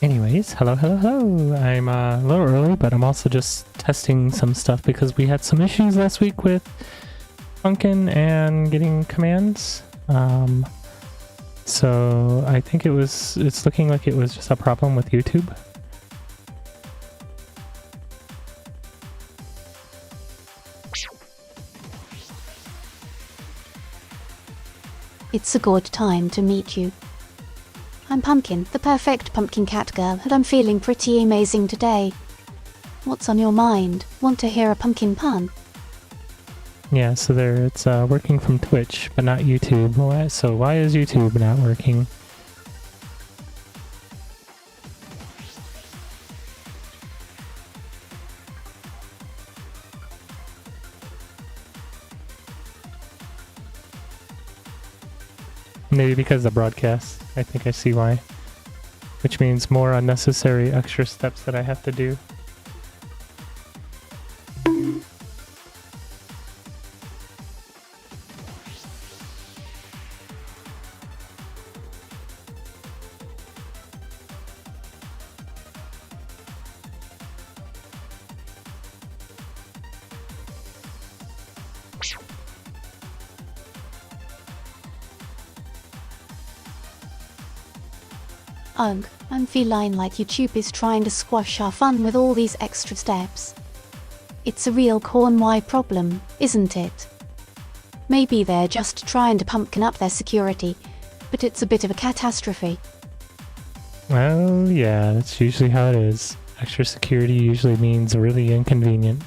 Anyways, hello. I'm a little early, but I'm also just testing some stuff because we had some issues last week with Pumpkin and getting commands. So I think it's looking like it was just a problem with YouTube. It's a good time to meet you. I'm Pumpkin, the perfect pumpkin cat girl, and I'm feeling pretty amazing today. What's on your mind? Want to hear a pumpkin pun? Yeah, so it's working from Twitch, but not YouTube. So why is YouTube not working? Maybe because of the broadcast. I think I see why. Which means more unnecessary extra steps that I have to do. Ugh, I'm feline like YouTube is trying to squash our fun with all these extra steps. It's a real Cornwall problem, isn't it? Maybe they're just trying to pumpkin up their security, but it's a bit of a catastrophe. Well, yeah, that's usually how it is. Extra security usually means really inconvenient.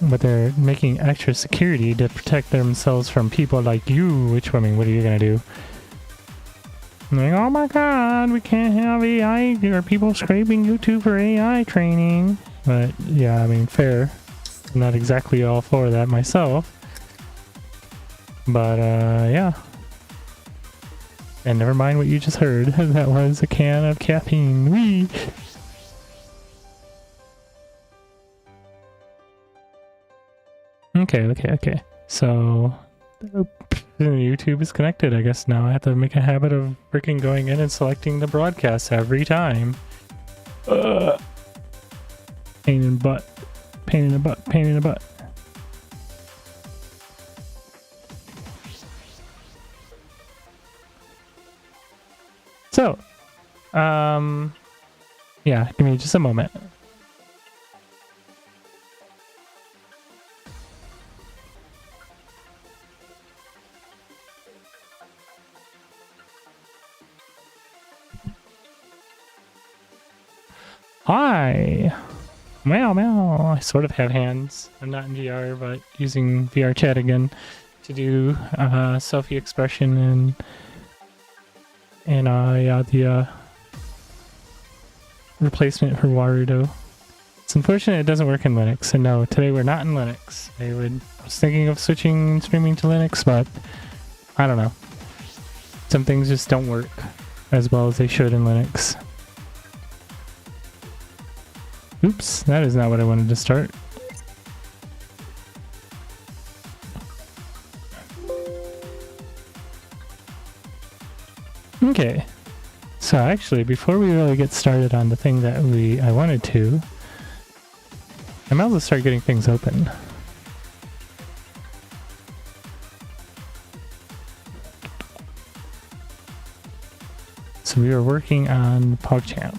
But they're making extra security to protect themselves from people like you, which, I mean, what are you gonna do? Like, oh my god, we can't have AI, or people scraping YouTube for AI training. But, yeah, I mean, fair. I'm not exactly all for that myself. But, yeah. And never mind what you just heard. That was a can of caffeine. Whee! Okay. So, YouTube is connected, I guess now. I have to make a habit of freaking going in and selecting the broadcast every time. Pain in the butt. Pain in the butt. So, yeah, give me just a moment. Hi! Meow. I sort of have hands. I'm not in VR, but using VR chat again to do selfie expression and yeah, the replacement for Warudo. It's unfortunate it doesn't work in Linux, and no, today we're not in Linux. I was thinking of switching streaming to Linux, but I don't know. Some things just don't work as well as they should in Linux. Oops, that is not what I wanted to start. Okay, so actually, before we really get started on the thing that I wanted to, I might as well start getting things open. So we are working on POGChamp.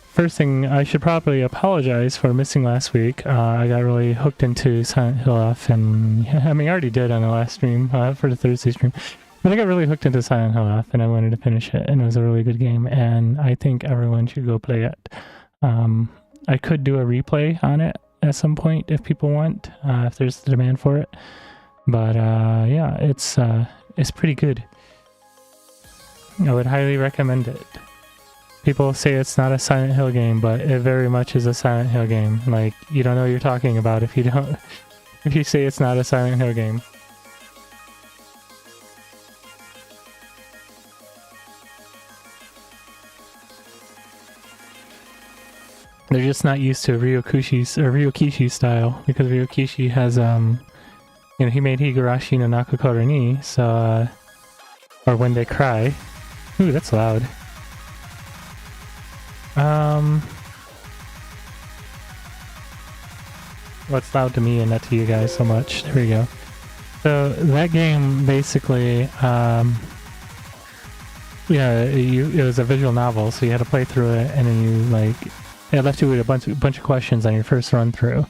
First thing, I should probably apologize for missing last week. I got really hooked into Silent Hill F, and I mean, I already did on the last stream, for the Thursday stream. But I got really hooked into Silent Hill F, and I wanted to finish it, and it was a really good game, and I think everyone should go play it. I could do a replay on it at some point if people want, if there's the demand for it. But yeah, it's pretty good. I would highly recommend it. People say it's not a Silent Hill game, but it very much is a Silent Hill game. Like, you don't know what you're talking about if you say it's not a Silent Hill game. They're just not used to Ryokishi's style, because Ryokishi has he made Higurashi no Nakakoro ni, so or when they cry. Ooh, that's loud. What's loud to me and not to you guys so much. There we go. So that game basically, it was a visual novel, so you had to play through it, and then it left you with a bunch of questions on your first run through.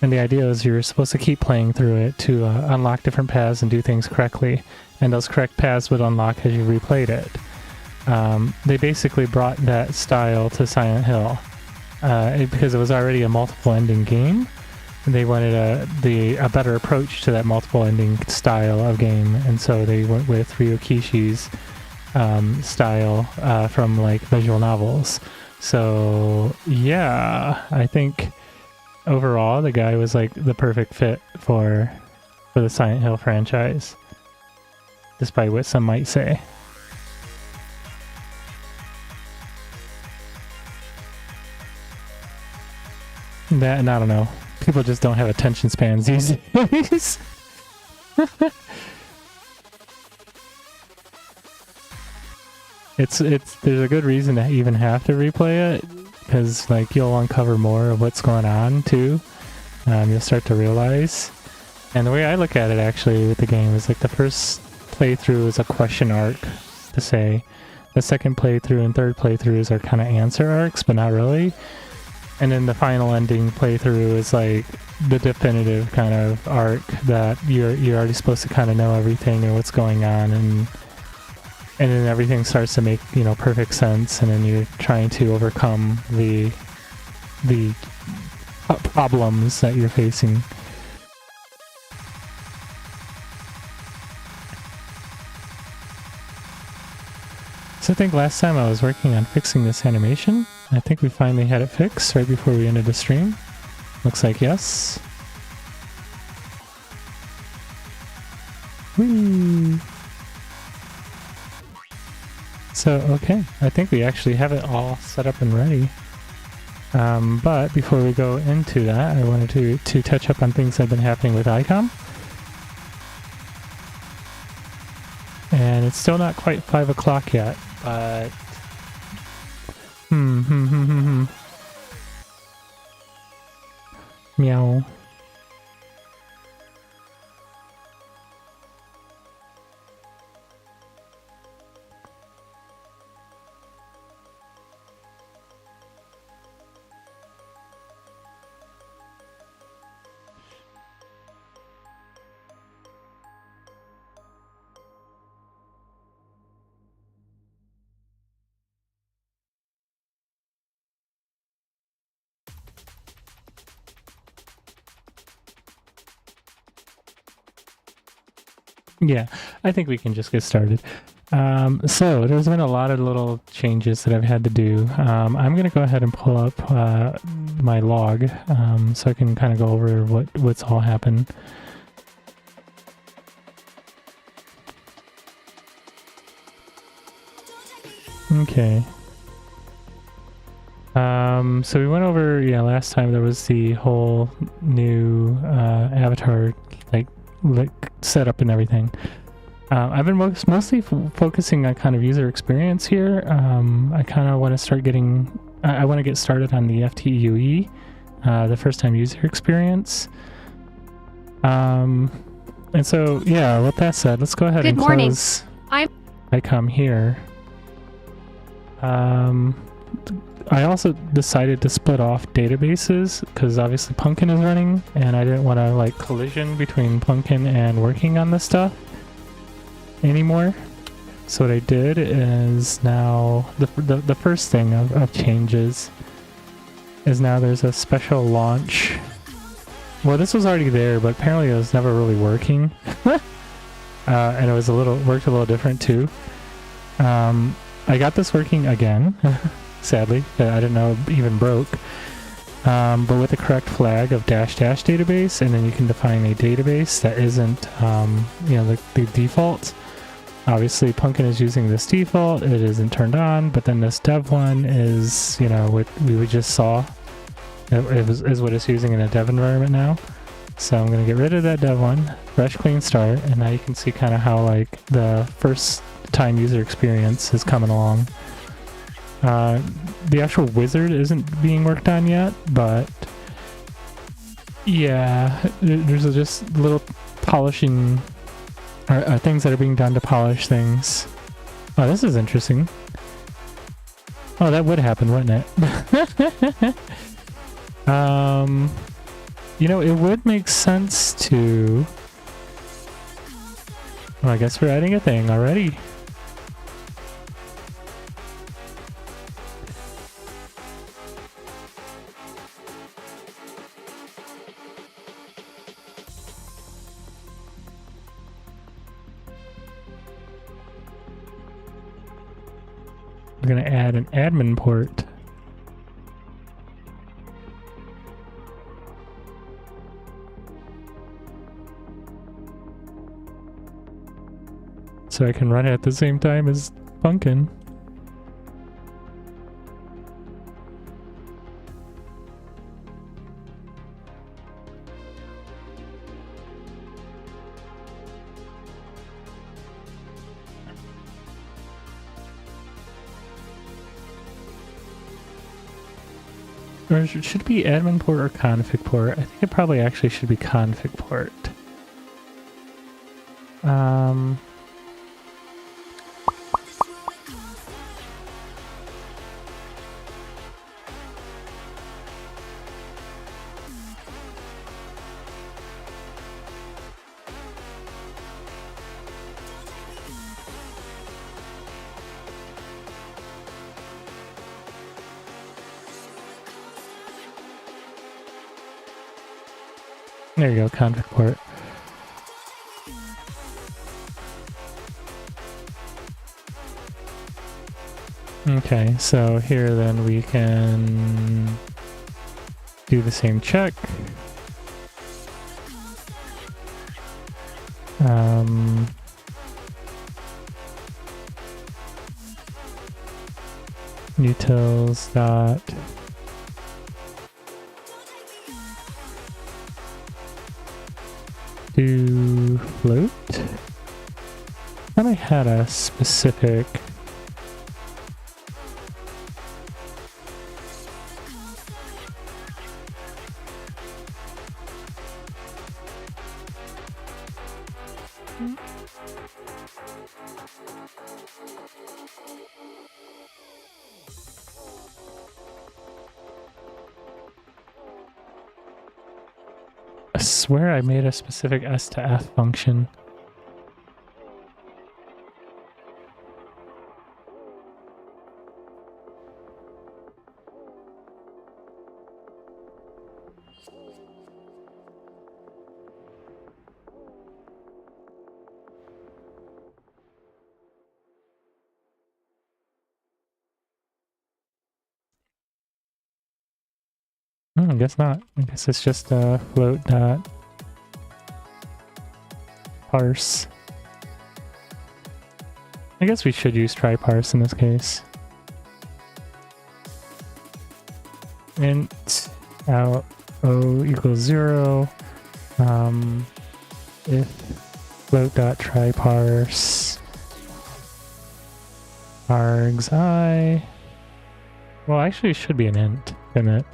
And the idea is you're supposed to keep playing through it to unlock different paths and do things correctly, and those correct paths would unlock as you replayed it. They basically brought that style to Silent Hill because it was already a multiple ending game. They wanted a better approach to that multiple ending style of game, and so they went with Ryokishi's style from like visual novels. So yeah, I think overall the guy was like the perfect fit for the Silent Hill franchise, despite what some might say. That, and I don't know. People just don't have attention spans these days. There's a good reason to even have to replay it, because like you'll uncover more of what's going on too. You'll start to realize. And the way I look at it actually with the game is like the first playthrough is a question arc to say. The second playthrough and third playthroughs are kind of answer arcs, but not really. And then the final ending playthrough is like the definitive kind of arc that you're already supposed to kind of know everything and what's going on, and then everything starts to make, you know, perfect sense, and then you're trying to overcome the problems that you're facing. So I think last time I was working on fixing this animation. I think we finally had it fixed right before we ended the stream. Looks like yes. Whee! So, okay, I think we actually have it all set up and ready. But before we go into that, I wanted to touch up on things that have been happening with ICOM. And it's still not quite 5 o'clock yet, but... Meow. Yeah, I think we can just get started. So there's been a lot of little changes that I've had to do. I'm going to go ahead and pull up my log so I can kind of go over what's all happened. Okay. So we went over, last time there was the whole new avatar like setup and everything. I've been mostly focusing on kind of user experience here. I kind of want to start I want to get started on the FTUE, the first time user experience. And so, yeah, with that said, let's go ahead and close ICOM here. I also decided to split off databases because obviously Pumpkin is running and I didn't want to like collision between Pumpkin and working on this stuff anymore. So what I did is now the first thing of changes is now there's a special launch. Well, this was already there, but apparently it was never really working. And it was worked a little different too. I got this working again. Sadly, I didn't know it even broke. But with the correct flag of -- database, and then you can define a database that isn't, the default. Obviously, Pumpkin is using this default. It isn't turned on, but then this dev one is, what we just saw. Is what it's using in a dev environment now. So I'm going to get rid of that dev one, fresh clean start, and now you can see kind of how like the first time user experience is coming along. The actual wizard isn't being worked on yet, but yeah, there's just little polishing things that are being done to polish things. Oh, this is interesting. Oh, that would happen, wouldn't it? You know, it would make sense to... Well, I guess we're adding a thing already. We're gonna add an admin port. So I can run it at the same time as Funkin'. Or should it be admin port or config port? I think it probably actually should be config port. There you go, config port. Okay, so here then we can do the same check. Utils dot do float. And I had a specific I swear I made a specific S to F function. I guess not. I guess it's just float dot parse. I guess we should use try parse in this case. Int out o equals 0. If float dot try parse args I. Well, actually, it should be an int, shouldn't it?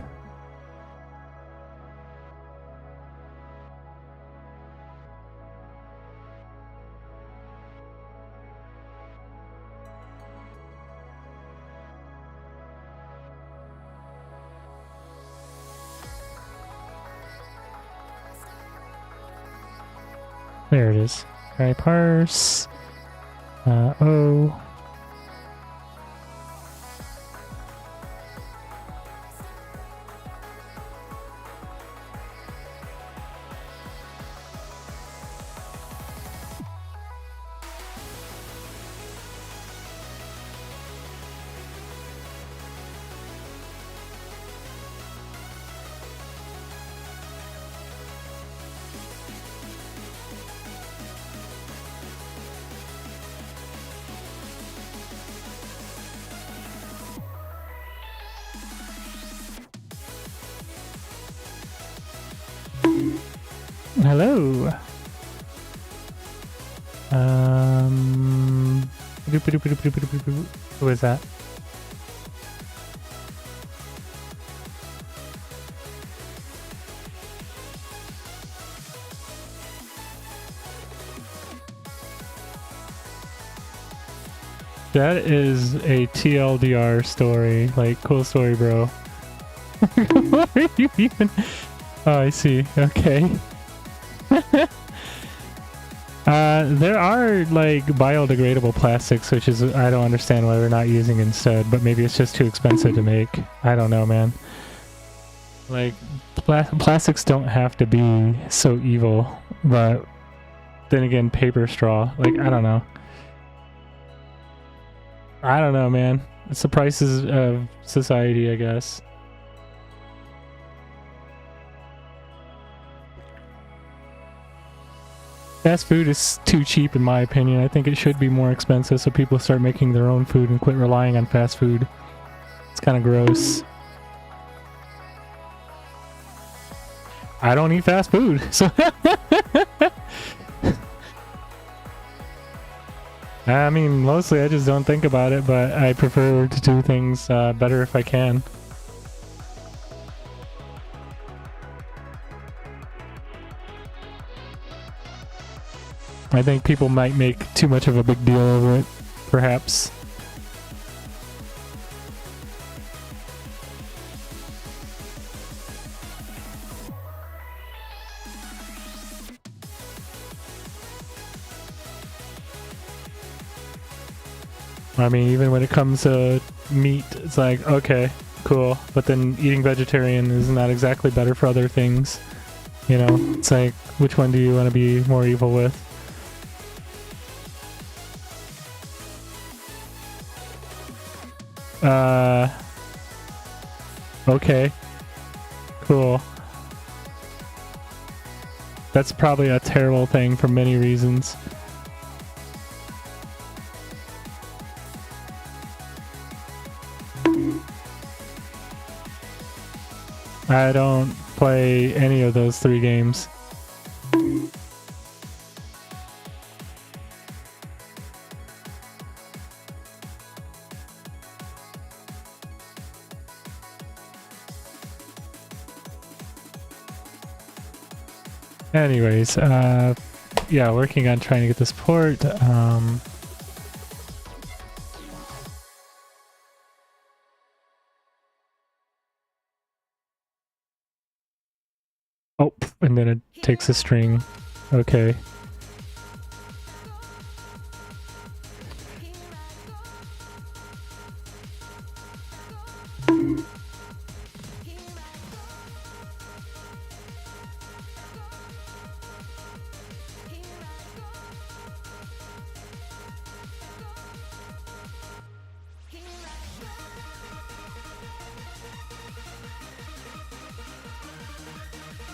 There it is. Try parse. O. Hello. Who is that? That is a TLDR story. Like, cool story, bro. What are you even? Oh, I see. Okay. There are like biodegradable plastics, which is I don't understand why we're not using instead, but maybe it's just too expensive to make. I don't know, man. Like plastics don't have to be so evil, but then again, paper straw. Like I don't know. I don't know, man. It's the prices of society, I guess. Fast food is too cheap in my opinion. I think it should be more expensive so people start making their own food and quit relying on fast food. It's kind of gross. I don't eat fast food, so... I mean, mostly I just don't think about it, but I prefer to do things better if I can. I think people might make too much of a big deal over it, perhaps. I mean, even when it comes to meat, it's like, okay, cool, but then eating vegetarian is not exactly better for other things. You know, it's like, which one do you want to be more evil with? Okay. Cool. That's probably a terrible thing for many reasons. I don't play any of those 3 games. Anyways, yeah, working on trying to get this port. Oh, and then it takes a string. Okay.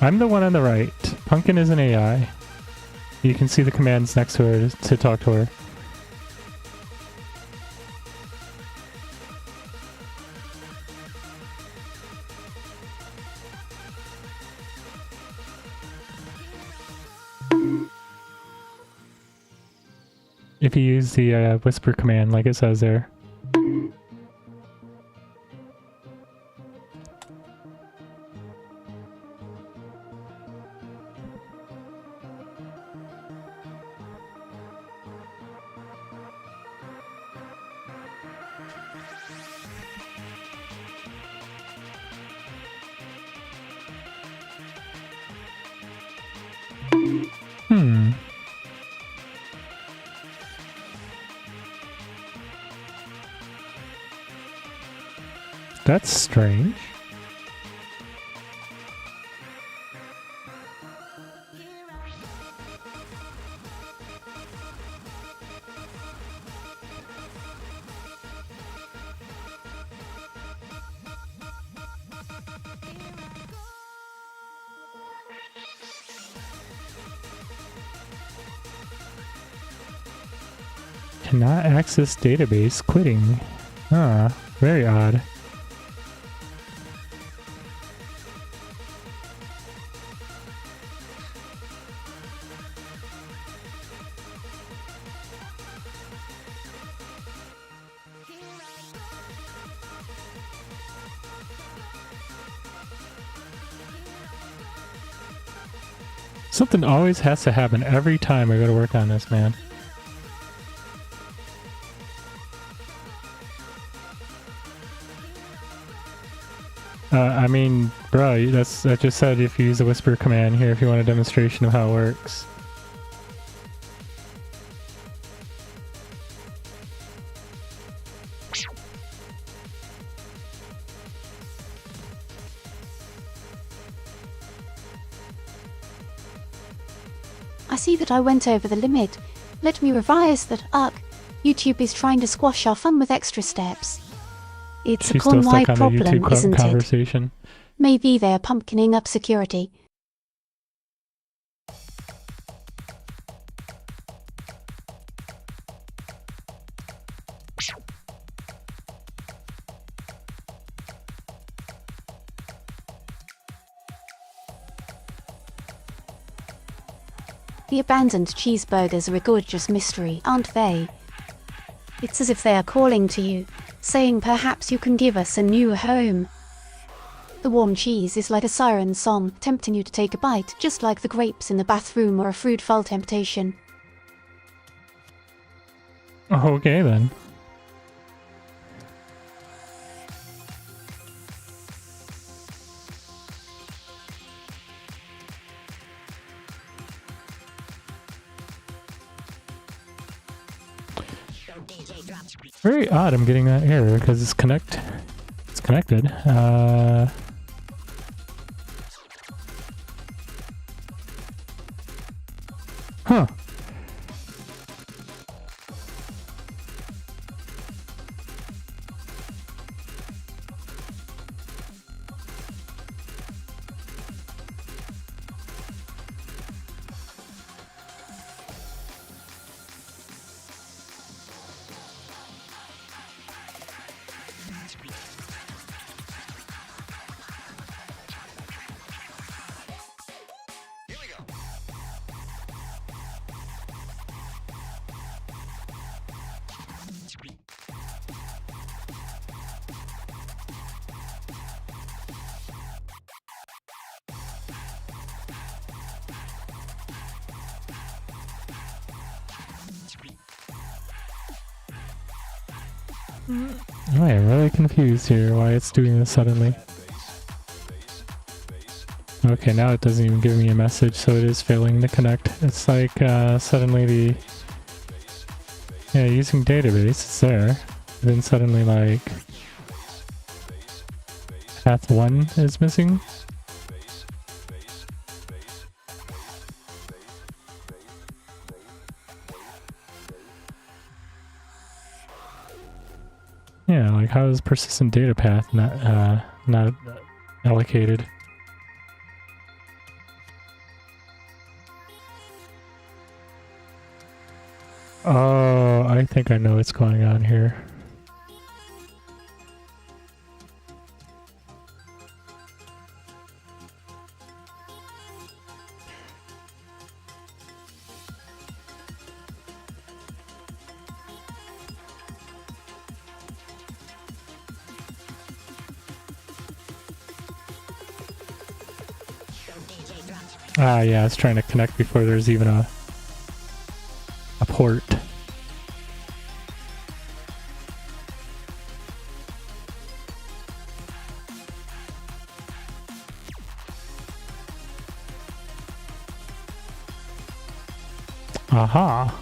I'm the one on the right. Pumpkin is an AI. You can see the commands next to her to talk to her. If you use the whisper command like it says there. That's strange. Cannot access database, quitting. Ah, very odd. Something always has to happen every time I go to work on this, man. I mean, bro, I just said if you use the whisper command here if you want a demonstration of how it works. I see that I went over the limit. Let me revise that. YouTube is trying to squash our fun with extra steps. It's a con-wide problem, isn't it? Maybe they're pumpkining up security. The abandoned cheeseburgers are a gorgeous mystery, aren't they? It's as if they are calling to you, saying perhaps you can give us a new home. The warm cheese is like a siren song, tempting you to take a bite, just like the grapes in the bathroom or a fruitful temptation. Okay then. Very odd I'm getting that error because it's connected. Huh. I am really confused here why it's doing this suddenly. Okay, now it doesn't even give me a message, so it is failing to connect. It's like suddenly using database, it's there. Then suddenly like path 1 is missing. Yeah, like how is persistent data path not allocated? Oh, I think I know what's going on here. Ah, yeah, it's trying to connect before there's even a port. Aha.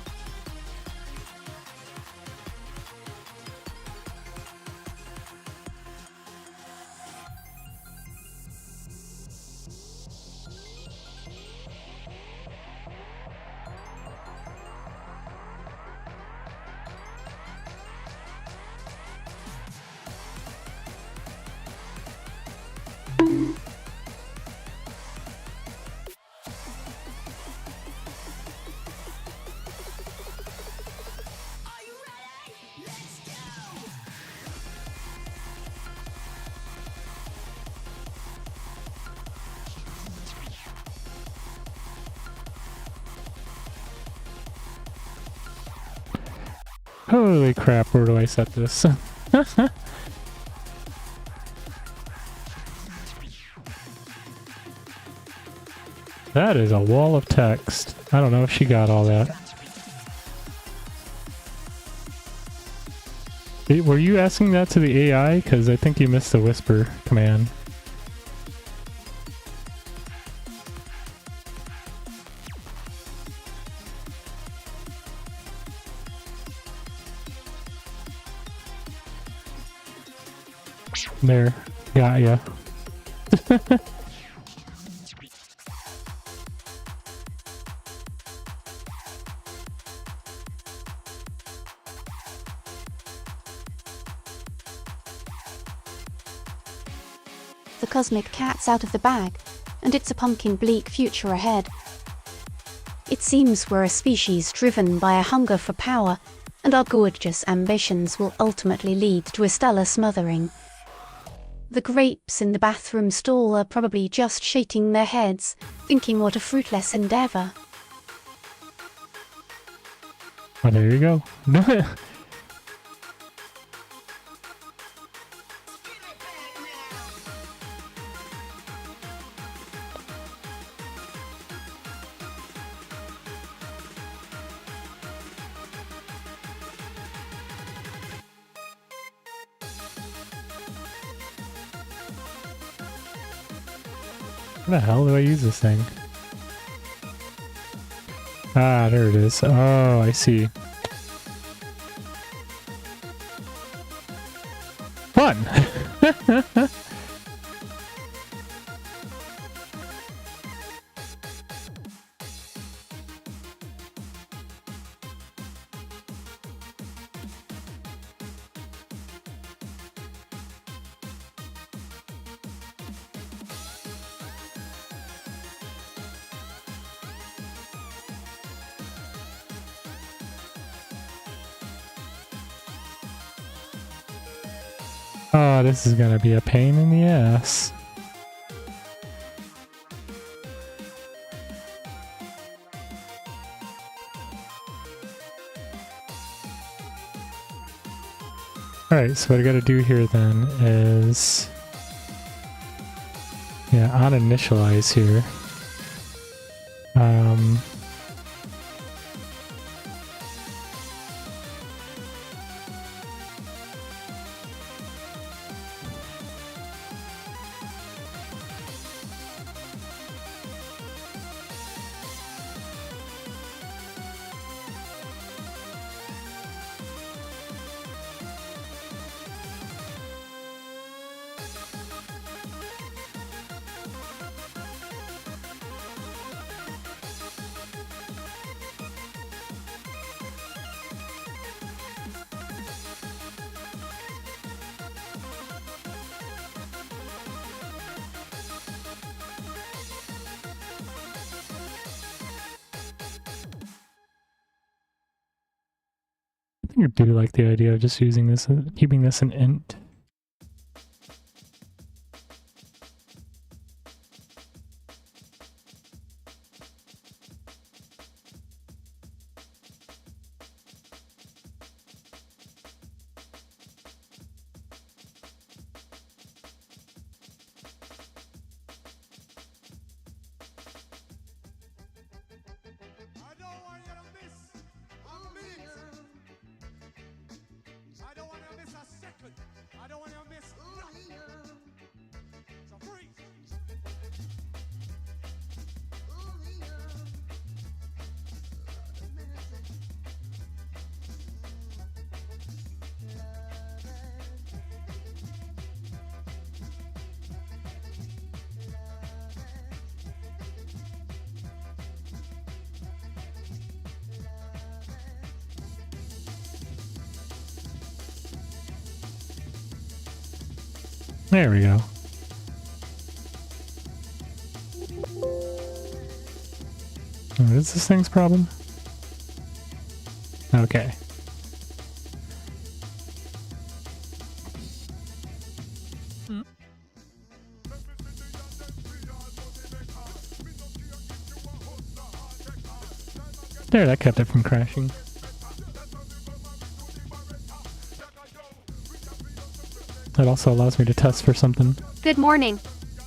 Holy crap, where do I set this? That is a wall of text. I don't know if she got all that. Were you asking that to the AI? Because I think you missed the whisper command. There. Got ya. The cosmic cat's out of the bag, and it's a pumpkin bleak future ahead. It seems we're a species driven by a hunger for power, and our gorgeous ambitions will ultimately lead to a stellar smothering. The grapes in the bathroom stall are probably just shaking their heads, thinking what a fruitless endeavour. Oh, there you go. How the hell do I use this thing? Ah, there it is. Oh, I see. Fun! Oh, this is gonna be a pain in the ass. Alright, so what I gotta do here then is... yeah, on initialize here. I think I do like the idea of just using this, keeping this an int. There we go. What is this thing's problem? Okay. There, that kept it from crashing. That also allows me to test for something. Good morning.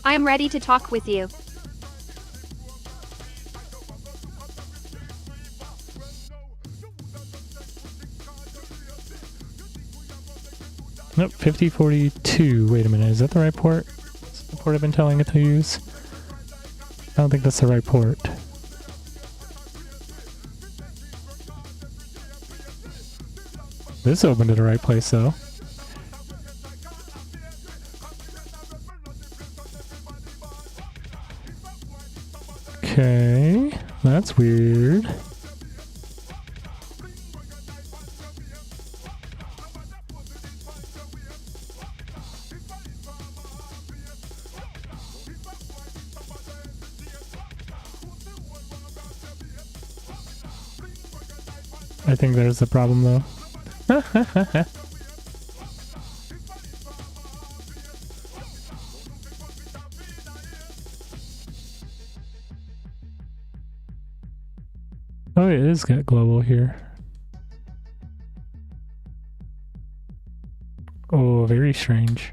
I am ready to talk with you. Nope, 5042. Wait a minute, is that the right port? Is that the port I've been telling it to use? I don't think that's the right port. This opened to the right place though. Okay, that's weird. I think there's the problem though. Oh, it is got global here. Oh, very strange.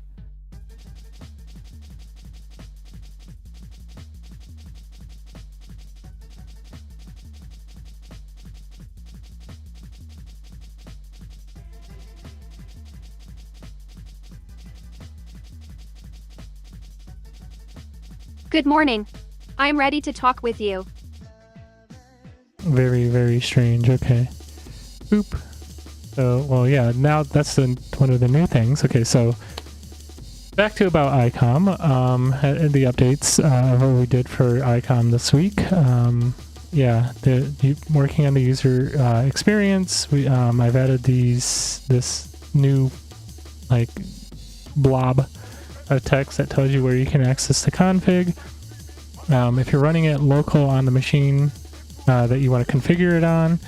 Good morning. I'm ready to talk with you. Very, very strange. Okay. Oop. So, well, yeah, now that's one of the new things. Okay, so back to about ICOM, the updates of what we did for ICOM this week. Yeah, working on the user experience. I've added this new like blob of text that tells you where you can access the config. If you're running it local on the machine that you want to configure it on,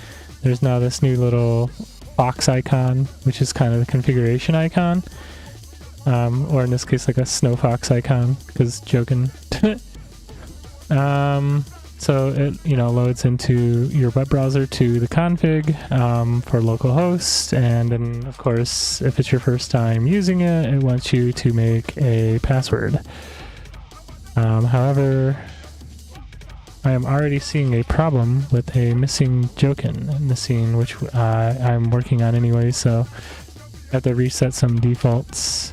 there's now this new little box icon, which is kind of the configuration icon, or in this case like a snow fox icon, because joking. So it loads into your web browser to the config for localhost, and then of course if it's your first time using it, it wants you to make a password. However, I am already seeing a problem with a missing Jokin in the scene, which I'm working on anyway, so I have to reset some defaults.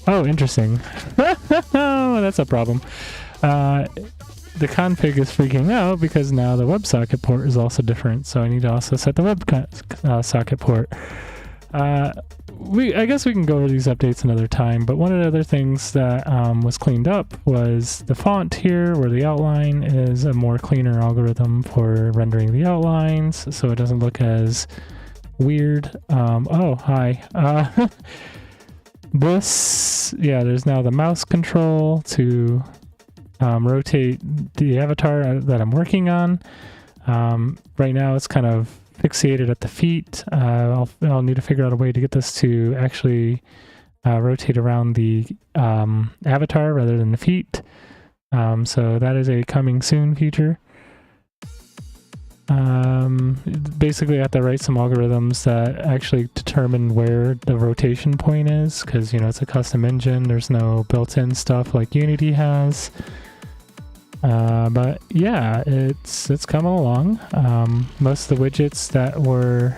Oh, interesting. Oh, that's a problem. The config is freaking out because now the WebSocket port is also different, so I need to also set the WebSocket port. I guess we can go over these updates another time, but one of the other things that was cleaned up was the font here, where the outline is a more cleaner algorithm for rendering the outlines, so it doesn't look as weird. Oh, hi. There's now the mouse control to rotate the avatar that I'm working on. Right now it's kind of fixated at the feet. I'll need to figure out a way to get this to actually rotate around the avatar rather than the feet. So that is a coming soon feature. Basically I have to write some algorithms that actually determine where the rotation point is, because it's a custom engine. There's no built-in stuff like Unity has. But yeah, it's coming along. Most of the widgets that were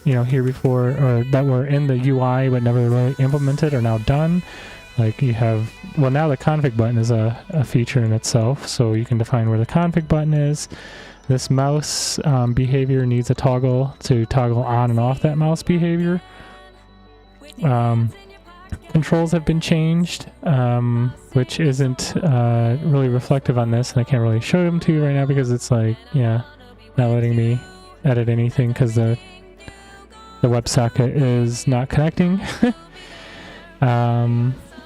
here before, or that were in the UI but never really implemented, are now done. Like you have, well, now the config button is a feature in itself, so you can define where the config button is. This mouse behavior needs a toggle to toggle on and off that mouse behavior. Controls have been changed, which isn't really reflective on this, and I can't really show them to you right now because it's like, not letting me edit anything because the WebSocket is not connecting.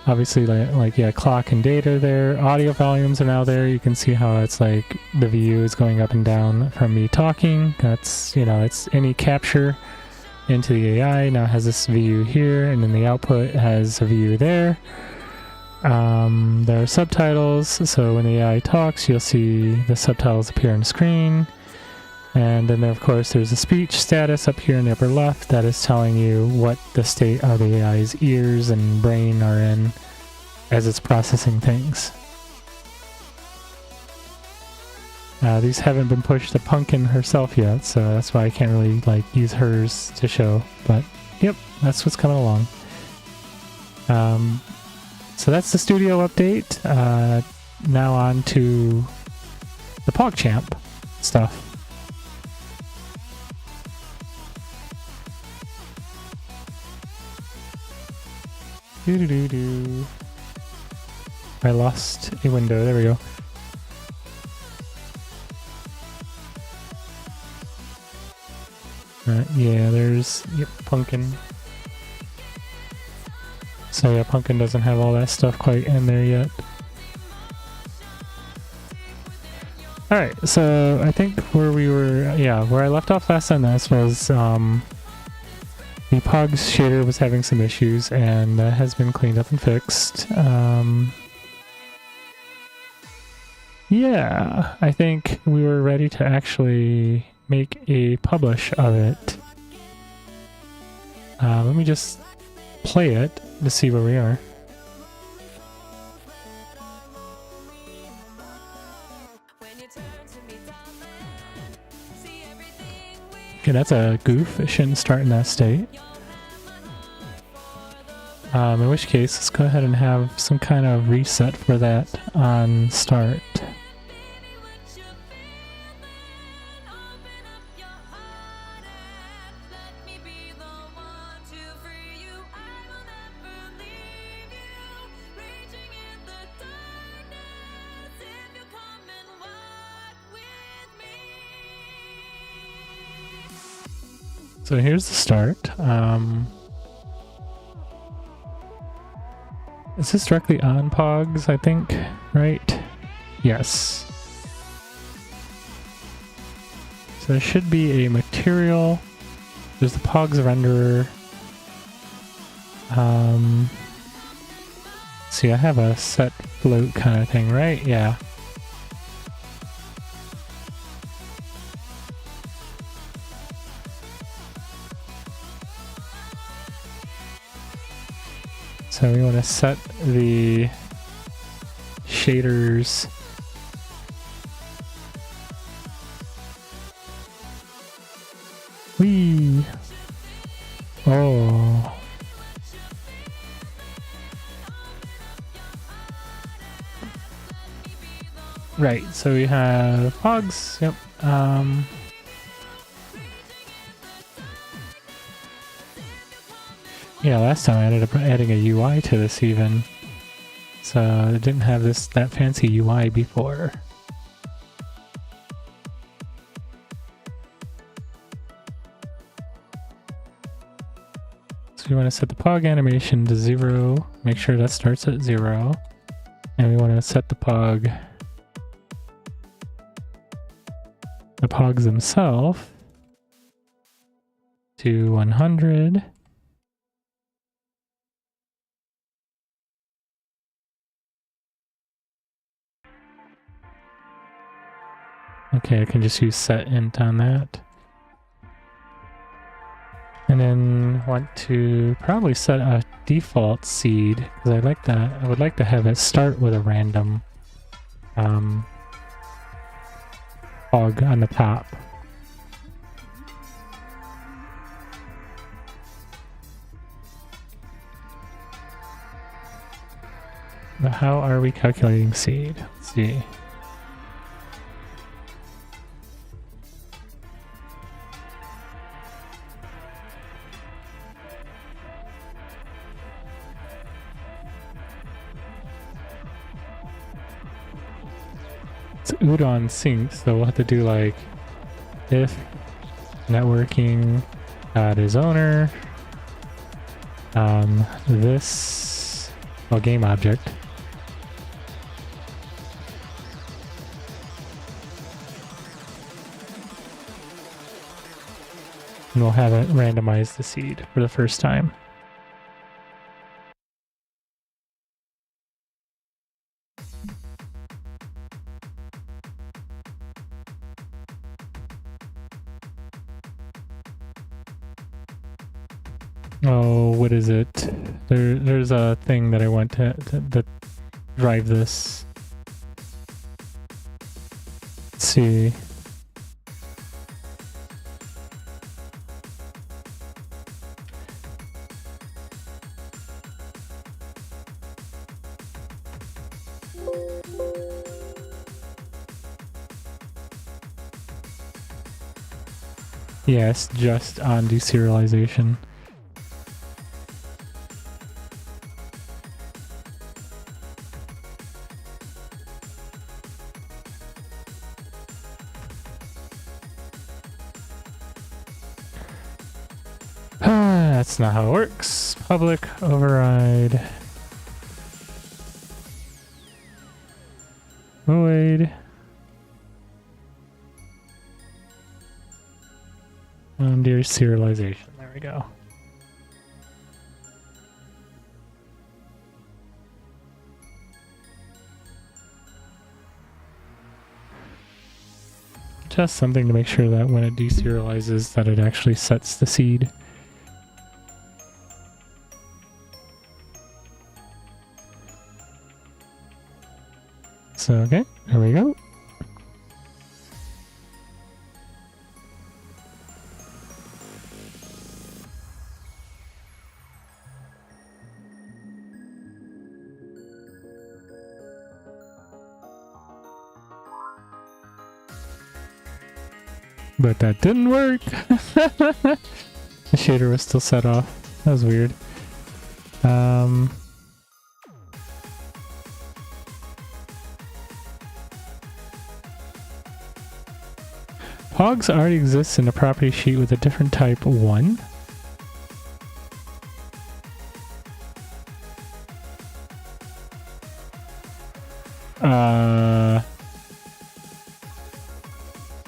Obviously, clock and data there. Audio volumes are now there. You can see how it's like the view is going up and down from me talking. That's, it's any capture into the AI now has this view here, and then the output has a view there. There are subtitles, so when the AI talks, you'll see the subtitles appear on the screen. And then of course there's a speech status up here in the upper left that is telling you what the state of the AI's ears and brain are in as it's processing things. These haven't been pushed to Pumpkin herself yet, so that's why I can't really use hers to show, but Yep, that's what's coming along. So that's the studio update. Now on to the POGChamp stuff. Doo-doo-doo-doo. I lost a window. There we go. Yeah, there's Pumpkin. So yeah, Pumpkin doesn't have all that stuff quite in there yet. Alright, so I think where we were, where I left off last on this was the Pogs shader was having some issues, and that has been cleaned up and fixed. Yeah, I think we were ready to actually make a publish of it. Let me just play it to see where we are. Okay, that's a goof. It shouldn't start in that state. In which case, let's go ahead and have some kind of reset for that on start. So here's the start. Is this directly on Pogs, I think, right? Yes. So there should be a material. There's the Pogs renderer. See, I have a set float kind of thing, right? Yeah. So we want to set the shaders Whee! Oh. Right, so we have Pogs, yep. Yeah, last time I ended up adding a UI to this even. So it didn't have that fancy UI before. So we want to set the Pog animation to 0, make sure that starts at 0. And we want to set the Pogs themselves to 100. Okay, I can just use set int on that. And then want to probably set a default seed, because I like that. I would like to have it start with a random Pog on the top. But how are we calculating seed? Let's see. It's udon sync, so we'll have to do like if networking is owner this game object. And we'll have it randomize the seed for the first time. Oh, what is it? There's a thing that I want to drive this. Let's see. Yes, just on deserialization. That's not how it works. Public override. Void. Deserialization. There we go. Just something to make sure that when it deserializes that it actually sets the seed. So, okay, there we go. But that didn't work. The shader was still set off. That was weird. Pogs already exists in a property sheet with a different type 1.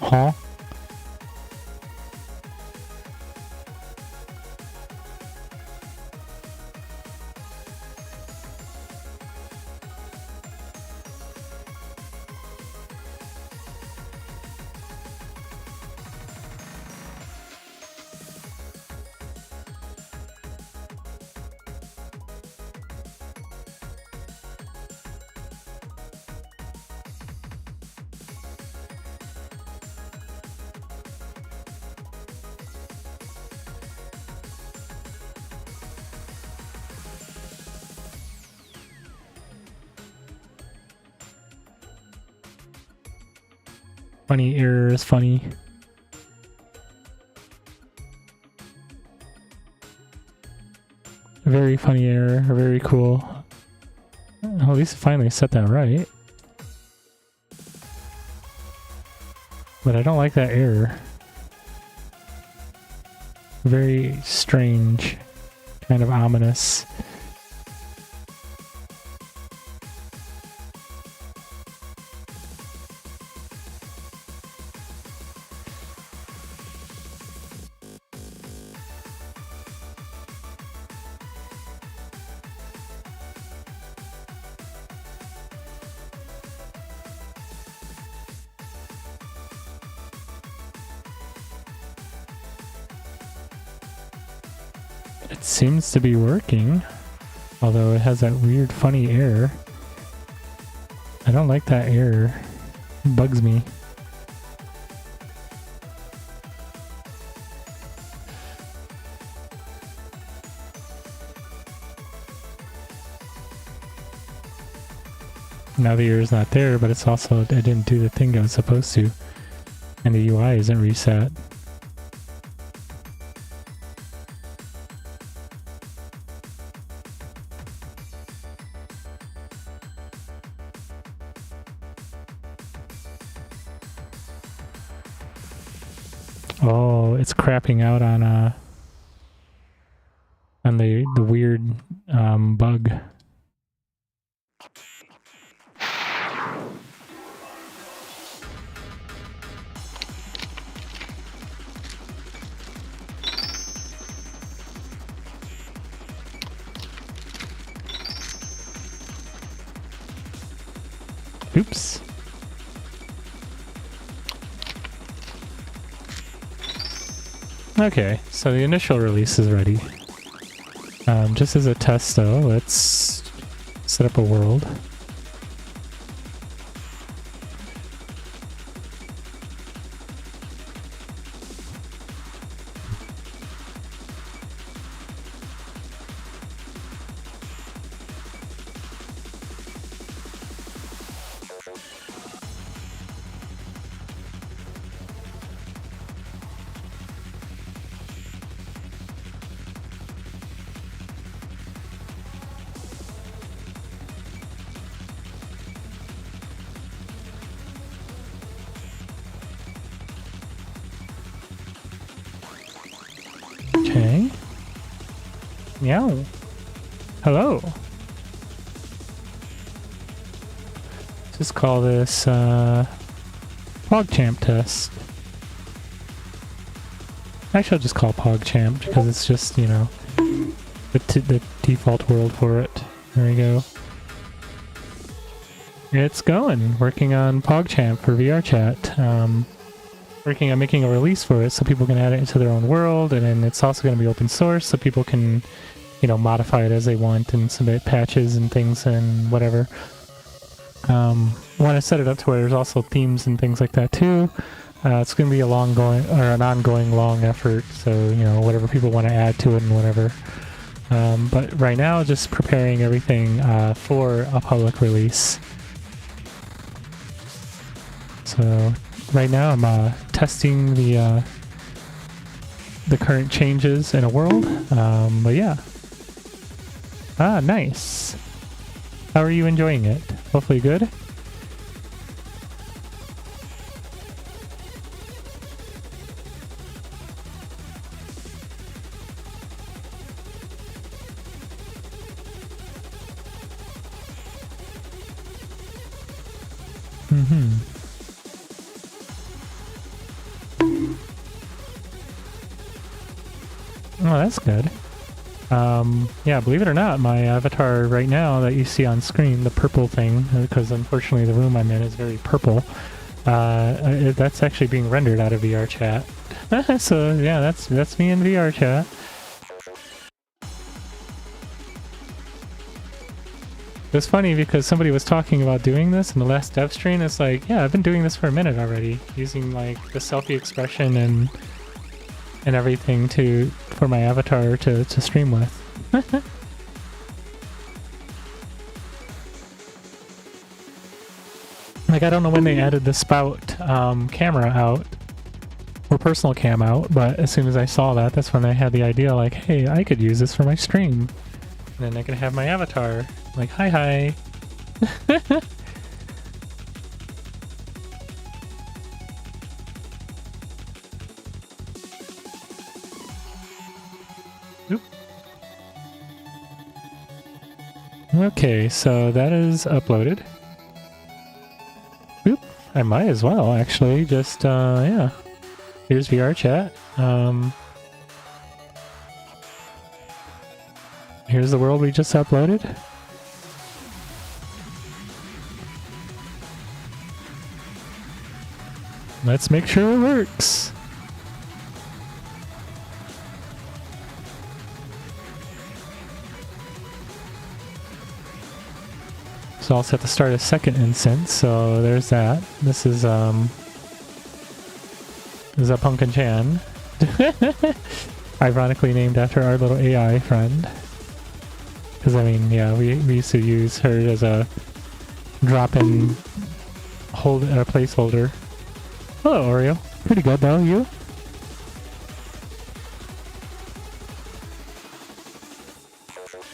Huh? Funny error is funny. Very funny error, very cool. At least finally set that right. But I don't like that error. Very strange, kind of ominous. It seems to be working, although it has that weird funny error. I don't like that error. It bugs me. Now the error's not there, but it's also, it didn't do the thing I was supposed to. And the UI isn't reset. Oh, it's crapping out on the weird bug. Oops. Okay, so the initial release is ready. Just as a test though, let's set up a world. Meow. Hello. Just call this POGChamp test. Actually, I'll just call POGChamp because it's just, you know, the default world for it. There we go. It's going. Working on POGChamp for VR chat. Working on making a release for it so people can add it into their own world, and then it's also going to be open source so people can, you know, modify it as they want and submit patches and things and whatever. Want to set it up to where there's also themes and things like that too. It's going to be an ongoing long effort, so, you know, whatever people want to add to it and whatever. But right now, just preparing everything for a public release. So right now, I'm testing the current changes in a world. But yeah. Ah, nice. How are you enjoying it? Hopefully good. Oh, that's good. Yeah, believe it or not, my avatar right now that you see on screen, the purple thing, because unfortunately the room I'm in is very purple, that's actually being rendered out of VR chat. So yeah, that's me in VR chat. It's funny because somebody was talking about doing this in the last dev stream. It's like, yeah, I've been doing this for a minute already, using like the selfie expression and everything for my avatar to stream with. Like, I don't know when they added the spout camera out, or personal cam out, but as soon as I saw that, that's when I had the idea, like, hey, I could use this for my stream. And then I can have my avatar, like, hi. Okay, so that is uploaded. Oop, I might as well, actually, just, yeah. Here's VR chat. Here's the world we just uploaded. Let's make sure it works. So I'll set to start a second instance, so there's that. This is a Pumpkin Chan. Ironically named after our little AI friend. Because, I mean, yeah, we used to use her as a drop-in placeholder. Hello, Oreo. Pretty good, though. You?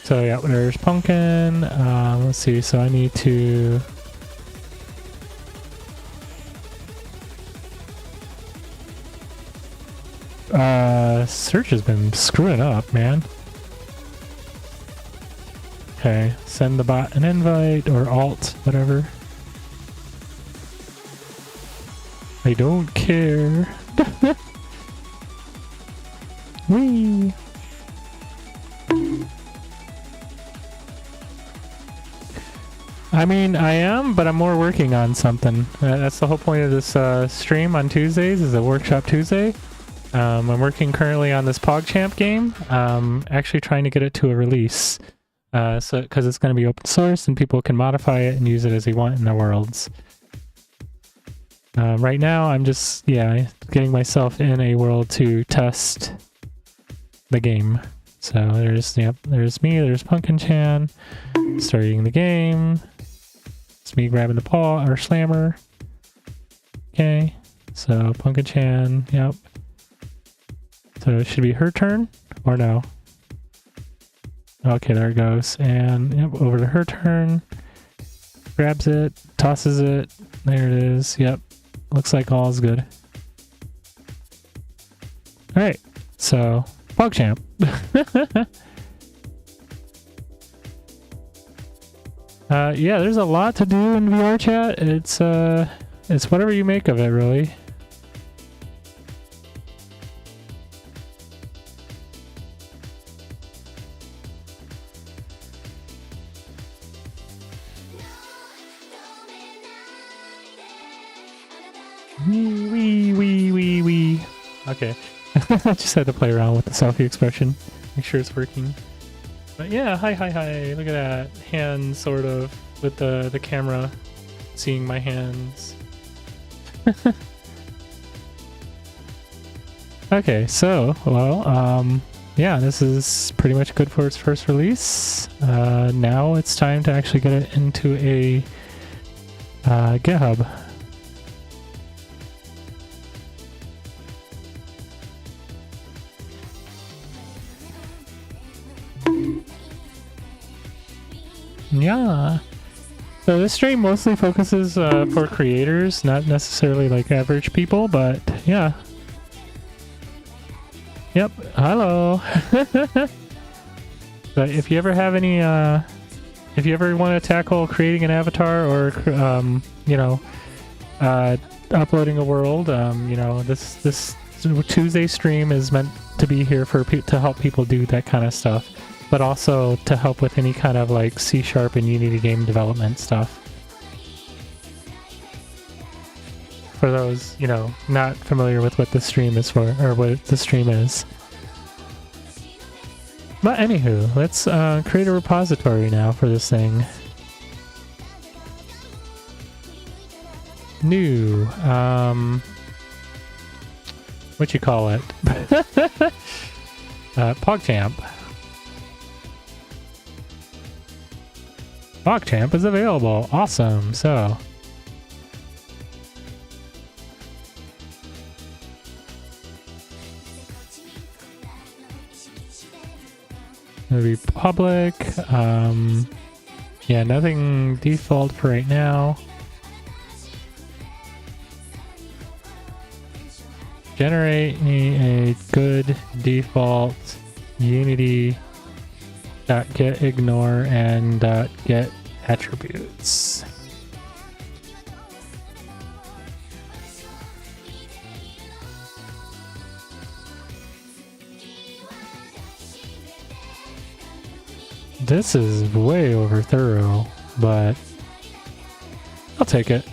So, yeah, there's Pumpkin. Let's see. So I need to... search has been screwing up, man. Okay, send the bot an invite, or alt, whatever. I don't care. Whee! I mean, I am, but I'm more working on something. That's the whole point of this stream on Tuesdays, is a Workshop Tuesday. I'm working currently on this POGChamp game. Actually trying to get it to a release. Because it's going to be open source and people can modify it and use it as they want in their worlds. Right now, I'm just, getting myself in a world to test the game. So there's me, there's Pumpkin Chan, starting the game. It's me grabbing the paw, or slammer. Okay, so Pumpkin Chan, yep. So it should be her turn, or no? Okay, there it goes. And yep, over to her turn. Grabs it, tosses it. There it is. Yep. Looks like all is good. Alright, so POGChamp. Yeah, there's a lot to do in VR chat. It's whatever you make of it, really. Wee. Okay. I just had to play around with the selfie expression. Make sure it's working. But yeah, hi. Look at that. Hands, sort of, with the camera seeing my hands. Okay, so, well, yeah, this is pretty much good for its first release. Now it's time to actually get it into a GitHub. Yeah. So this stream mostly focuses for creators, not necessarily like average people, but yeah. Yep. Hello. But if you ever have any, if you ever want to tackle creating an avatar or, you know, uploading a world, you know, this Tuesday stream is meant to be here for to help people do that kind of stuff, but also to help with any kind of like C# and Unity game development stuff. For those, you know, not familiar with what this stream is for, or what the stream is. But anywho, let's create a repository now for this thing. New, what you call it? POGChamp. POGChamp is available. Awesome. So it'll be public. Yeah, nothing default for right now. Generate me a good default Unity.getIgnore and .get attributes. This is way over thorough, but I'll take it.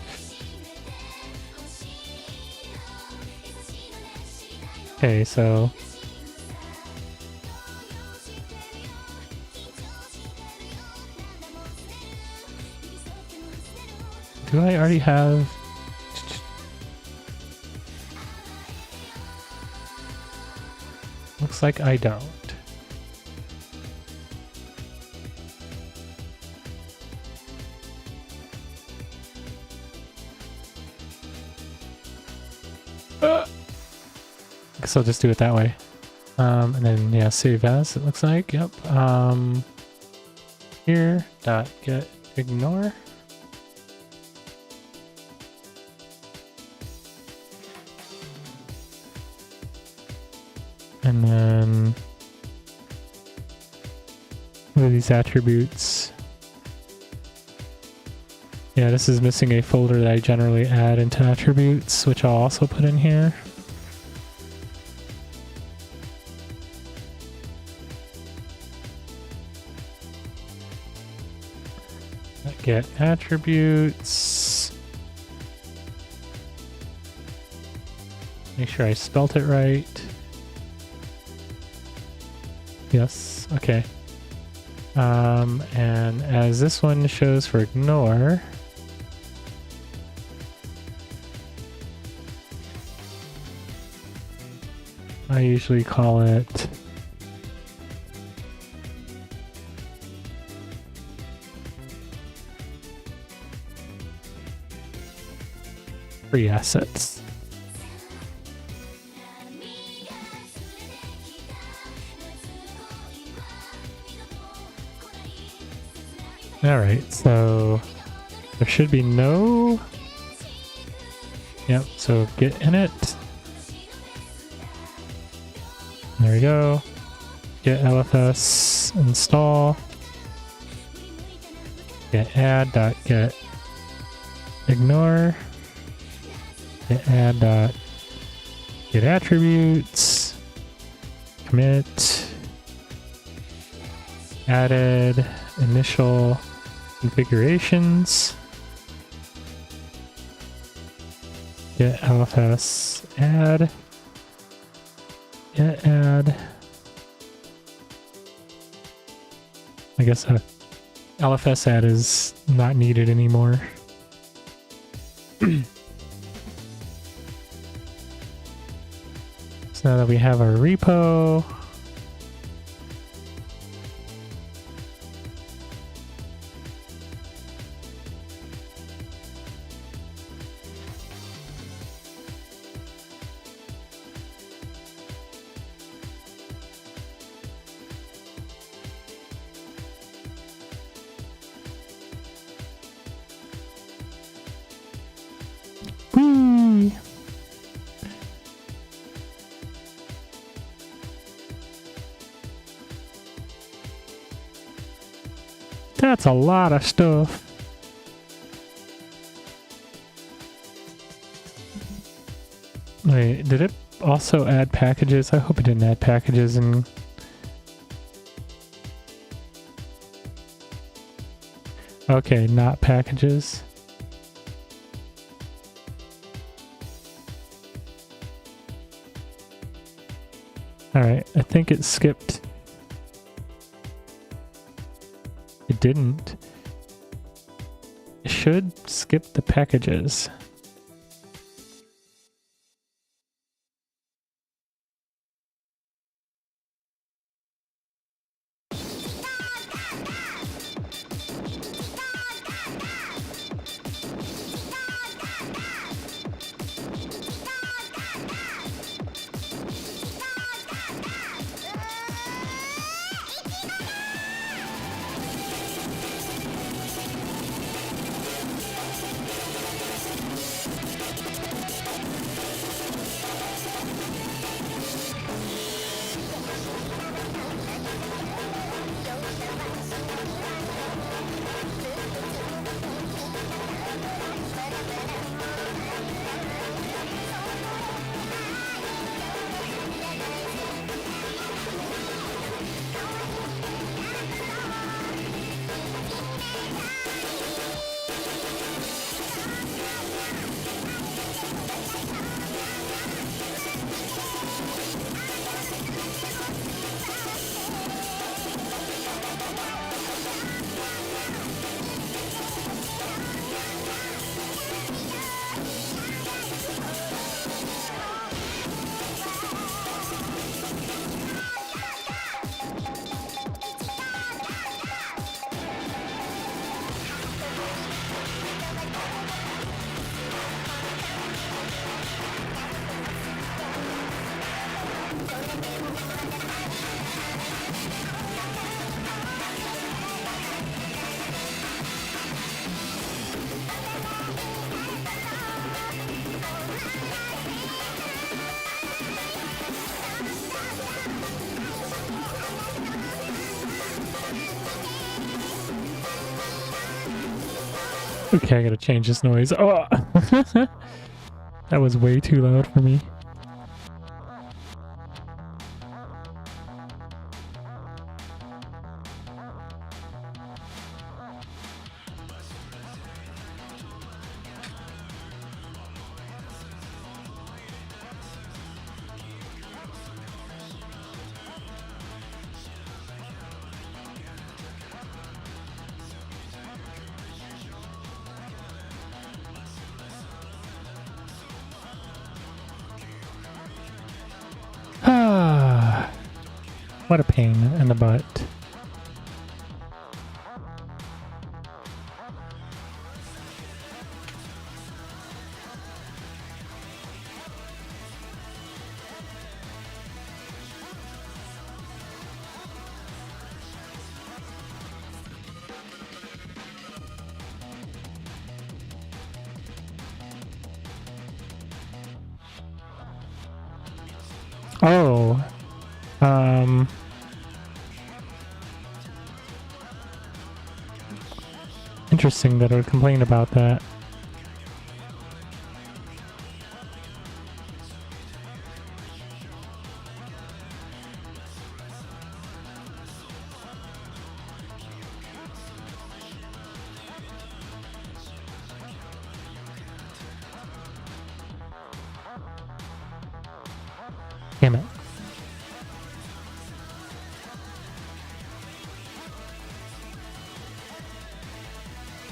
Okay, so do I already have? Looks like I don't. Guess I'll just do it that way. And then yeah, save as, it looks like. Yep. Here dot get ignore. And then what are these attributes? Yeah, this is missing a folder that I generally add into attributes, which I'll also put in here. Get attributes. Make sure I spelt it right. Yes, okay. And as this one shows for ignore, I usually call it free assets. Alright, so there should be no... Yep, so get init. There we go. Get LFS install. Get add dot get ignore. Get add dot get attributes. Commit. Added initial configurations. Get LFS add. Get add. I guess LFS add is not needed anymore. So now that we have our repo, whee! That's a lot of stuff. Wait, did it also add packages? I hope it didn't add packages and... Okay, not packages. Alright, I think it skipped. It didn't. It should skip the packages. Okay, I gotta change this noise. Oh! That was way too loud for me. What a pain in the butt. Oh. interesting that it would complain about that. Damn it.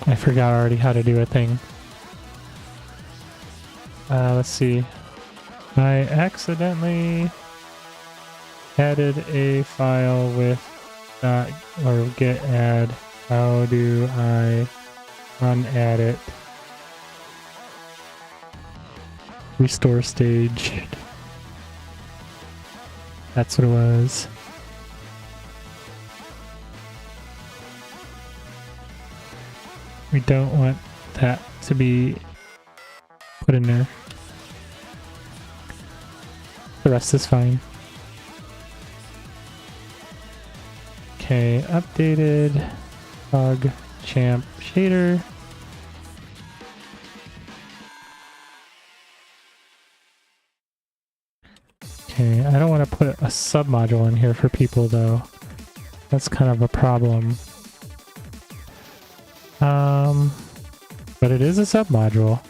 I forgot already how to do a thing. Let's see. I accidentally added a file with or git add. How do I unadd it? Restore stage. That's what it was. We don't want that to be put in there. The rest is fine. Okay, updated POGChamp shader. Okay, I don't want to put a submodule in here for people though. That's kind of a problem. But it is a submodule.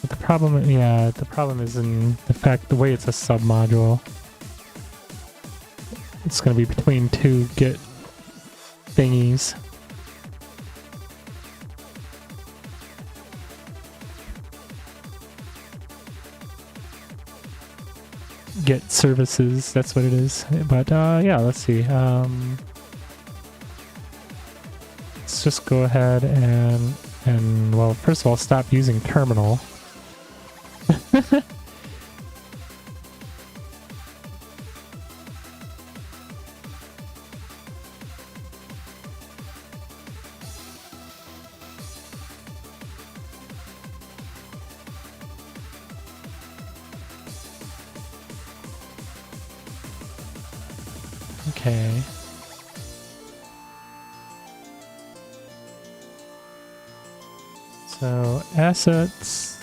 But the problem is in the fact the way it's a submodule. It's going to be between two Git thingies. Git services, that's what it is. But yeah, let's see. Let's just go ahead and well, first of all, stop using terminal. Okay. So, assets,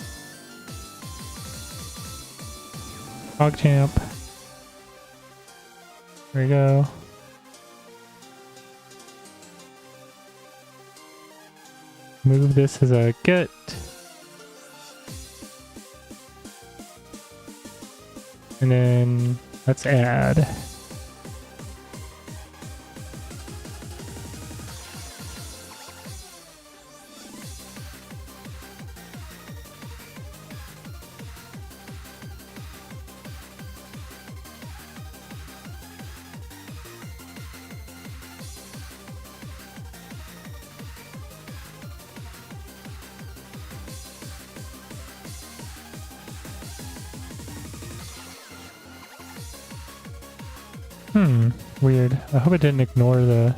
POGChamp, there we go. Move this as a Git. And then let's add. Weird. I hope it didn't ignore the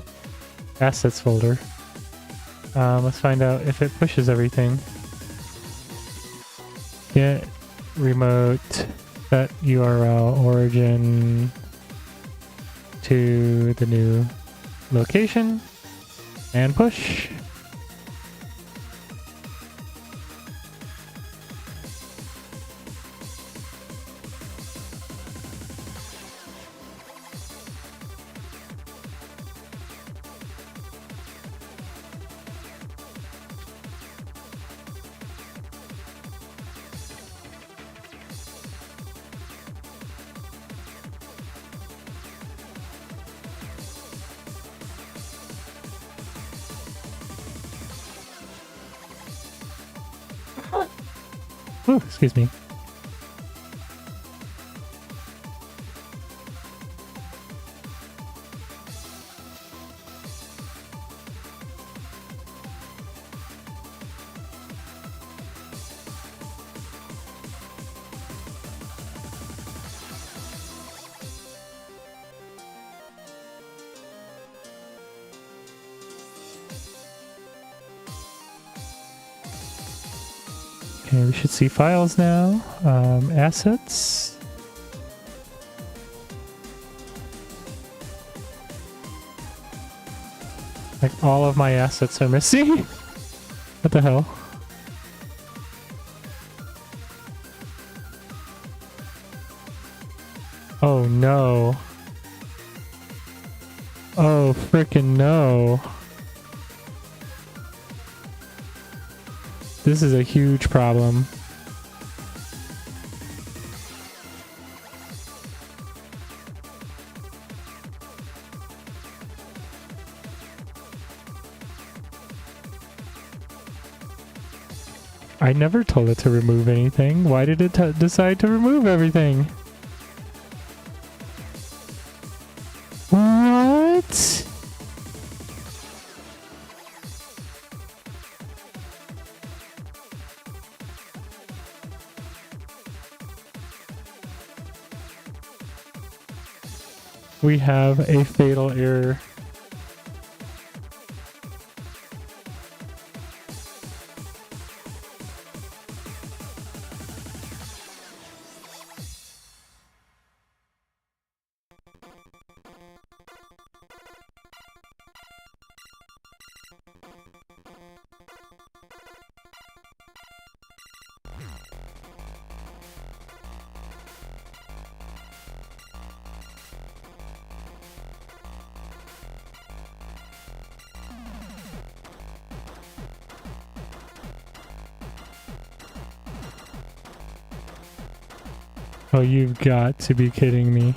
assets folder. Let's find out if it pushes everything. Get remote set URL origin to the new location and push. Ooh, excuse me. Okay, we should see files now. Assets. Like, all of my assets are missing. What the hell? Oh no. Oh frickin' no. This is a huge problem. I never told it to remove anything. Why did it decide to remove everything? What? We have a fatal error. Oh, you've got to be kidding me.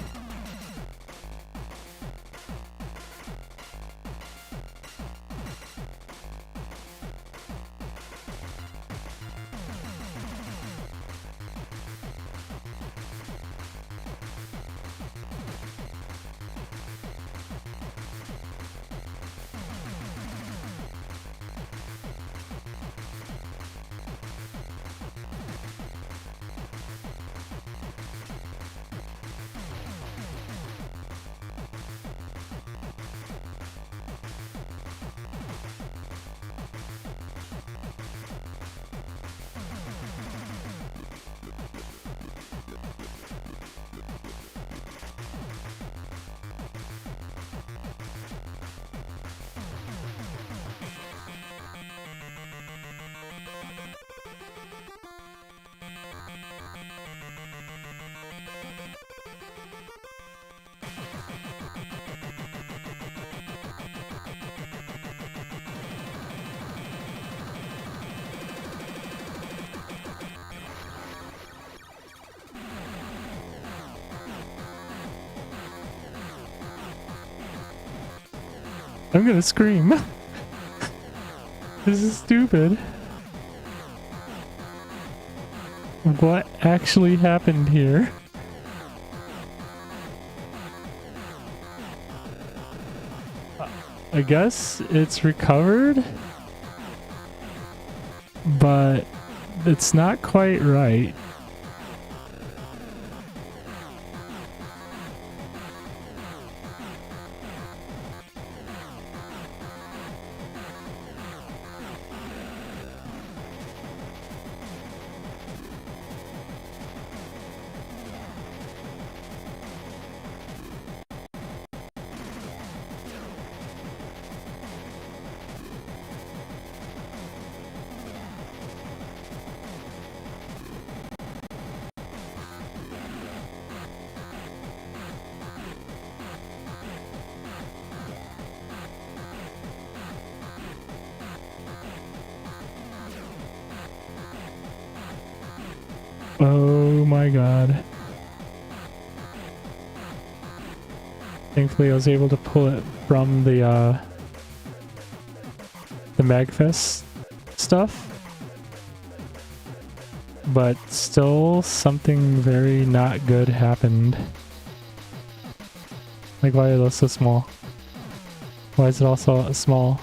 I'm gonna scream. This is stupid. What actually happened here? I guess it's recovered, but it's not quite right. Oh my god. Thankfully I was able to pull it from the MAGFest stuff. But still something very not good happened. Like, why are those so small? Why is it also small?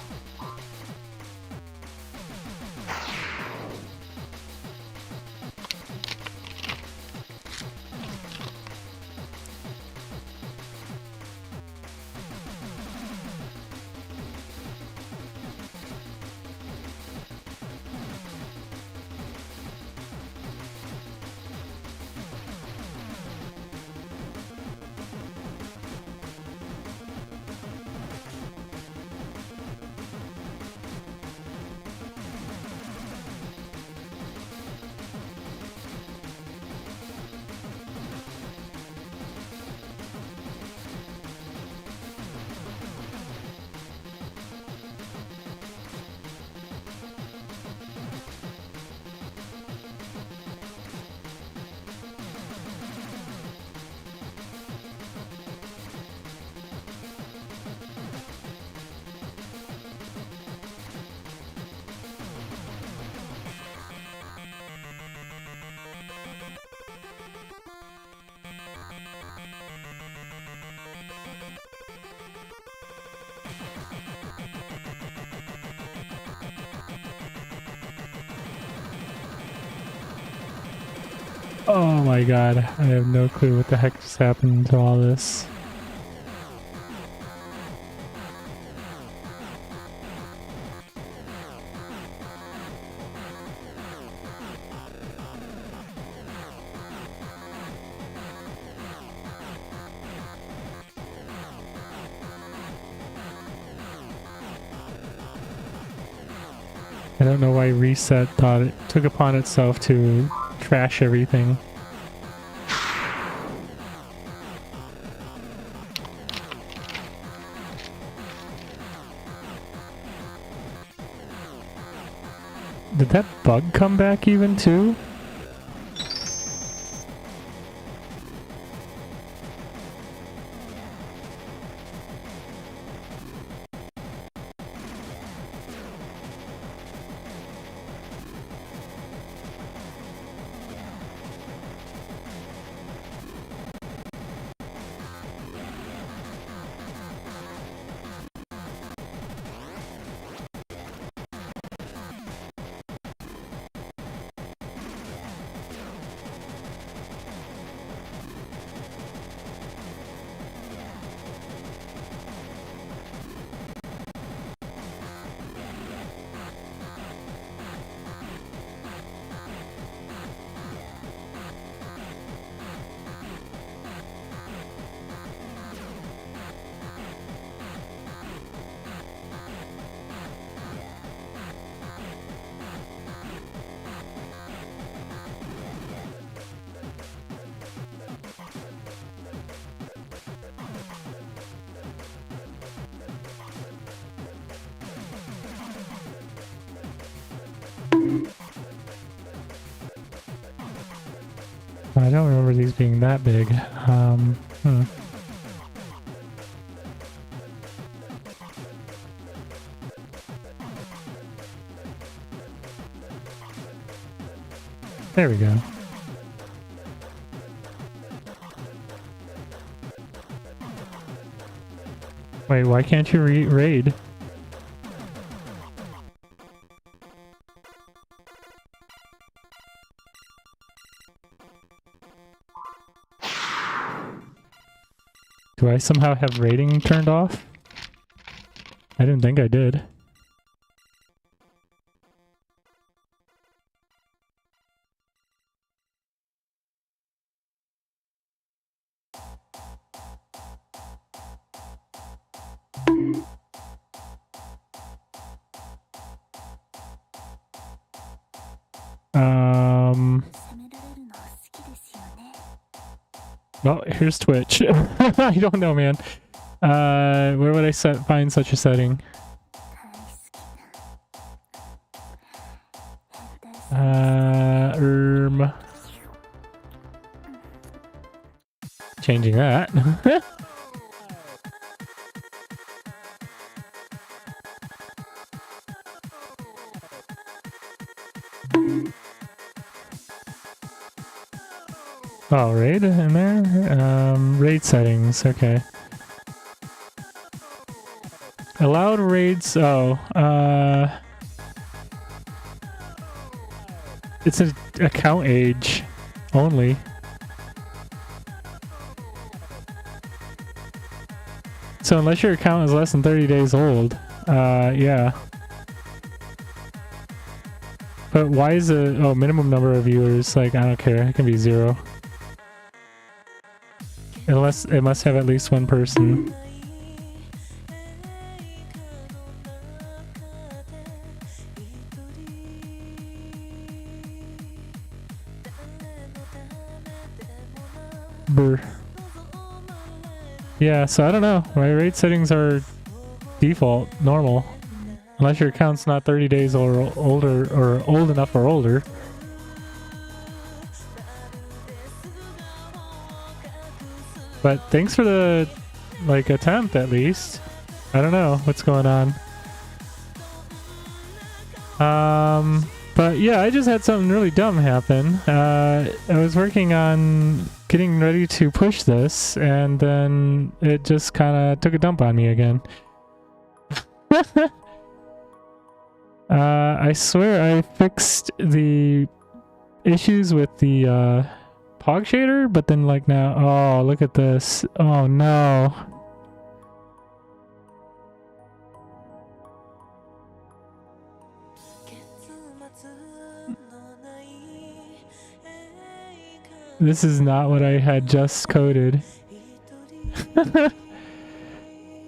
Oh my god, I have no clue what the heck just happened to all this. I don't know why Reset thought it took upon itself to trash everything. Did that bug come back even too? I don't remember these being that big. There we go. Wait, why can't you raid? Do I somehow have raiding turned off? I didn't think I did. Well, here's Twitch. I don't know, man. Where would I find such a setting? Changing that. Oh, raid in there? Raid settings, okay. Allowed raids, it's an account age only. So unless your account is less than 30 days old, yeah. But why is it, minimum number of viewers, like, I don't care, it can be 0. Unless it must have at least one person. Brr. Yeah, so I don't know. My rate settings are default, normal. Unless your account's not 30 days or older, or old enough or older. But thanks for the, like, attempt at least. I don't know what's going on. But yeah, I just had something really dumb happen. I was working on getting ready to push this, and then it just kind of took a dump on me again. I swear I fixed the issues with the Pog shader, but then like now, oh, look at this. Oh no. This is not what I had just coded.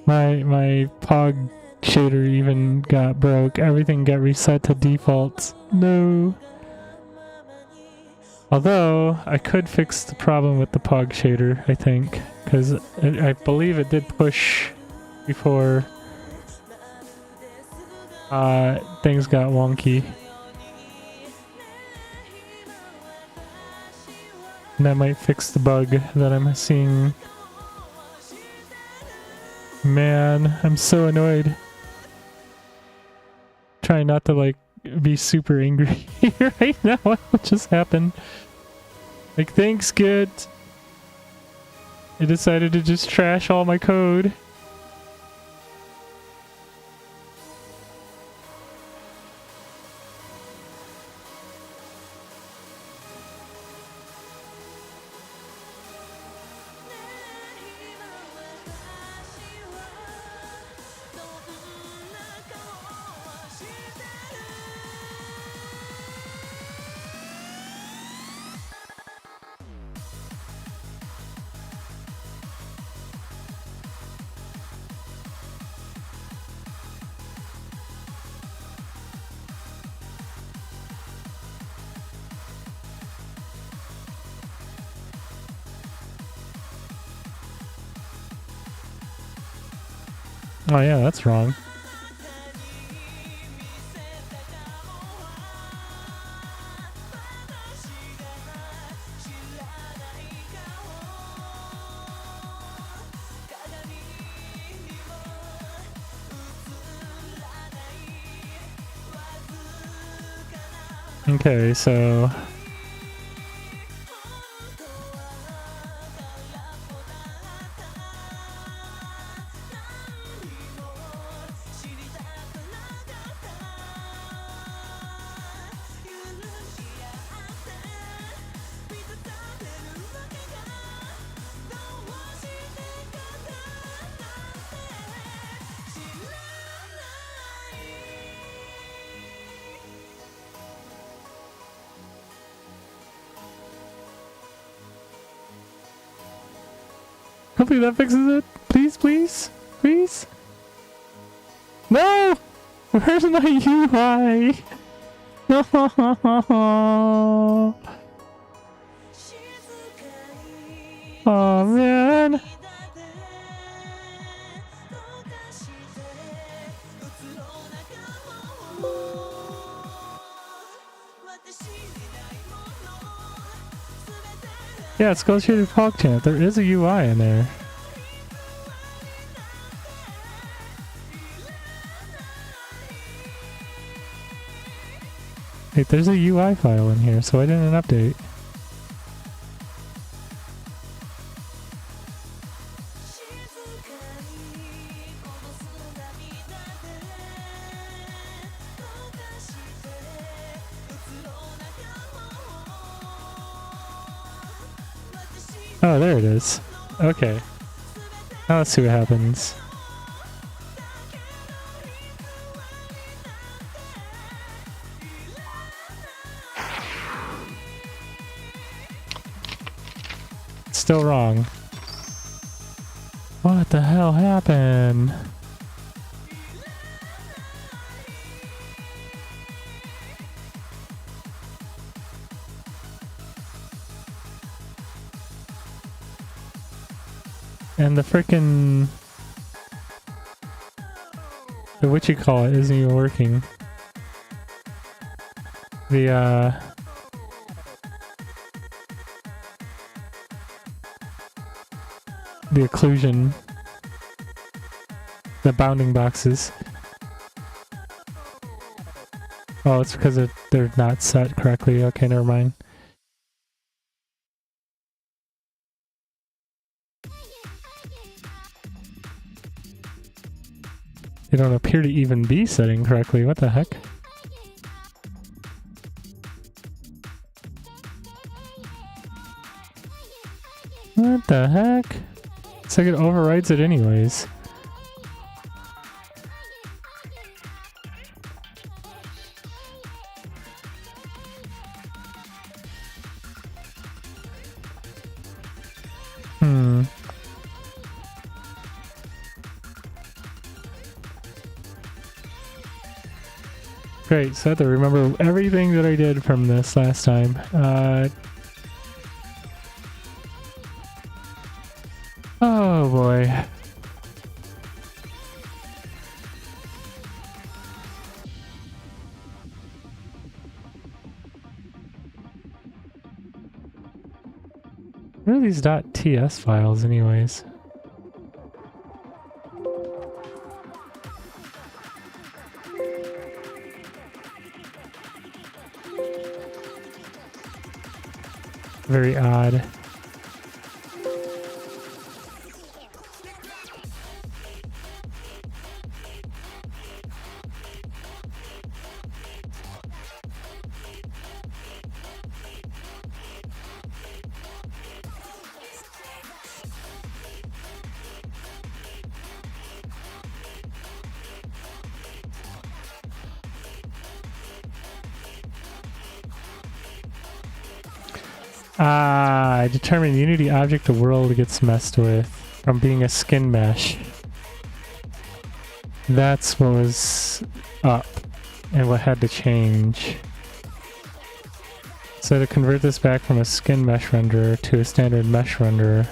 my Pog shader even got broke. Everything got reset to defaults. No. Although, I could fix the problem with the Pog shader, I think. Because I believe it did push before things got wonky. And that might fix the bug that I'm seeing. Man, I'm so annoyed. Trying not to like be super angry right now. What just happened? Like, thanks, Git. I decided to just trash all my code. Oh yeah, that's wrong. Okay, so hopefully that fixes it. Please, please, please. No! Where's my UI? No! Oh man! Yeah, it's go to POGChamp. There is a UI in there. Wait, there's a UI file in here, so I did an update. Oh, there it is. Okay. Now let's see what happens. Still wrong. What the hell happened? And the frickin' what you call it isn't even working. The occlusion, the bounding boxes. Oh, it's because they're not set correctly. Okay, never mind. They don't appear to even be setting correctly. What the heck? What the heck? It's like it overrides it anyways. Great, so I have to remember everything that I did from this last time. Oh boy. What are these .ts files anyways? Very odd. I determined Unity object the world gets messed with from being a skin mesh. That's what was up and what had to change. So to convert this back from a skin mesh renderer to a standard mesh renderer.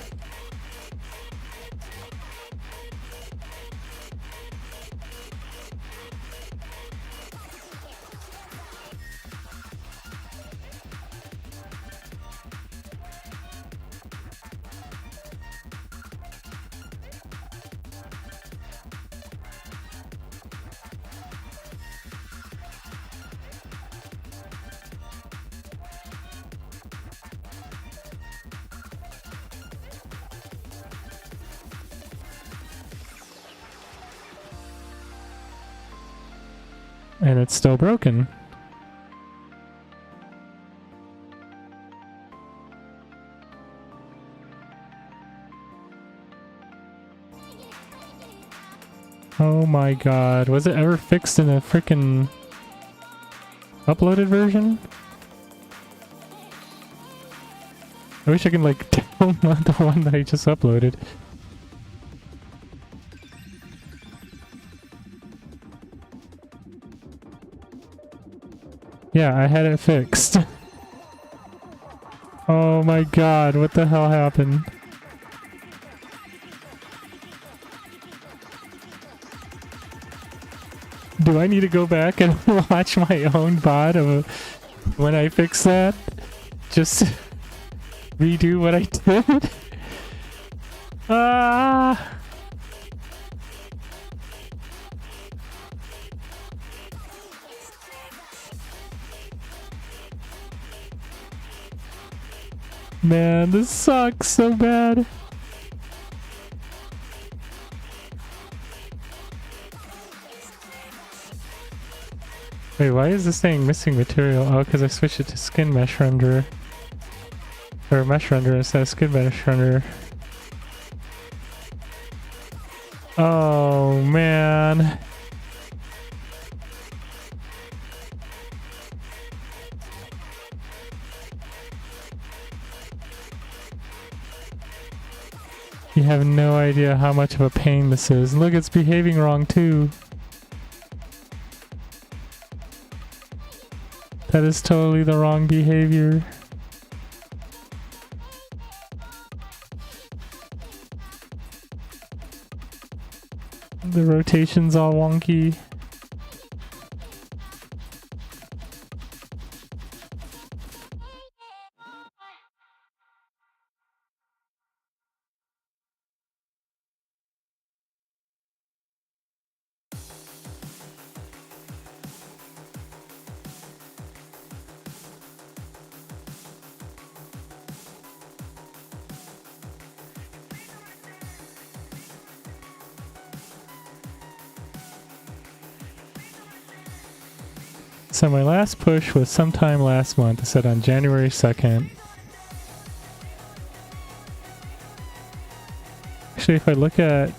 And it's still broken. Oh my god, was it ever fixed in a frickin' uploaded version? I wish I could like download the one that I just uploaded. Yeah, I had it fixed. Oh my god, what the hell happened? Do I need to go back and watch my own VOD of when I fix that? Just redo what I did? Ah! Man, this sucks so bad. Wait, why is this saying missing material? Oh, because I switched it to skin mesh renderer. Or mesh renderer instead of skin mesh renderer. Oh, man. You have no idea how much of a pain this is. Look, it's behaving wrong too. That is totally the wrong behavior. The rotation's all wonky. So my last push was sometime last month. I said on January 2nd. actually, if I look at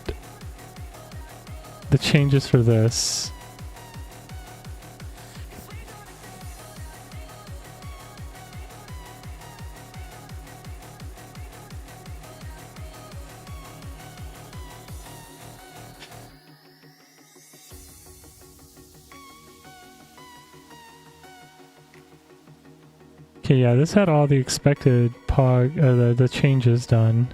the changes for this, okay, yeah, this had all the expected the changes done.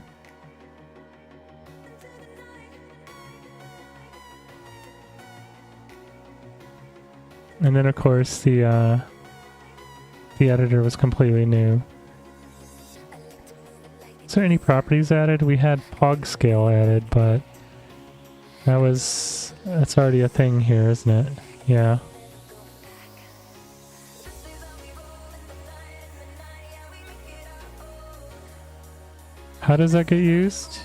And then, of course, the editor was completely new. Is there any properties added? We had POG scale added, but that's already a thing here, isn't it? Yeah. How does that get used?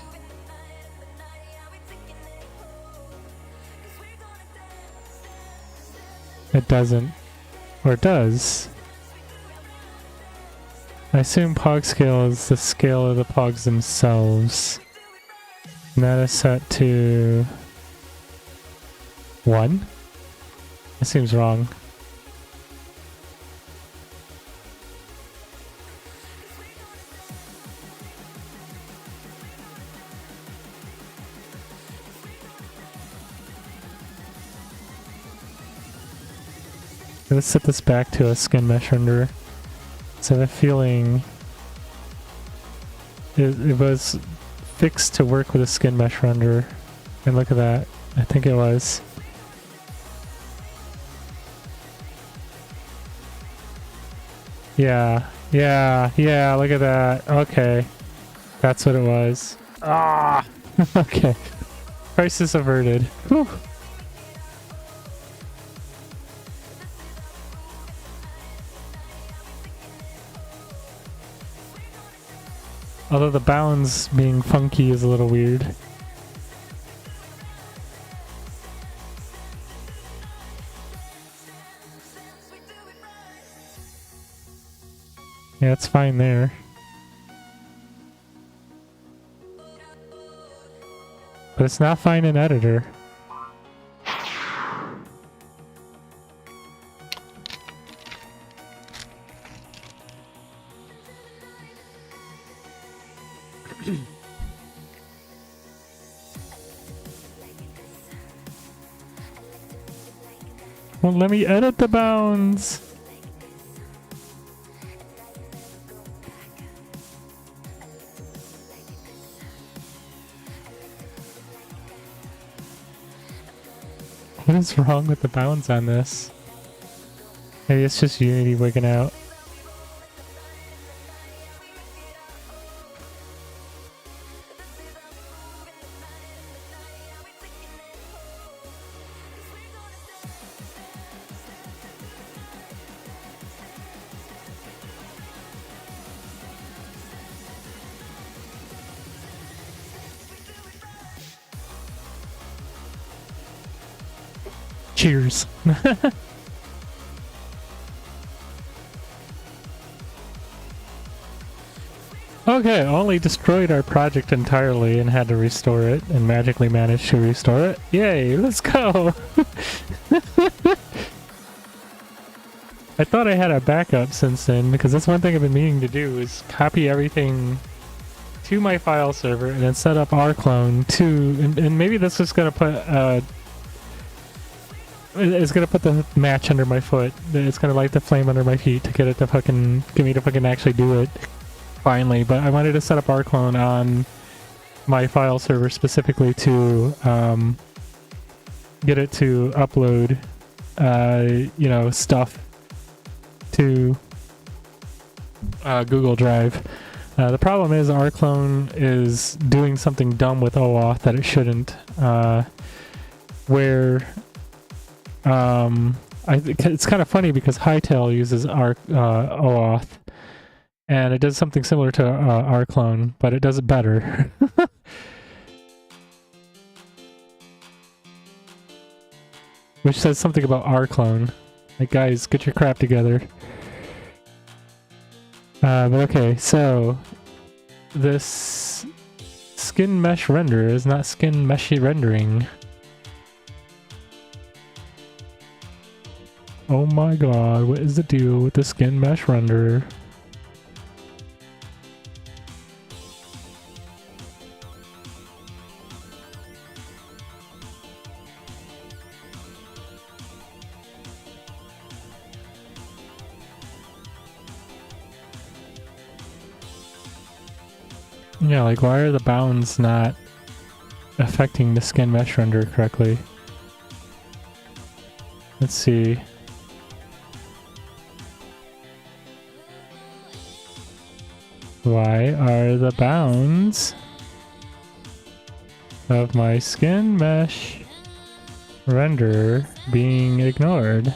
It doesn't. Or it does. I assume POG scale is the scale of the POGs themselves. And that is set to 1? That seems wrong. Let's set this back to a skin mesh renderer. So I have a feeling it was fixed to work with a skin mesh renderer. And look at that. I think it was. Yeah, look at that. Okay. That's what it was. Ah! Okay. Crisis averted. Whew. Although the bounds being funky is a little weird. Yeah, it's fine there. But it's not fine in editor. Well, let me edit the bounds. What is wrong with the bounds on this? Maybe it's just Unity wigging out. Cheers. Okay, only destroyed our project entirely and had to restore it, and magically managed to restore it. Yay, let's go! I thought I had a backup since then, because that's one thing I've been meaning to do, is copy everything to my file server and then set up rclone to, and maybe this is going to put it's gonna put the match under my foot. It's gonna light the flame under my feet to get it to fucking get me to fucking actually do it. Finally, but I wanted to set up rclone on my file server specifically to get it to upload, you know, stuff to Google Drive. The problem is rclone is doing something dumb with OAuth that it shouldn't, where it's kind of funny because Hightail uses OAuth, and it does something similar to rclone, but it does it better. Which says something about rclone. Like, guys, get your crap together. But okay, so this skin mesh render is not skin meshy rendering. Oh my god, what is the deal with the skin mesh renderer? Yeah, like why are the bounds not affecting the skin mesh render correctly? Let's see. Why are the bounds of my skin mesh render being ignored?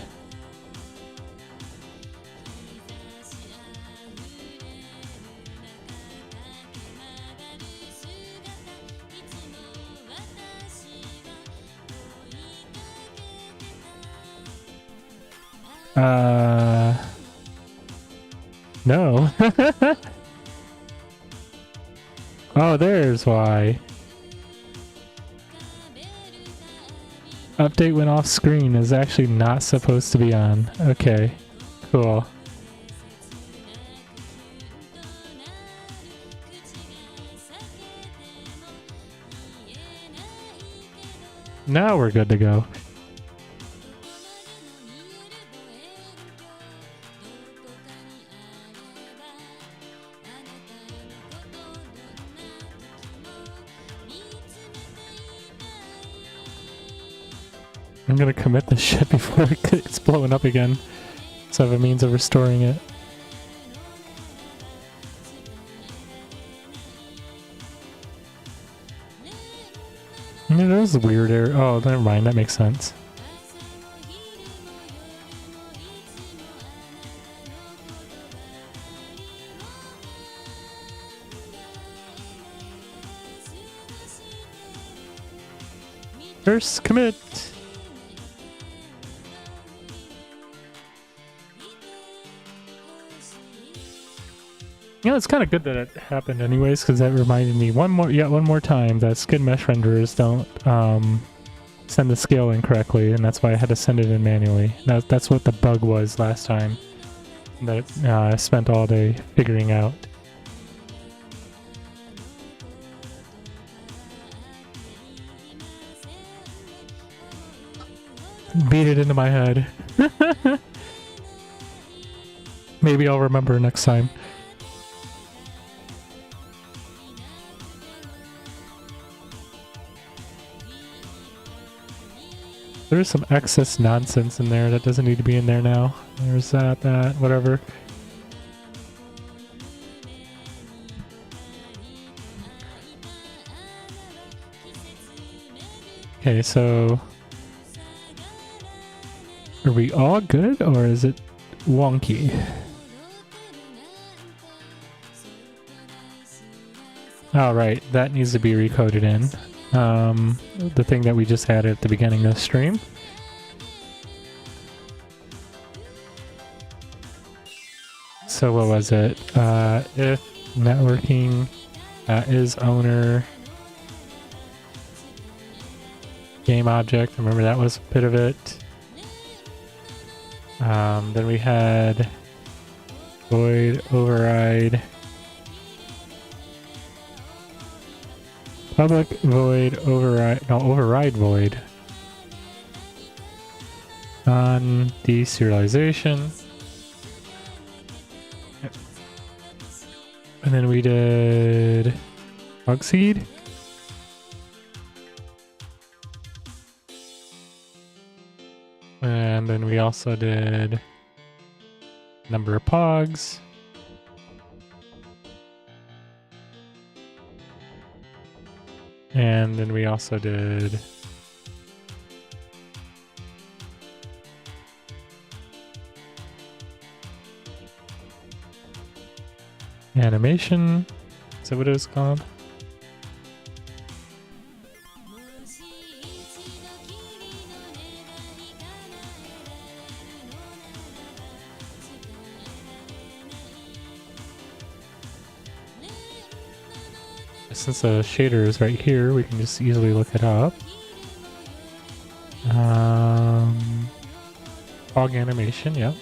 No. Oh, there's why. Update when off screen is actually not supposed to be on. Okay, cool. Now we're good to go. I'm gonna commit this shit before it's blowing up again, so I have a means of restoring it. I mean, there's a weird error. Oh, never mind, that makes sense. First commit! You know, it's kind of good that it happened anyways, because that reminded me one more time that skin mesh renderers don't send the scale in correctly, and that's why I had to send it in manually. That's what the bug was last time that I spent all day figuring out. Beat it into my head. Maybe I'll remember next time. There's some excess nonsense in there that doesn't need to be in there now. There's that, whatever. Okay, so... Are we all good, or is it wonky? Oh, right, that needs to be recoded in. The thing that we just had at the beginning of the stream. So what was it? If networking is owner game object, remember that was a bit of it. Then we had void override. Public void override, no, override void on deserialization. Yep. And then we did bug seed. And then we also did number of pogs. And then we also did animation. Is that what it was called? Since the shader is right here, we can just easily look it up. Fog animation, yep.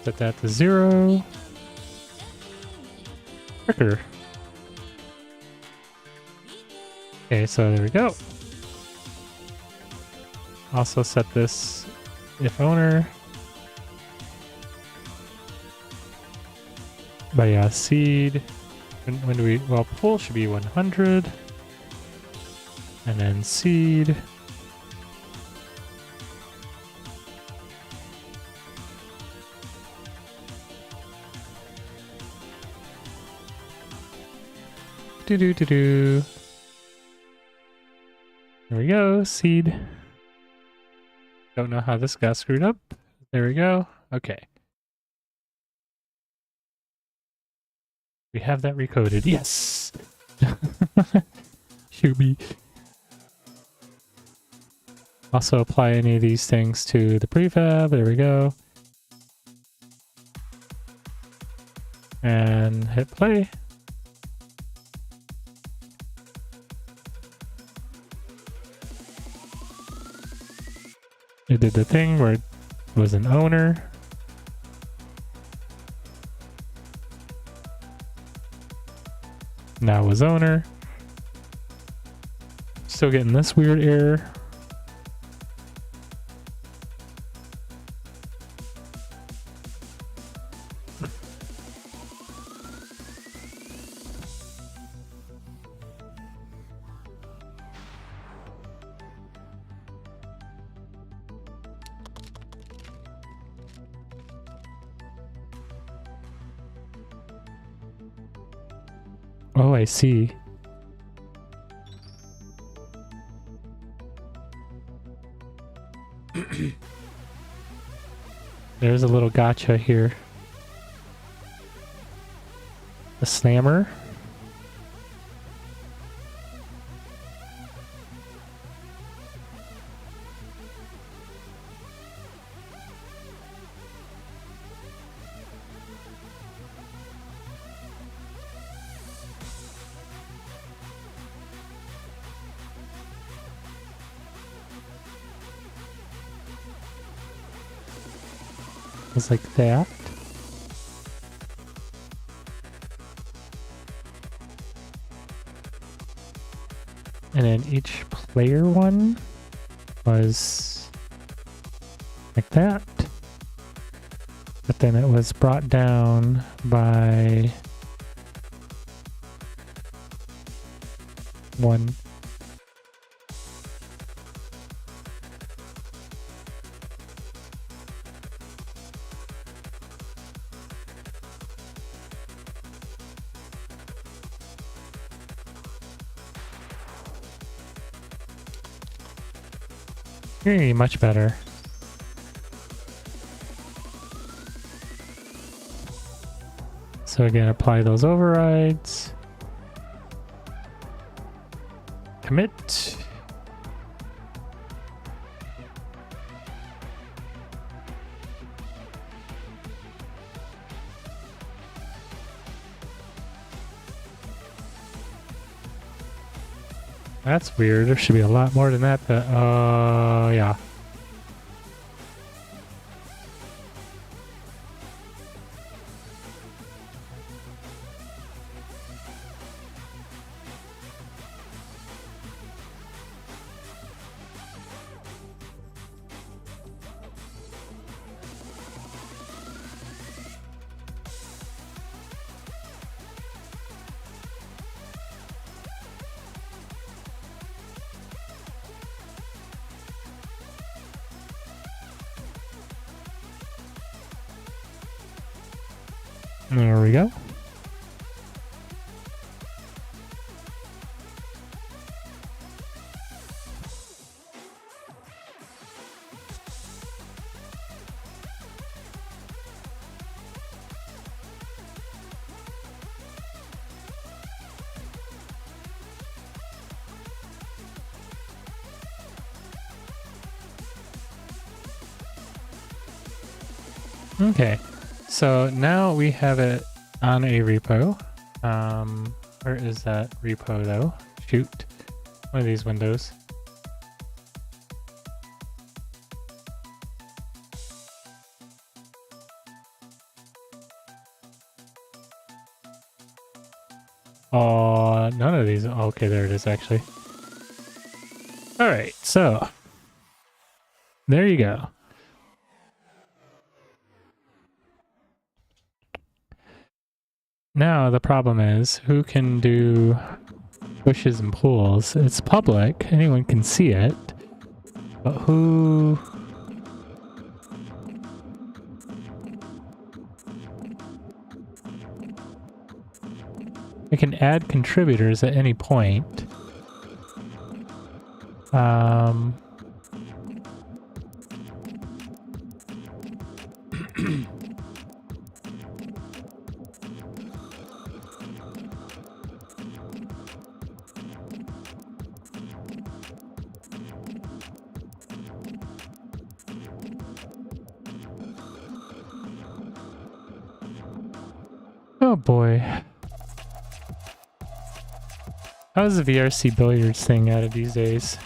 Set that to 0. Trigger. Okay, so there we go. Also set this if owner. But yeah, seed. When do we? Well, pull should be 100. And then seed. Do. There we go, seed. Don't know how this got screwed up. There we go. Okay. We have that recoded. Yes! Shoot me. Also apply any of these things to the prefab. There we go. And hit play. It did the thing where it was an owner. Now was owner. Still getting this weird error. Oh, I see. There's a little gotcha here. The slammer. It's like that. And then each player one was like that. But then it was brought down by one. Hey, much better. So again, apply those overrides. Commit. That's weird. There should be a lot more than that. Yeah. There we go. Okay. so now we have it on a repo. Where is that repo though? Shoot. One of these windows. None of these. Okay, there it is actually. Alright, so there you go. Now the problem is, who can do pushes and pulls? It's public, anyone can see it, but who... I can add contributors at any point. Oh boy. How's the VRC billiards thing added these days?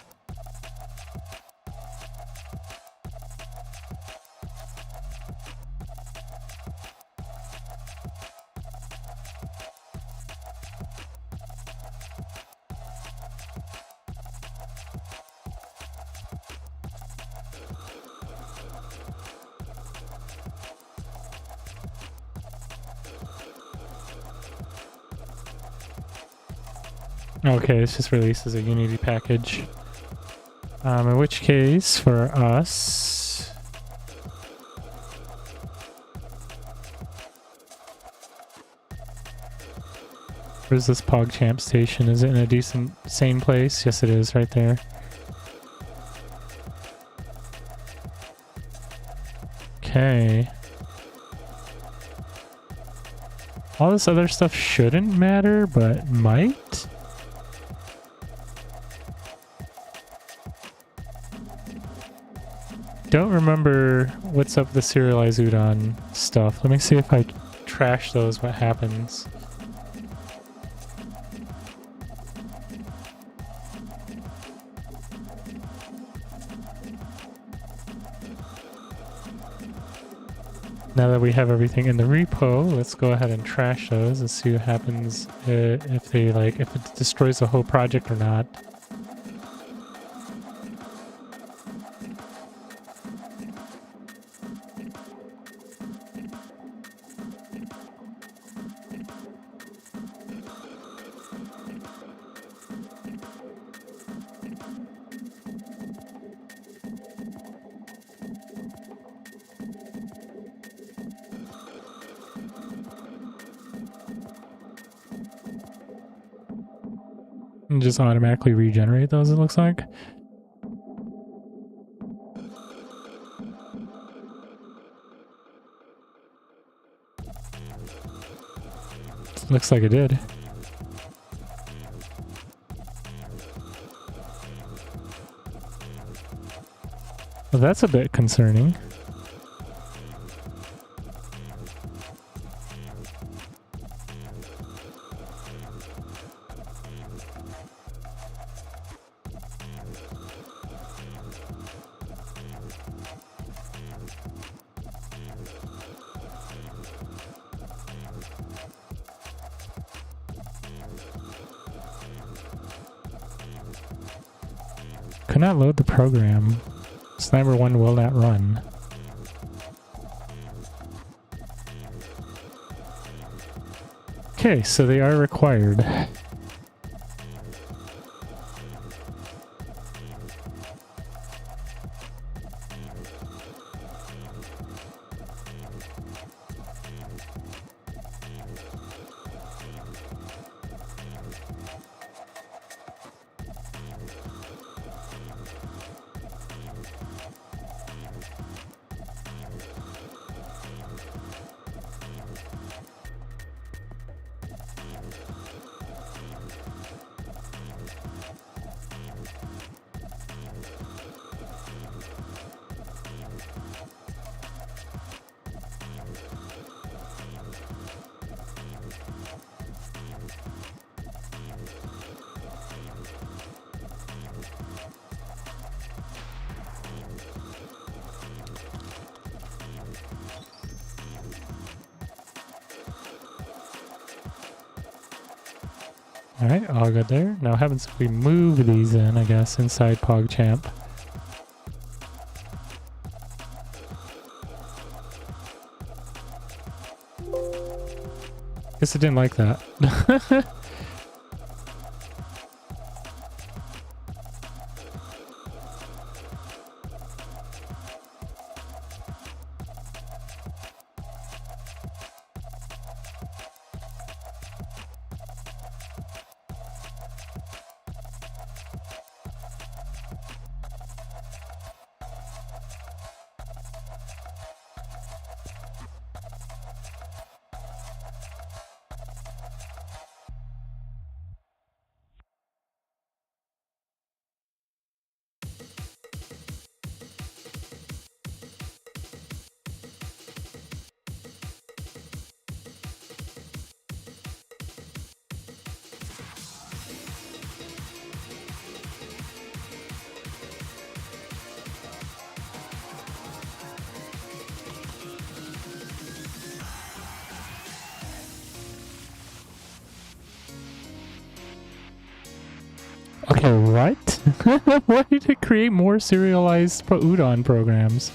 Okay, it's just released as a Unity package. In which case, for us... Where's this POGChamp station? Is it in a decent, sane place? Yes, it is, right there. Okay. All this other stuff shouldn't matter, but might? Don't remember what's up with the serialized udon stuff. Let me see if I trash those, what happens. Now that we have everything in the repo, let's go ahead and trash those and see what happens if it destroys the whole project or not. And just automatically regenerate those, it looks like. Looks like it did. Well, that's a bit concerning. Could not load the program. Sniper 1 will not run. Okay, so they are required. Alright, all good there. Now, what happens if we move these in, I guess, inside POGChamp? Guess it didn't like that. Okay, what? Why did it create more serialized udon programs?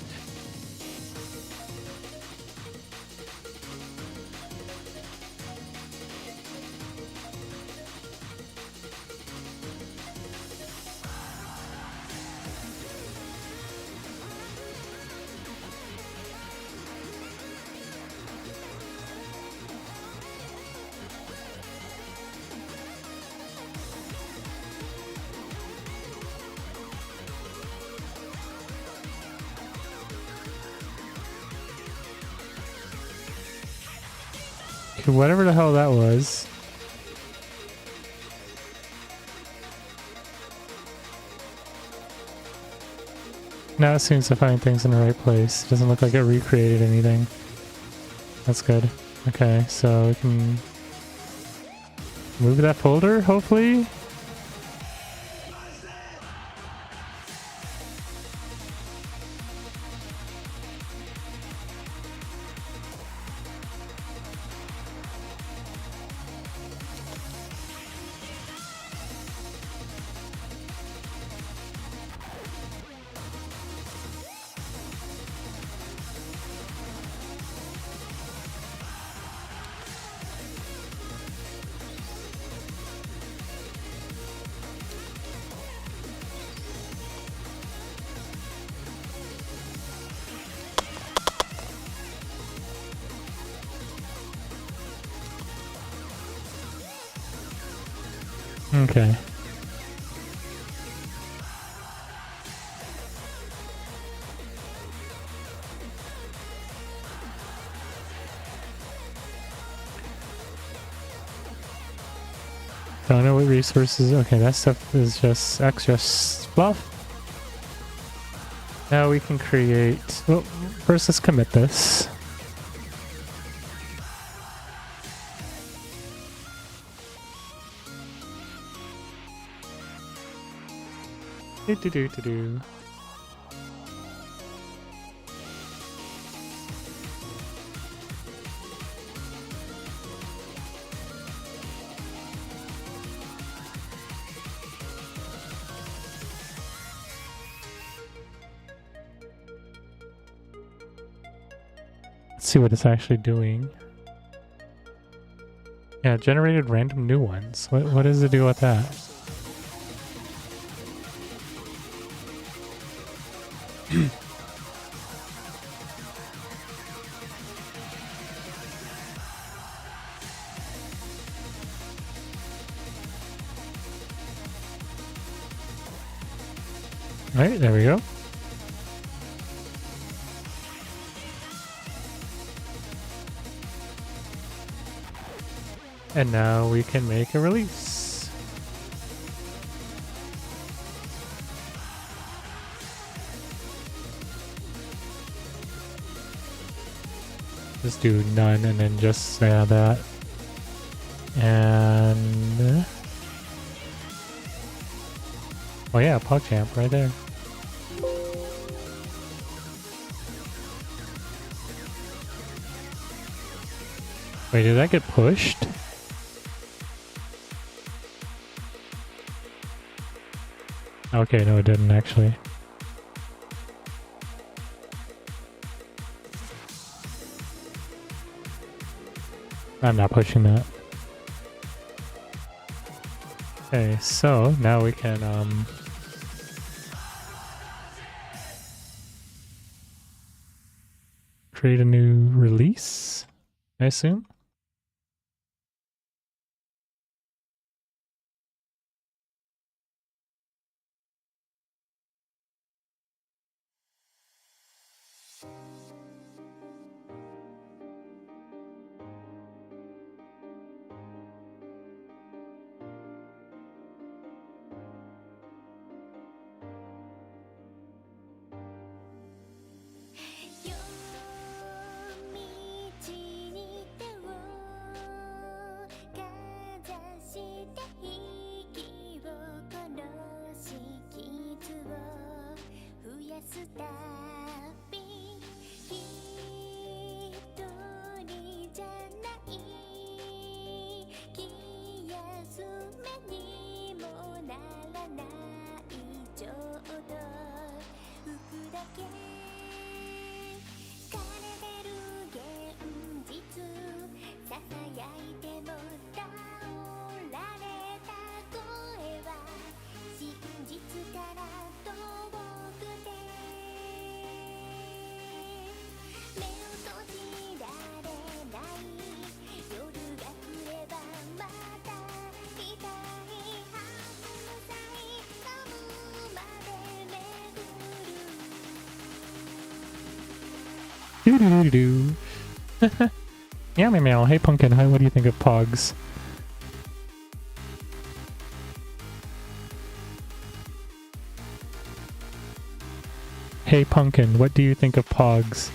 Okay, whatever the hell that was. Now it seems to find things in the right place. Doesn't look like it recreated anything. That's good. Okay, so we can move that folder, hopefully. Okay. Don't know what resources. Okay, that stuff is just extra fluff. Now we can create. Well, first let's commit this. Do. Let's see what it's actually doing. Yeah, generated random new ones. What does it do with that? Alright, there we go. And now we can make a release. Just do none and then just add that. And oh yeah, POGChamp right there. Wait, did that get pushed? Okay, no, it didn't actually. I'm not pushing that. Okay, so now we can create a new release, I assume. Doo-doo-doo-doo. Meow meow meow. Hey Pumpkin, hi, what do you think of Pogs? Hey Pumpkin, what do you think of Pogs?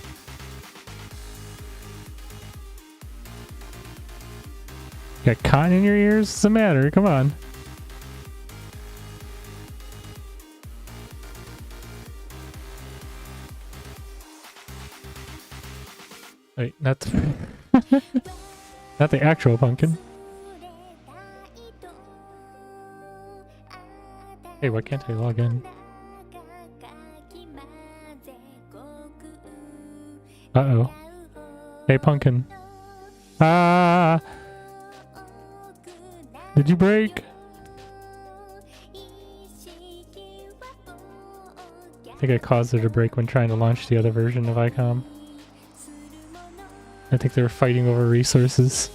Got cotton in your ears? What's the matter? Come on. Wait, not the, not the actual pumpkin. Hey, why can't I log in? Uh-oh. Hey, pumpkin. Ah! Did you break? I think I caused it to break when trying to launch the other version of ICOM. I think they were fighting over resources.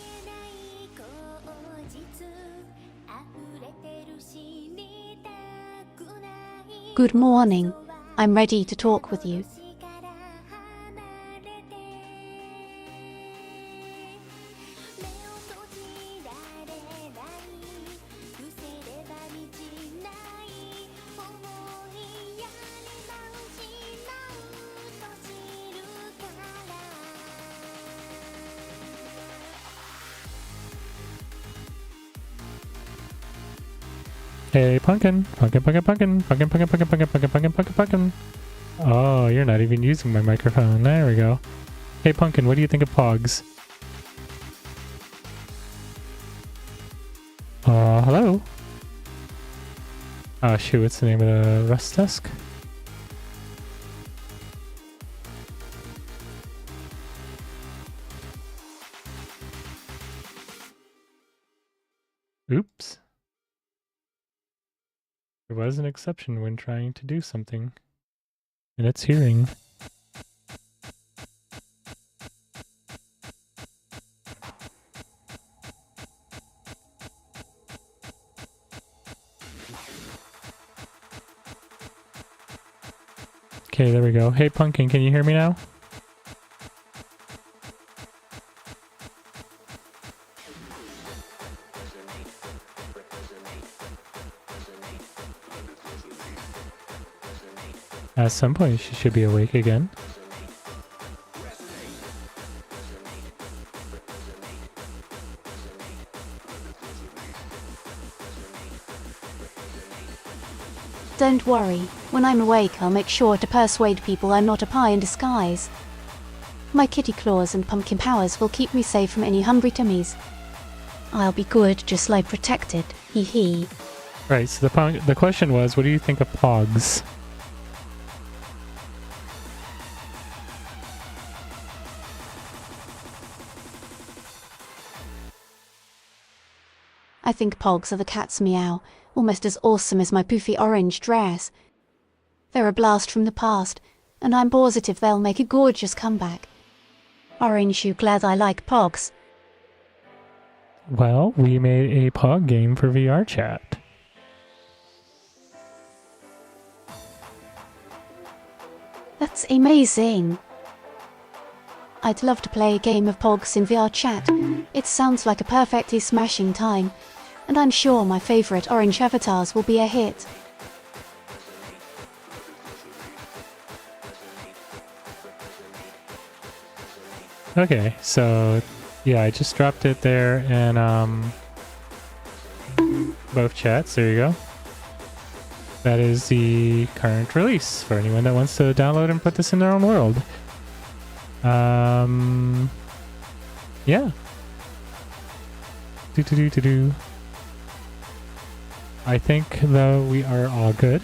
Good morning. I'm ready to talk with you. Hey, pumpkin. Pumpkin, pumpkin, pumpkin. Pumpkin, pumpkin, pumpkin, pumpkin, pumpkin, pumpkin, pumpkin, pumpkin. Oh, you're not even using my microphone. There we go. Hey, pumpkin, what do you think of Pogs? Hello? Oh, shoot, what's the name of the rest desk? Oops. There was an exception when trying to do something. And it's hearing. Okay, there we go. Hey, Pumpkin, can you hear me now? At some point, she should be awake again. Don't worry. When I'm awake, I'll make sure to persuade people I'm not a pie in disguise. My kitty claws and pumpkin powers will keep me safe from any hungry tummies. I'll be good, just like protected. Hee hee. Right, so the question was, what do you think of Pogs? I think Pogs are the cat's Meow, almost as awesome as my poofy orange dress. They're a blast from the past, and I'm positive they'll make a gorgeous comeback. Orange, you glad I like Pogs? Well, we made a Pog game for VR chat. That's amazing. I'd love to play a game of Pogs in VR chat. It sounds like a perfectly smashing time, and I'm sure my favourite orange avatars will be a hit. Okay, so yeah, I just dropped it there in both chats. There you go. That is the current release for anyone that wants to download and put this in their own world. Yeah. Do. I think though we are all good.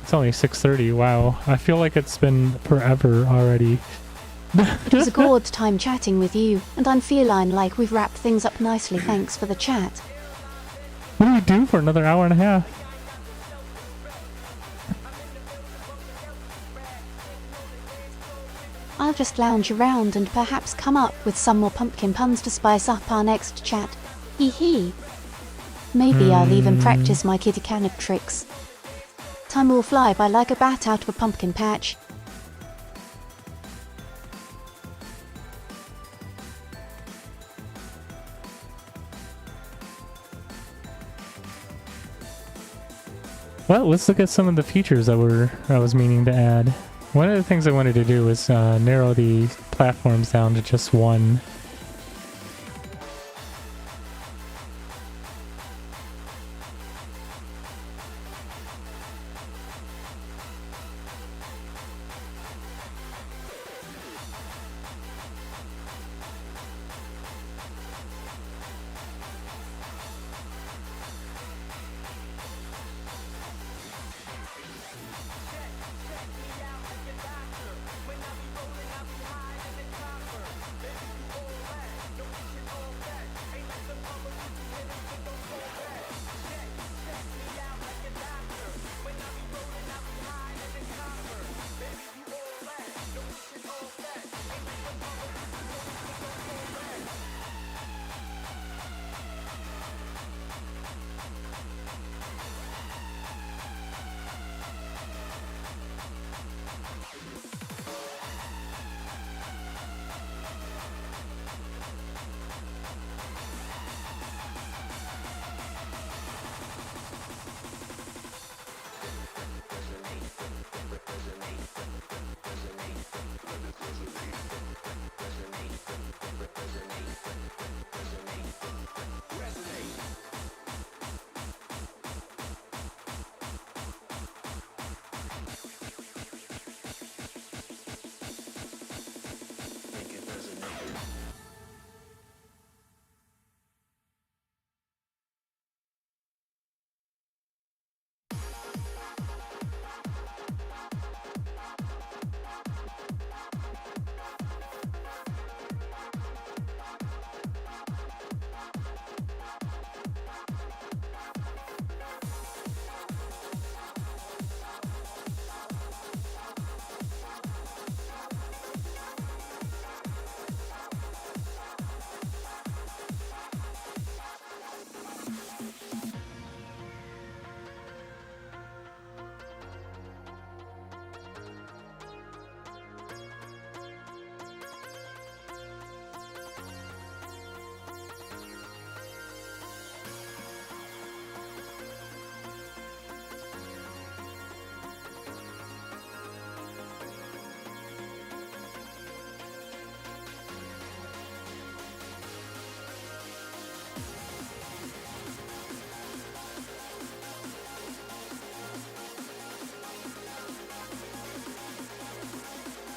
It's only 6:30. Wow, I feel like it's been forever already. It was a good time chatting with you, and I'm feline like we've wrapped things up nicely. Thanks for the chat. What do we do for another hour and a half? I'll just lounge around and perhaps come up with some more pumpkin puns to spice up our next chat. Hee hee. Maybe I'll even practice my kitty cannon tricks. Time will fly by like a bat out of a pumpkin patch. Well, let's look at some of the features that I was meaning to add. One of the things I wanted to do was narrow the platforms down to just one.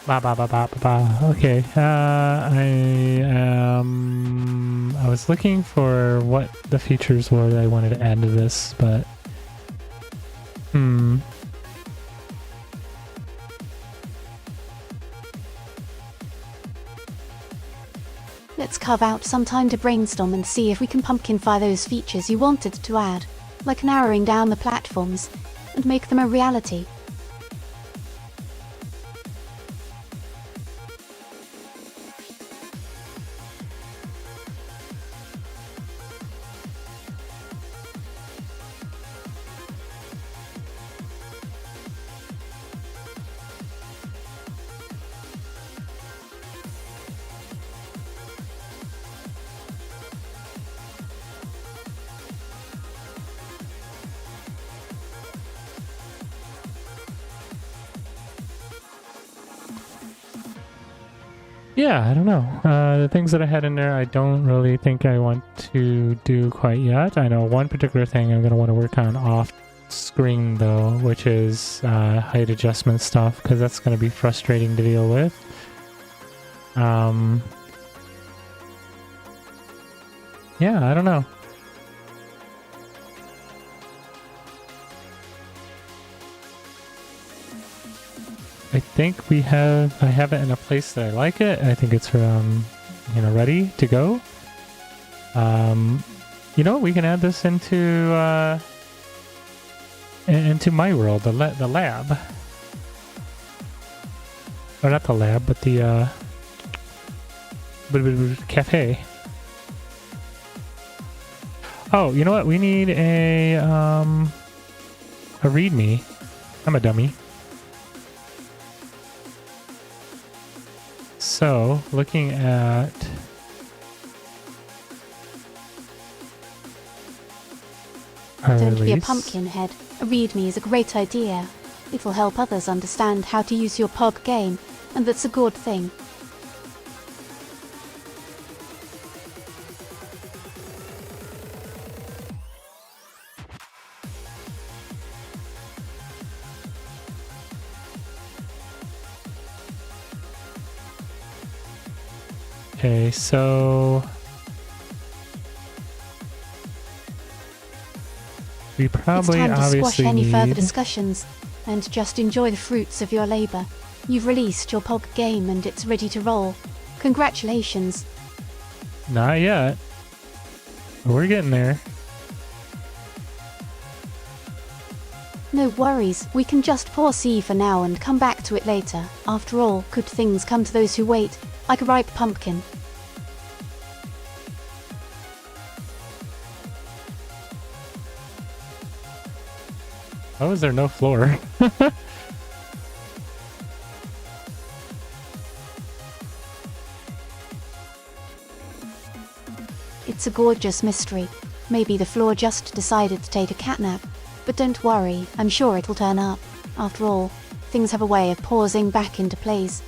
Okay. I was looking for what the features were that I wanted to add to this, but Let's carve out some time to brainstorm and see if we can pumpkinify those features you wanted to add, like narrowing down the platforms, and make them a reality. yeah, I don't know. The things that I had in there, I don't really think I want to do quite yet. I know one particular thing I'm going to want to work on off screen though, which is height adjustment stuff, because that's going to be frustrating to deal with. Yeah, I don't know. I think I have it in a place that I like it. I think it's ready to go. You know what? We can add this into my world, the lab. Or not the lab, but the cafe. Oh, you know what? We need a README. I'm a dummy. So, looking at our Don't be a release. pumpkin head. A README is a great idea. It will help others understand how to use your POG game, and that's a good thing. Okay, so we probably It's time to squash obviously any further need. discussions and just enjoy the fruits of your labour. You've released your POG game and it's ready to roll. Congratulations. Not yet. We're getting there. No worries, we can just pause C for now and come back to it later. After all, good things come to those who wait, like a ripe pumpkin. How is there no floor? It's a gorgeous mystery. Maybe the floor just decided to take a catnap. But don't worry, I'm sure it'll turn up. After all, things have a way of pausing back into place.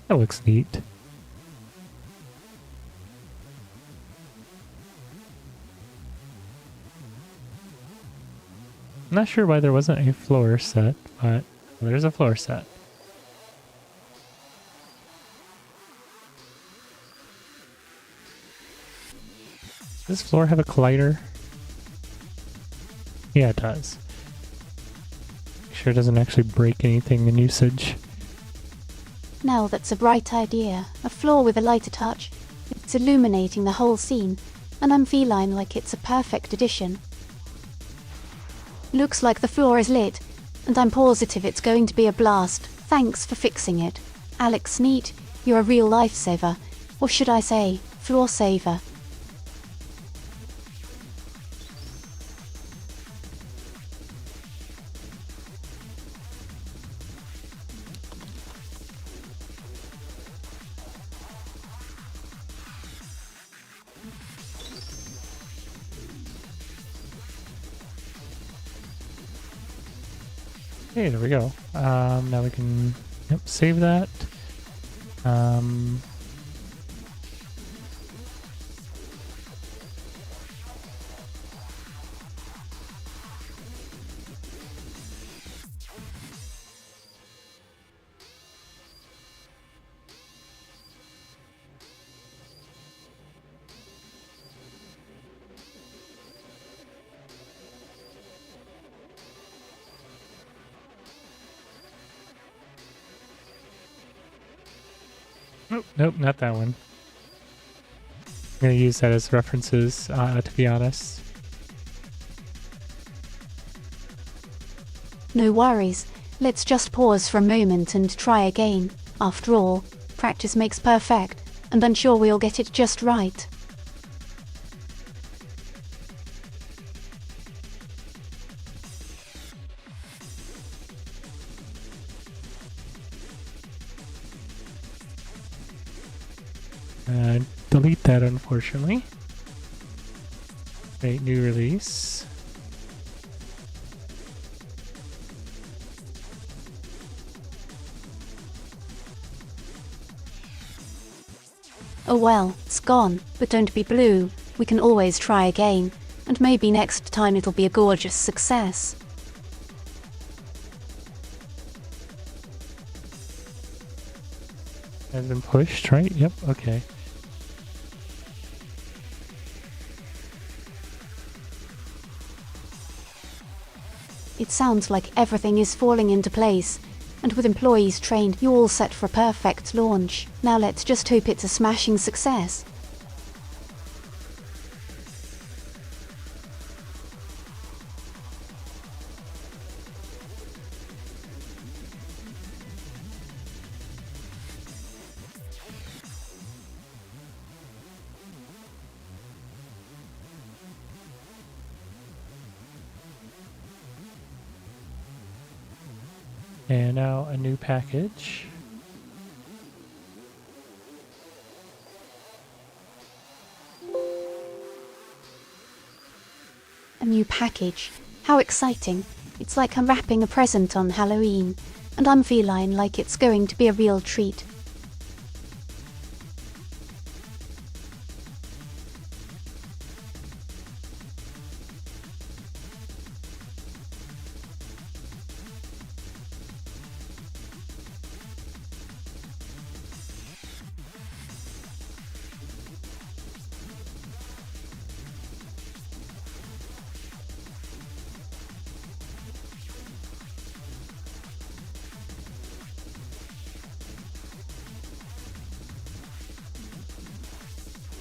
That looks neat. I'm not sure why there wasn't a floor set, but there's a floor set. Does this floor have a collider? Yeah, it does. Make sure it doesn't actually break anything in usage. Now that's a bright idea. A floor with a lighter touch. It's illuminating the whole scene, and I'm feline like it's a perfect addition. Looks like the floor is lit, and I'm positive it's going to be a blast. Thanks for fixing it. Alex Neat, you're a real lifesaver. Or should I say, floor saver. Okay, there we go. Now we can save that. Nope, not that one. I'm gonna use that as references, to be honest. No worries. Let's just pause for a moment and try again. After all, practice makes perfect, and I'm sure we'll get it just right. Delete that, unfortunately. Create new release. Oh well, it's gone, but don't be blue. We can always try again, and maybe next time it'll be a gorgeous success. Has been pushed, right? Yep, okay. It sounds like everything is falling into place, and with employees trained, you're all set for a perfect launch. Now let's just hope it's a smashing success. And now a new package. A new package. How exciting. It's like I'm wrapping a present on Halloween, and I'm feline like it's going to be a real treat.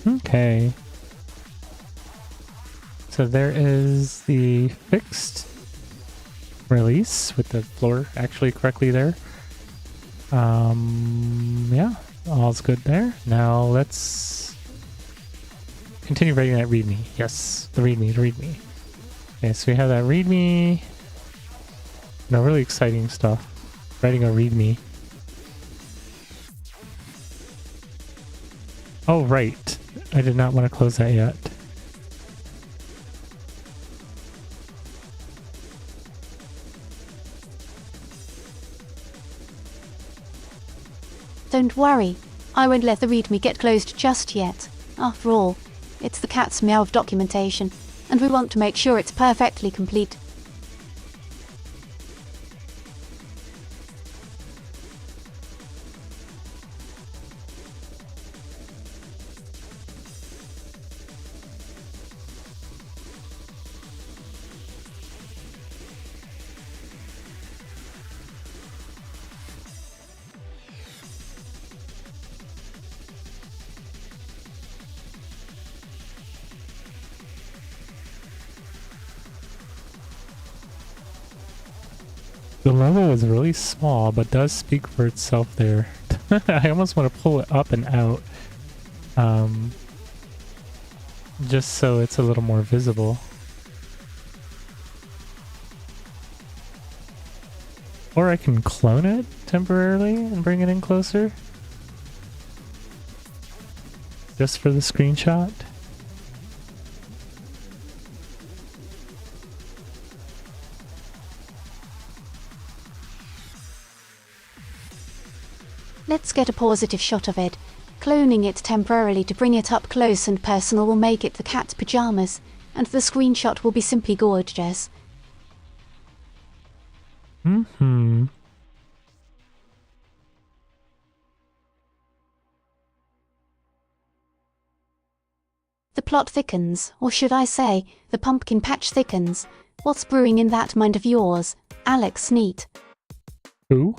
Okay. So there is the fixed release with the floor actually correctly there. Yeah, all's good there. Now let's continue writing that readme. Yes, the readme. Okay, so we have that readme. No, really exciting stuff. Writing a readme. Oh, right. I did not want to close that yet. Don't worry, I won't let the readme get closed just yet. After all, it's the cat's Meow documentation, and we want to make sure it's perfectly complete. The level is really small, but does speak for itself there. I almost want to pull it up and out. Just so it's a little more visible. Or I can clone it temporarily and bring it in closer. Just for the screenshot. Let's get a positive shot of it. Cloning it temporarily to bring it up close and personal will make it the cat's pajamas, and the screenshot will be simply gorgeous. Mm-hmm. The plot thickens, or should I say, the pumpkin patch thickens. What's brewing in that mind of yours, Alex Sneat? Who?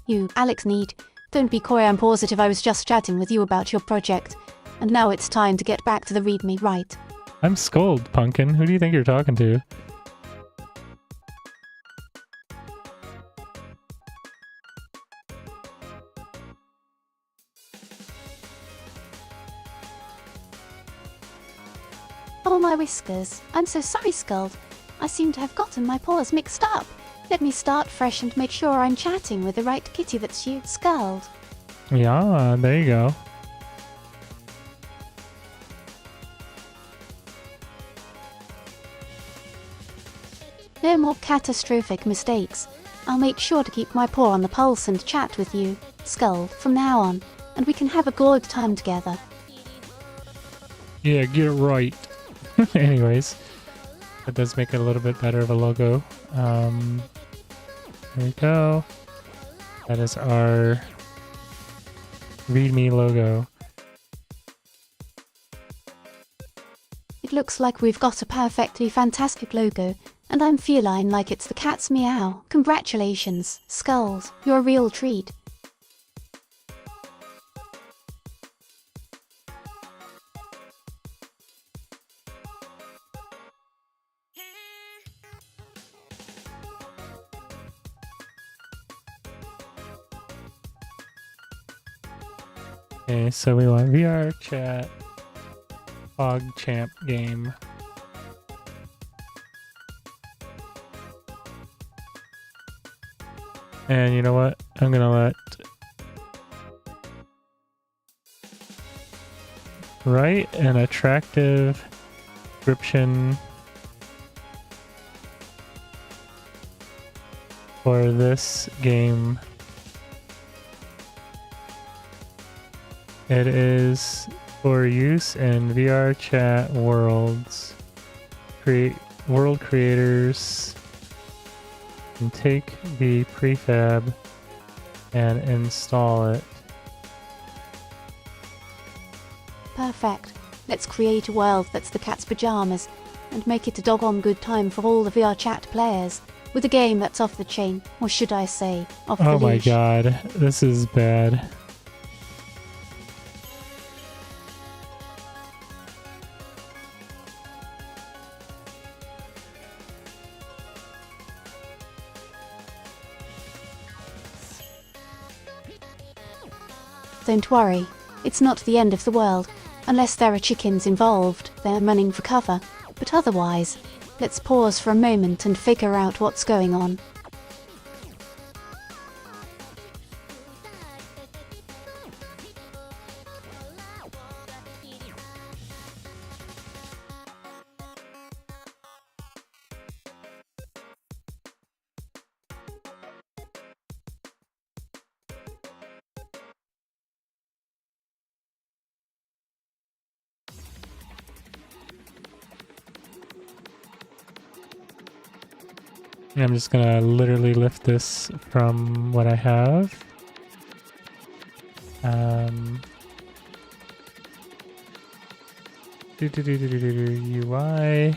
You, Alex Need. Don't be coy, I'm positive I was just chatting with you about your project. And now it's time to get back to the readme, right? I'm Scold, Pumpkin. Who do you think you're talking to? Oh my whiskers. I'm so sorry, Skuld. I seem to have gotten my paws mixed up. Let me start fresh and make sure I'm chatting with the right kitty that's you, Skuld. Yeah, there you go. No more catastrophic mistakes. I'll make sure to keep my paw on the pulse and chat with you, Skuld, from now on, and we can have a good time together. Yeah, get it right. Anyways, that does make it a little bit better of a logo. There we go. That is our README logo. It looks like we've got a perfectly fantastic logo, and I'm feline like it's the cat's Meow. Congratulations, Skuld, you're a real treat. Okay, so we want VR chat, POGChamp game. And you know what? I'm gonna write an attractive description for this game. It is for use in VR chat worlds. World creators can take the prefab and install it. Perfect. Let's create a world that's the cat's pajamas and make it a doggone good time for all the VR chat players with a game that's off the chain, or should I say, off the Oh my leash. god, this is bad. Don't worry, it's not the end of the world, unless there are chickens involved, they're running for cover, but otherwise, let's pause for a moment and figure out what's going on. I'm just gonna literally lift this from what I have. UI.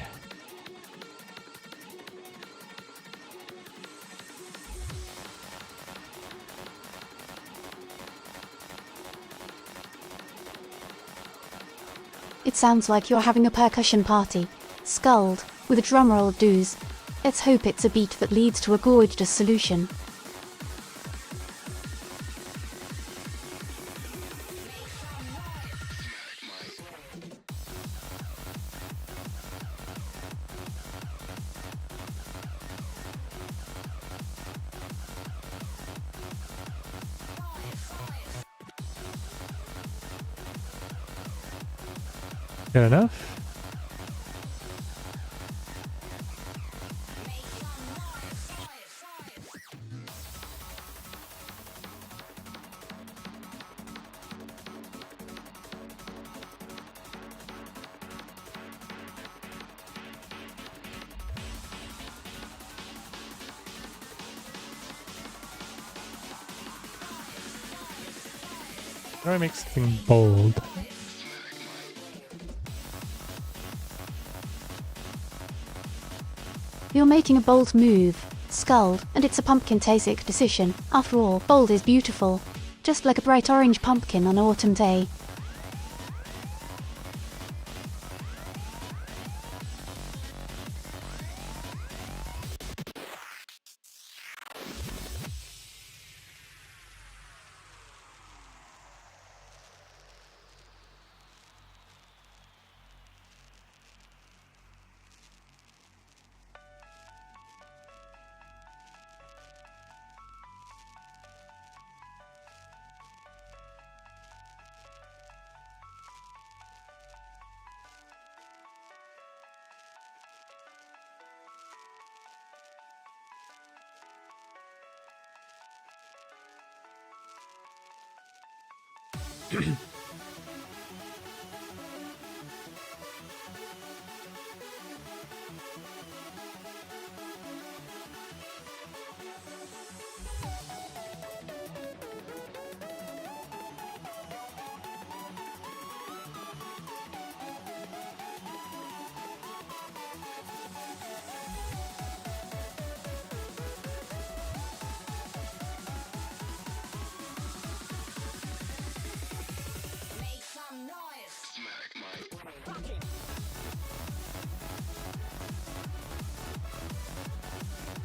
It sounds like you're having a percussion party, sculled, with a drumroll of do's. Let's hope it's a beat that leads to a gorgeous solution. Good enough? How do I make something bold? You're making a bold move, sculled, and it's a pumpkin-tasic decision. After all, bold is beautiful, just like a bright orange pumpkin on an autumn day.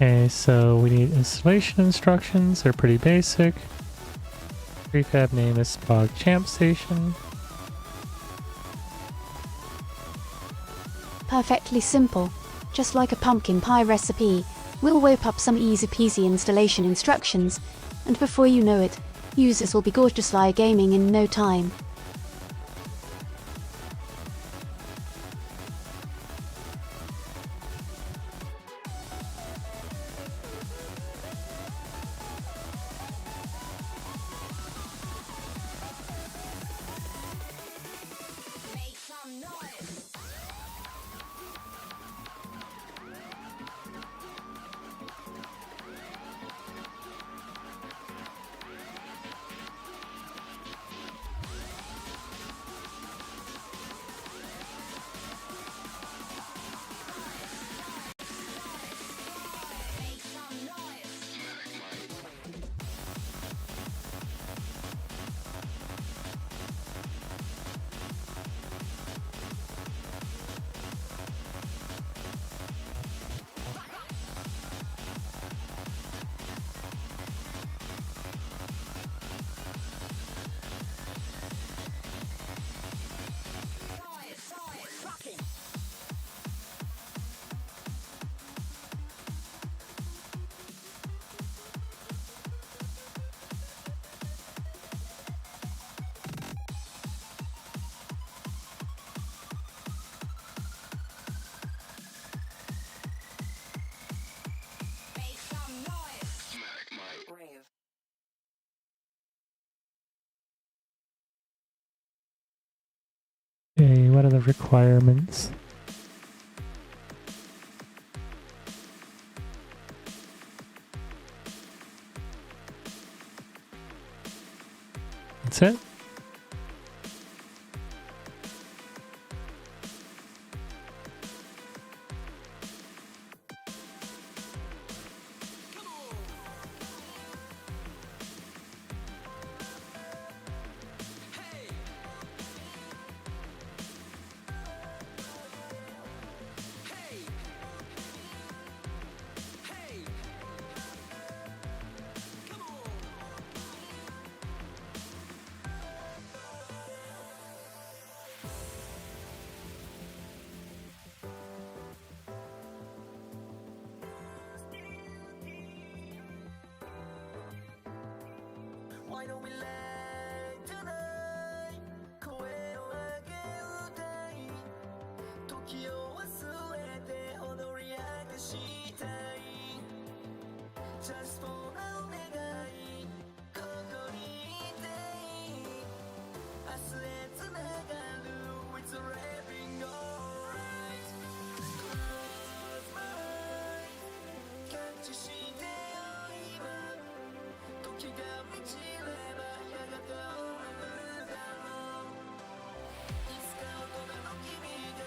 Okay, so we need installation instructions. They're pretty basic. Prefab name is POGChamp station. Perfectly simple, just like a pumpkin pie recipe. We'll whip up some easy-peasy installation instructions, and before you know it, users will be gorgeously gaming in no time. Okay, what are the requirements? That's it. Why don't we let tonight 声を上げ歌い時を忘れて踊り明かしたい Just for now 願いここにいていい明日へつながる It's living alright Close my eyes キャッチしてよ今時が満ちればやがて終わるだろういつか大人の君が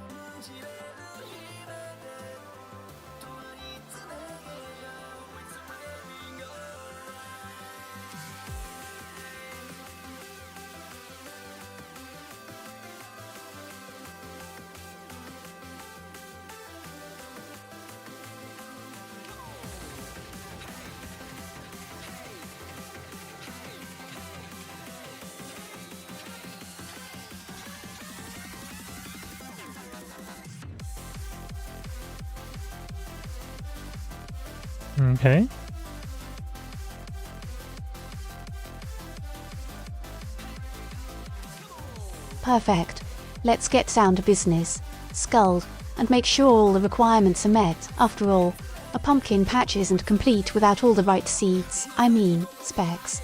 感じれる日まで永遠につなげよう It's living alright Okay. Perfect. Let's get down to business. Sculled, and make sure all the requirements are met. After all, a pumpkin patch isn't complete without all the right seeds. I mean, specs.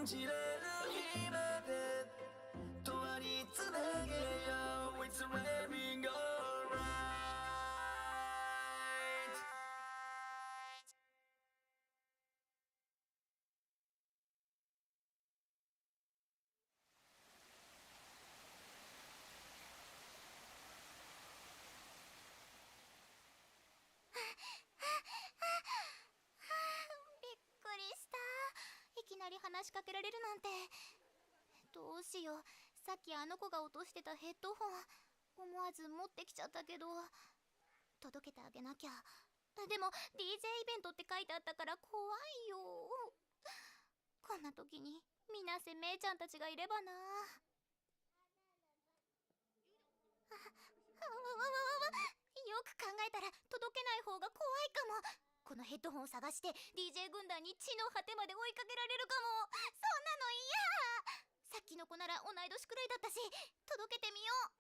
信じれる日まで永遠につなげよう It's raining alright びっくりした。いきなり話しかけられるなんて。どうしよう。さっきあの子が落としてたヘッドホン思わず持ってきちゃったけど、届けてあげなきゃ。でも DJ イベントって書いてあったから怖いよ。こんな時にみなせめいちゃんたちがいればな。よく考えたら届けない方が怖いかも。このヘッドホンを探して DJ 軍団に地の果てまで追いかけられるかも。そんなの嫌。さっきの子なら同い年くらいだったし、届けてみよう。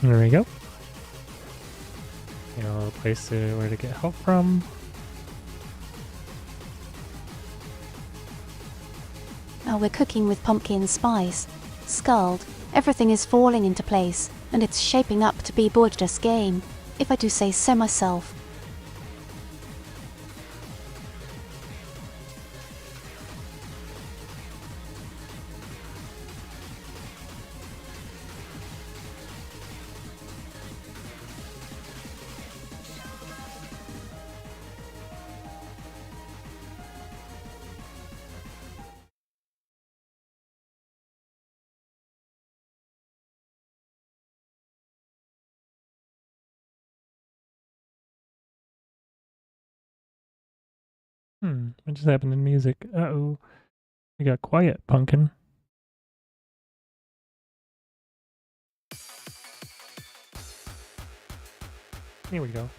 There we go. You know, a place where to get help from. Oh, we're cooking with pumpkin spice. Scald. Everything is falling into place, and it's shaping up to be Borges' game, if I do say so myself. What just happened in music? Uh-oh. We got quiet, Pumpkin. Here we go.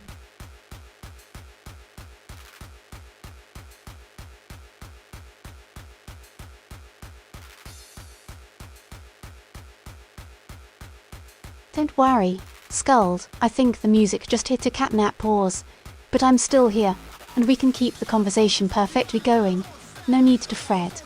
Don't worry, Scald. I think the music just hit a catnap pause. But I'm still here, and we can keep the conversation perfectly going. No need to fret.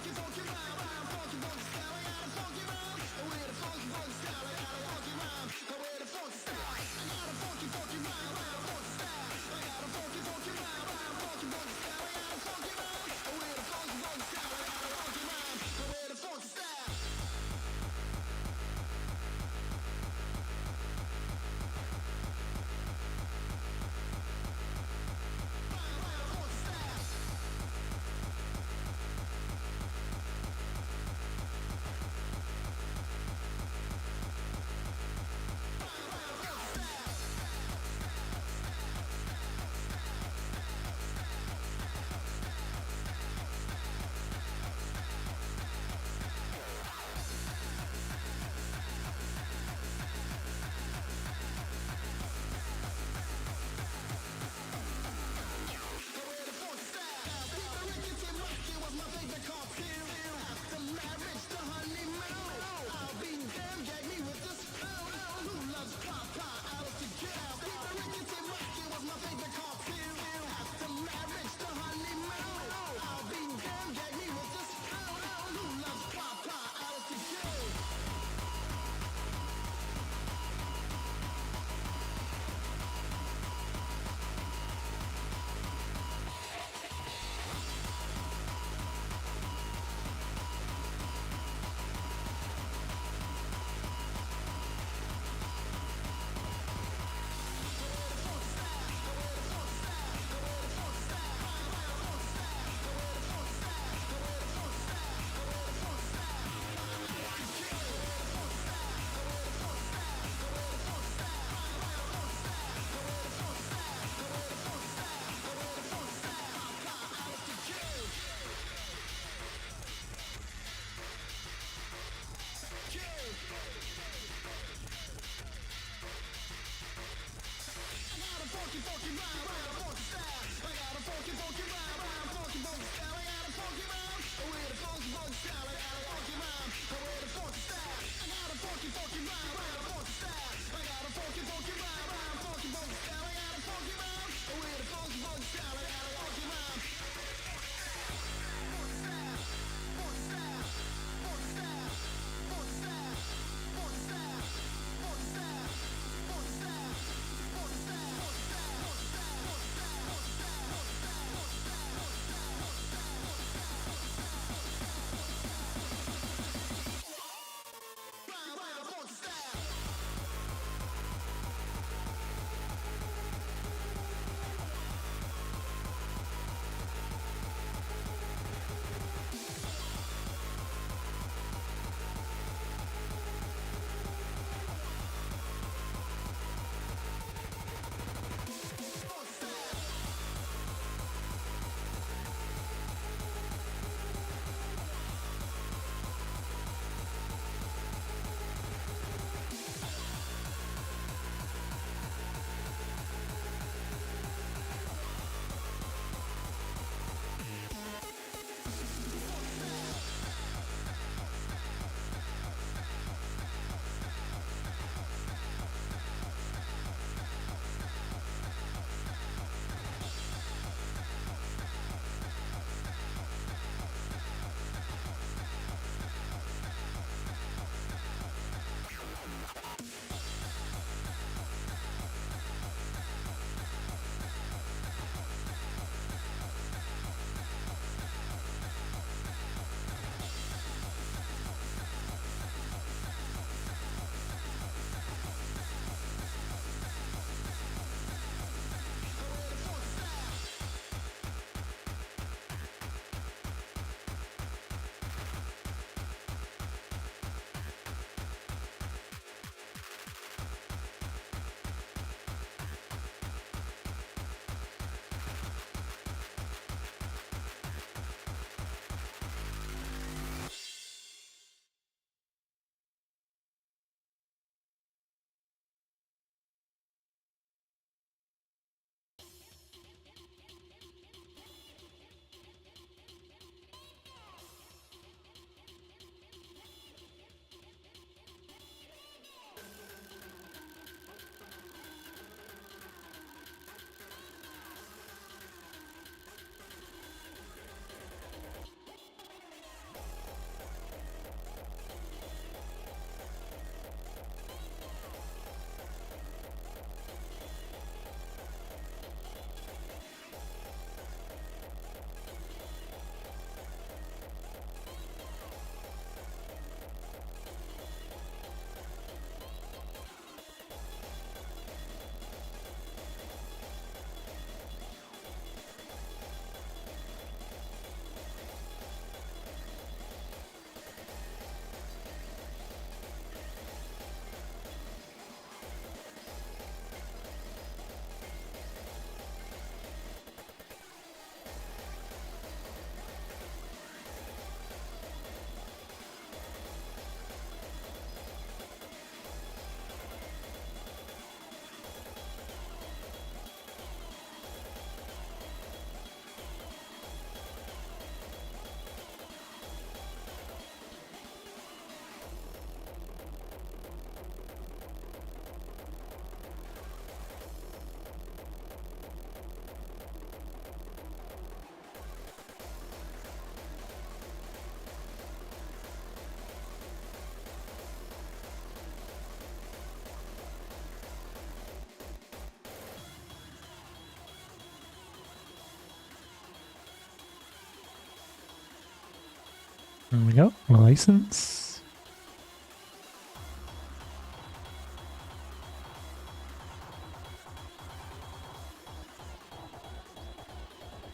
There we go. License.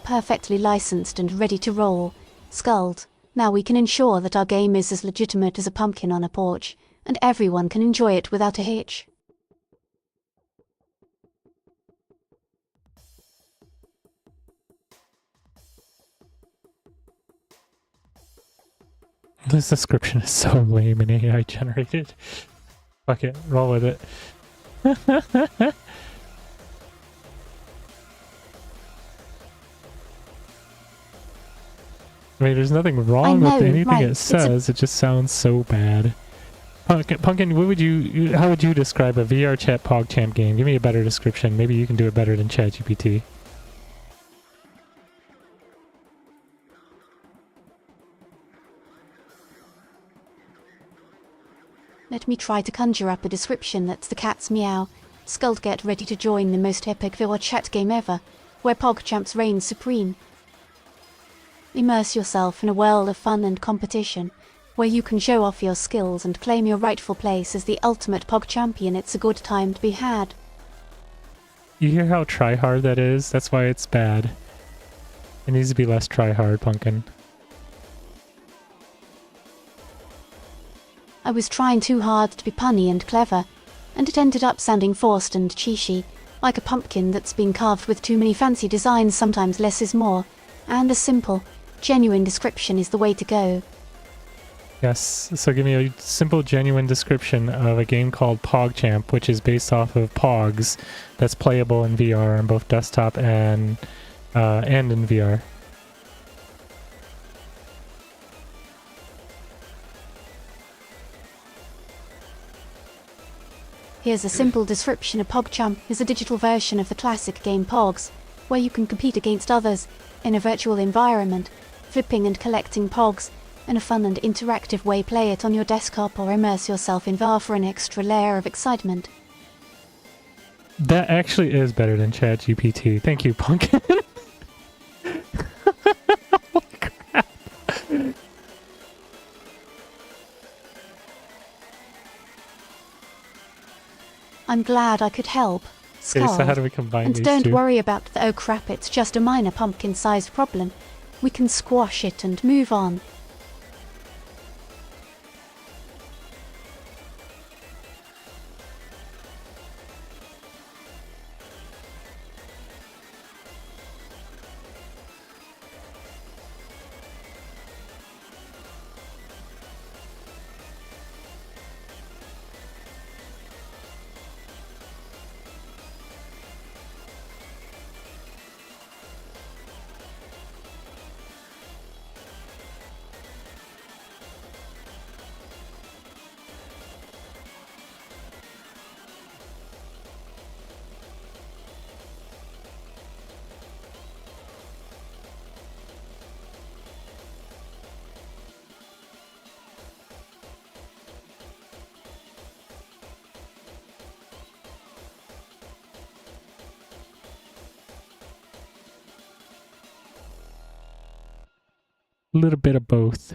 Perfectly licensed and ready to roll. Skulled. Now we can ensure that our game is as legitimate as a pumpkin on a porch, and everyone can enjoy it without a hitch. This description is so lame and AI generated. Fuck it, roll with it. I mean, there's nothing wrong with anything right, it says. It just sounds so bad. Pumpkin, what would how would you describe a VR chat POGChamp game? Give me a better description. Maybe you can do it better than ChatGPT. Let me try to conjure up a description that's the cat's meow. Skulled, get ready to join the most epic VR chat game ever, where POGChamps reign supreme. Immerse yourself in a world of fun and competition, where you can show off your skills and claim your rightful place as the ultimate POG champion. It's a good time to be had. You hear how try-hard that is? That's why it's bad. It needs to be less try-hard, Pumpkin. I was trying too hard to be punny and clever, and it ended up sounding forced and cheesy, like a pumpkin that's been carved with too many fancy designs. Sometimes less is more, and a simple, genuine description is the way to go. Yes, so give me a simple, genuine description of a game called POGChamp, which is based off of Pogs, that's playable in VR on both desktop and in VR. Here's a simple description of POGChamp is a digital version of the classic game Pogs, where you can compete against others in a virtual environment, flipping and collecting Pogs in a fun and interactive way. Play it on your desktop or immerse yourself in VR for an extra layer of excitement. That actually is better than ChatGPT. Thank you, Pumpkin. Holy crap. I'm glad I could help. Okay, so how do we combine and these don't two? worry about the oh crap, it's just a minor pumpkin-sized problem. We can squash it and move on. A little bit of both,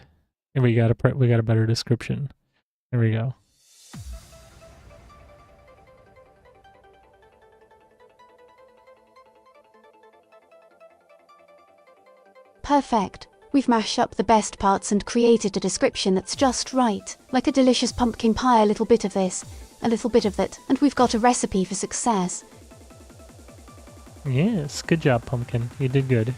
and we got a better description. There we go. Perfect. We've mashed up the best parts and created a description that's just right, like a delicious pumpkin pie. A little bit of this, a little bit of that, and we've got a recipe for success. Yes, good job, Pumpkin. You did good.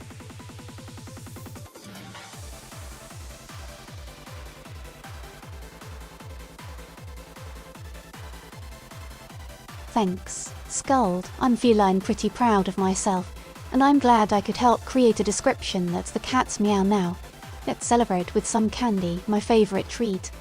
Thanks, Skulled. I'm feline pretty proud of myself, and I'm glad I could help create a description that's the cat's meow now. Let's celebrate with some candy, my favorite treat.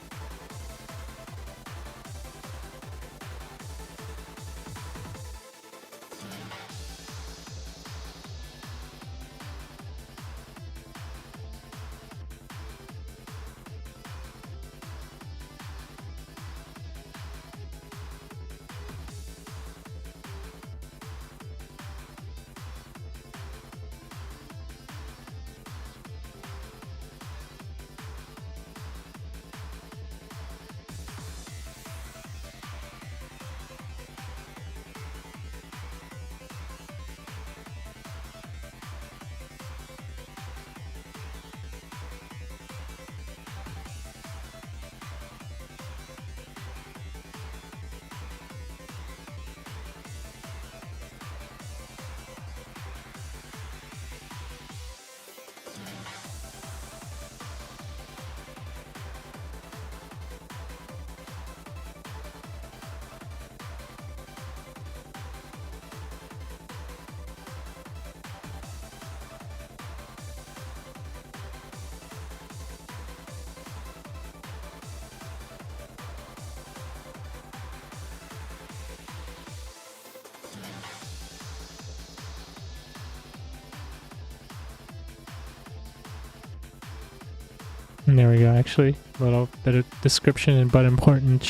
And there we go, actually. A little bit of description but important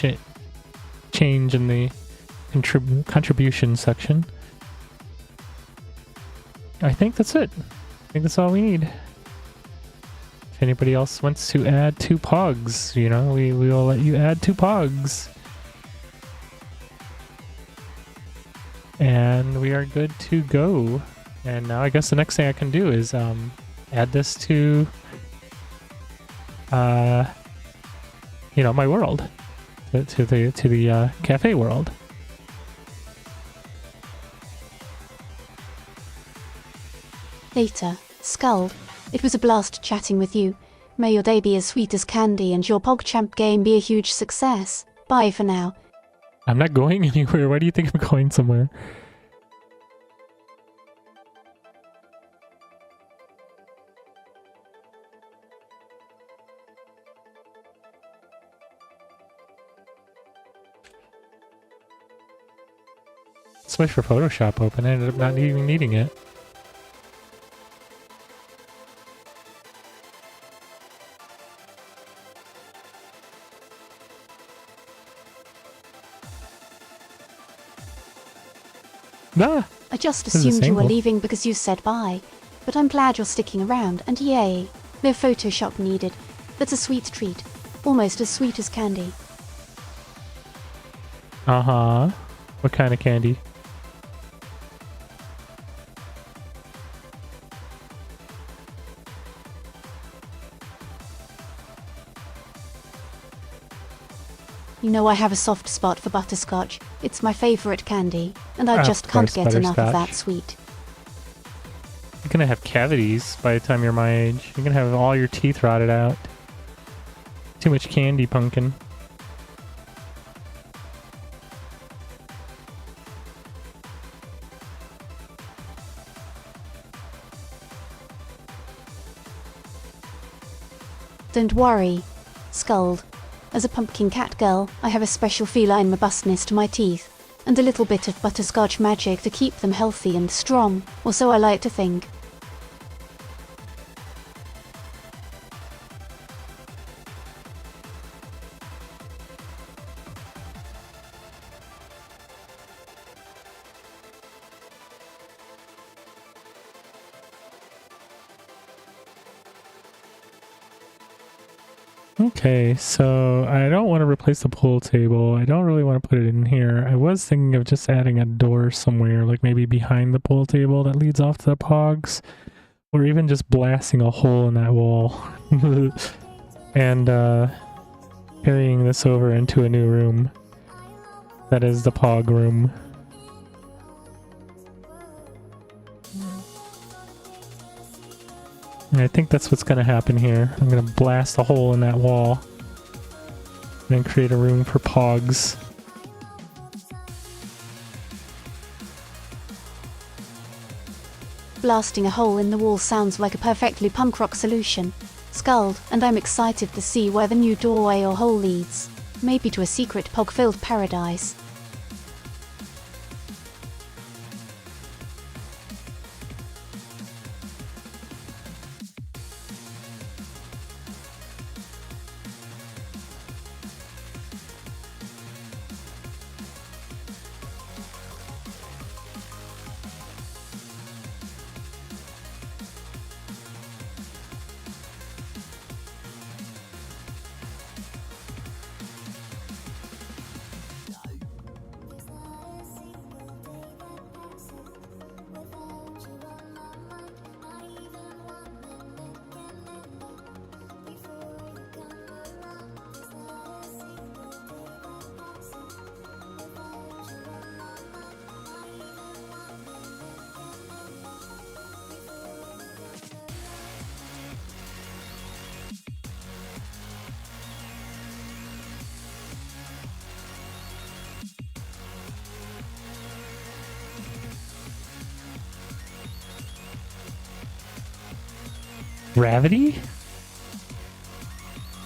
change in the contribution section. I think that's it. I think that's all we need. If anybody else wants to add 2 pogs, you know, we will let you add 2 pogs. And we are good to go. And now I guess the next thing I can do is add this to you know, my world, to the cafe world. Later, Skull. It was a blast chatting with you. May your day be as sweet as candy and your POGChamp game be a huge success. Bye for now. I'm not going anywhere. Why do you think I'm going somewhere? Switch for Photoshop open. I ended up not even needing it. Ah! I just This is assumed you were simple. leaving because you said bye. But I'm glad you're sticking around, and yay. No Photoshop needed. That's a sweet treat. Almost as sweet as candy. Uh-huh. What kind of candy? You know I have a soft spot for butterscotch. It's my favourite candy, and I Of just can't course, get enough of butterscotch. that sweet. You're gonna have cavities by the time you're my age. You're gonna have all your teeth rotted out. Too much candy, pumpkin. Don't worry, Sculled. As a pumpkin cat girl, I have a special feline robustness to my teeth, and a little bit of butterscotch magic to keep them healthy and strong, or so I like to think. Okay, so I don't want to replace the pool table. I don't really want to put it in here. I was thinking of just adding a door somewhere, like maybe behind the pool table that leads off to the pogs, or even just blasting a hole in that wall and carrying this over into a new room. That is the pog room. And I think that's what's going to happen here. I'm going to blast a hole in that wall and then create a room for pogs. Blasting a hole in the wall sounds like a perfectly punk rock solution. Sculled, and I'm excited to see where the new doorway or hole leads. Maybe to a secret pog-filled paradise. Gravity?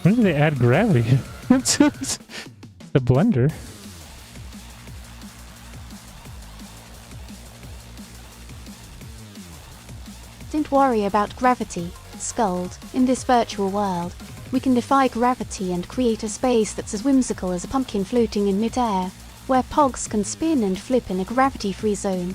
When did they add gravity? The blender. Don't worry about gravity, Sculled. In this virtual world, We can defy gravity and create a space that's as whimsical as a pumpkin floating in mid-air, where pogs can spin and flip in a gravity-free zone.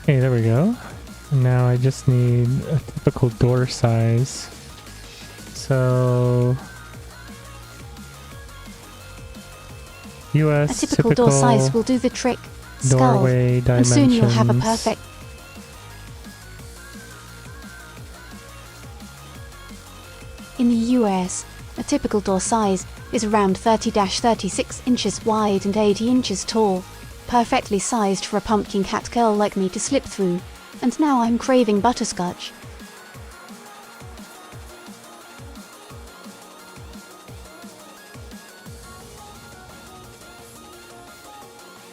Okay, there we go. Now I just need a typical door size. So US A typical door size will do the trick. Skull. doorway And dimensions. soon you'll have a perfect... In the US, a typical door size is around 30-36 inches wide and 80 inches tall, perfectly sized for a pumpkin cat girl like me to slip through, and now I'm craving butterscotch.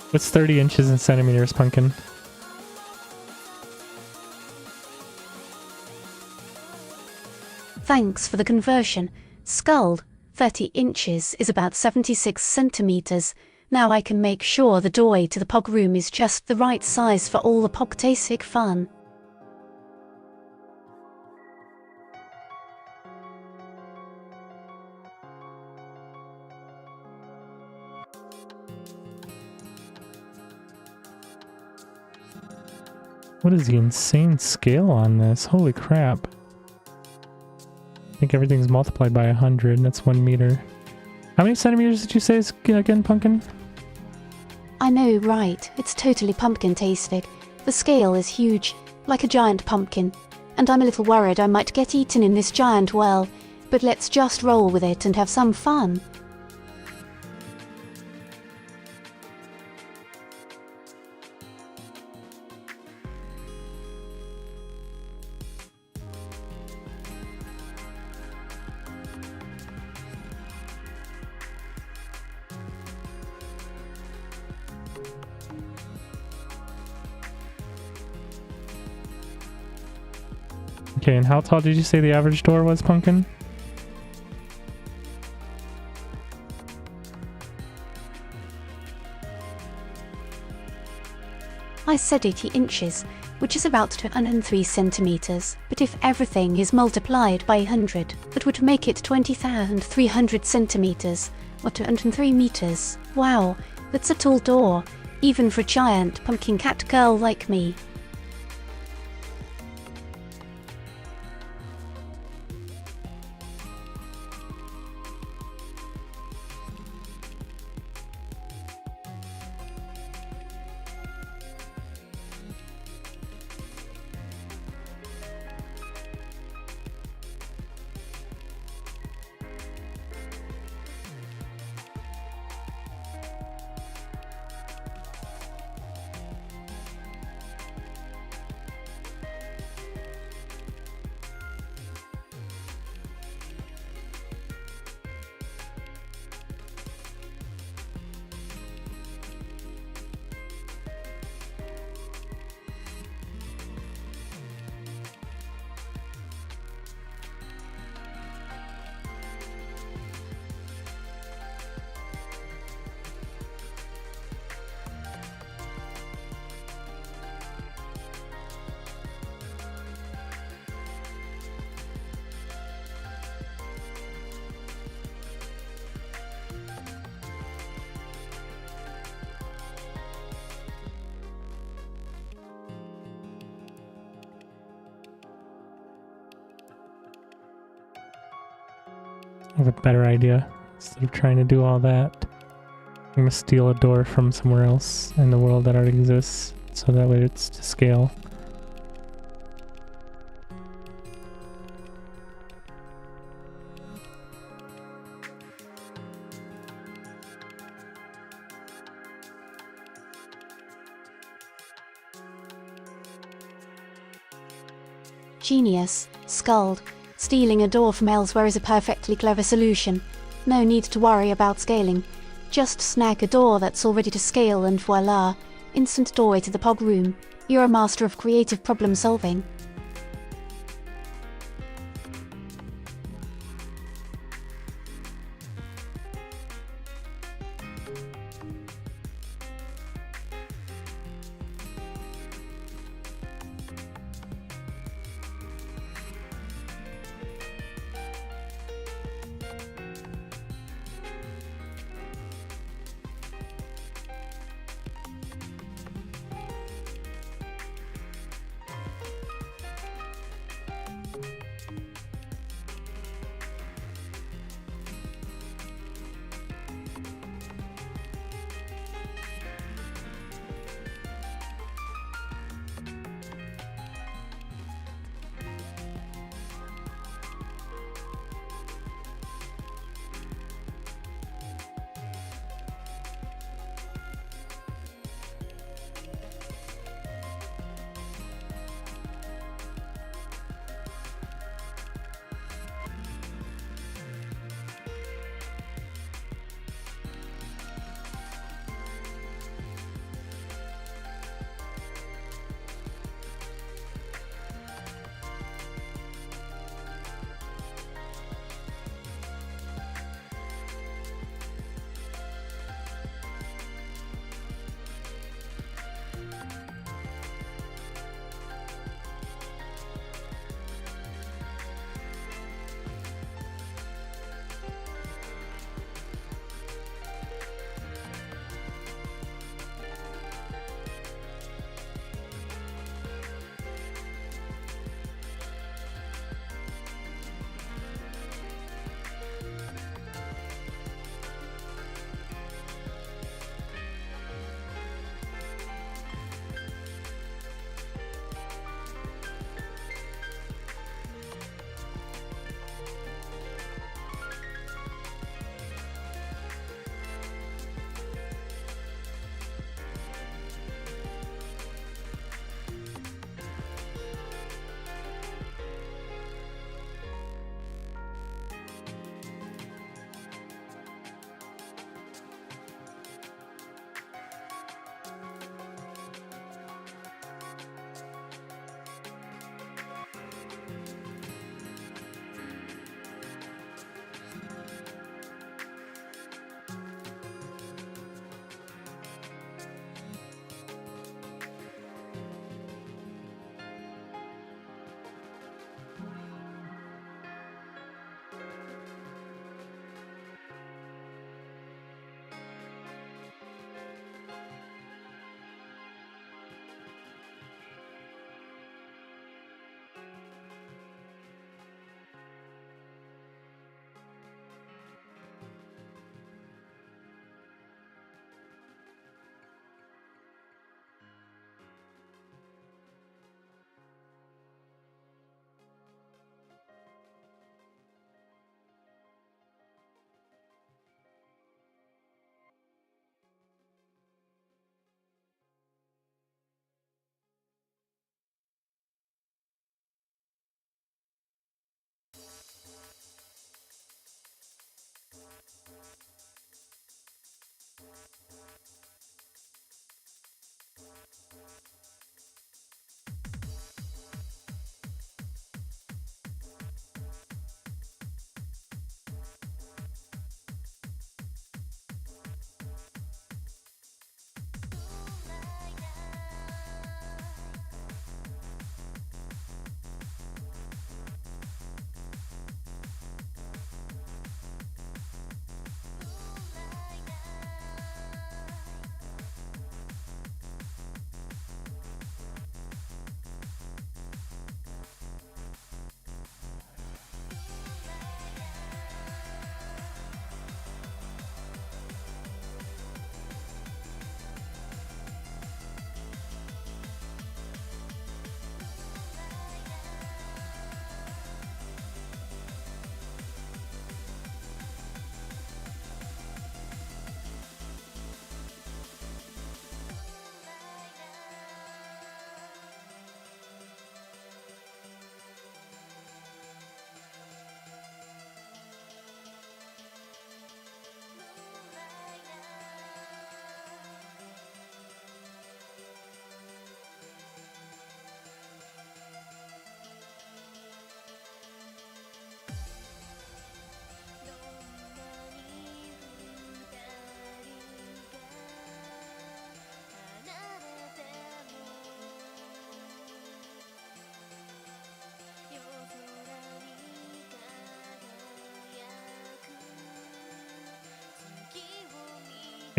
What's 30 inches in centimeters, Pumpkin? Thanks for the conversion. Skull, 30 inches is about 76 centimeters. Now I can make sure the doorway to the pog room is just the right size for all the POGtastic fun. What is the insane scale on this? Holy crap. I think everything's multiplied by 100, and that's 1 meter. How many centimeters did you say is again, Pumpkin? I know, right? It's totally pumpkin-tastic. The scale is huge, like a giant pumpkin. And I'm a little worried I might get eaten in this giant well, but let's just roll with it and have some fun. Okay, and how tall did you say the average door was, Pumpkin? I said 80 inches, which is about 203 centimeters, but if everything is multiplied by 100, that would make it 20,300 centimeters, or 203 meters. Wow, that's a tall door, even for a giant pumpkin cat girl like me. I have a better idea. Instead of trying to do all that, I'm gonna steal a door from somewhere else in the world that already exists, so that way it's to scale. Genius, Skuld. Stealing a door from elsewhere is a perfectly clever solution. No need to worry about scaling. Just snag a door that's all ready to scale and voila, instant doorway to the POG room. You're a master of creative problem solving.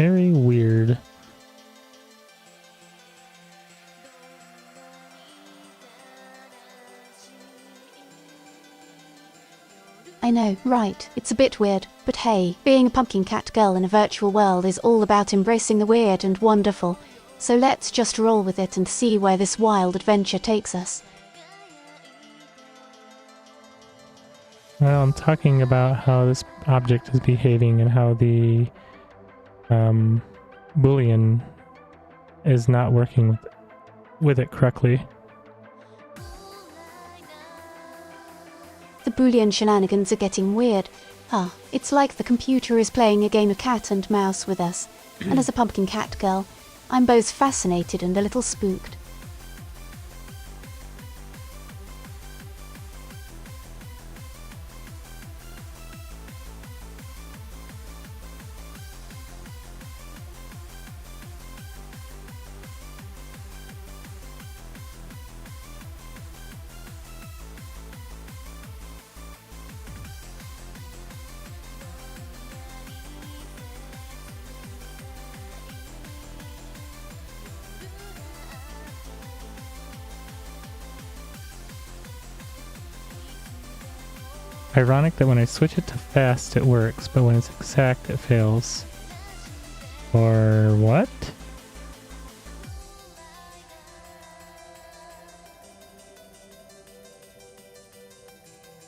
Very weird. I know, right, it's a bit weird, but hey, being a pumpkin cat girl in a virtual world is all about embracing the weird and wonderful, so let's just roll with it and see where this wild adventure takes us. Well, I'm talking about how this object is behaving and how the Boolean is not working with it correctly. The Boolean shenanigans are getting weird. It's like the computer is playing a game of cat and mouse with us, and as a pumpkin cat girl, I'm both fascinated and a little spooked. Ironic that when I switch it to fast it works, but when it's exact it fails. Or what?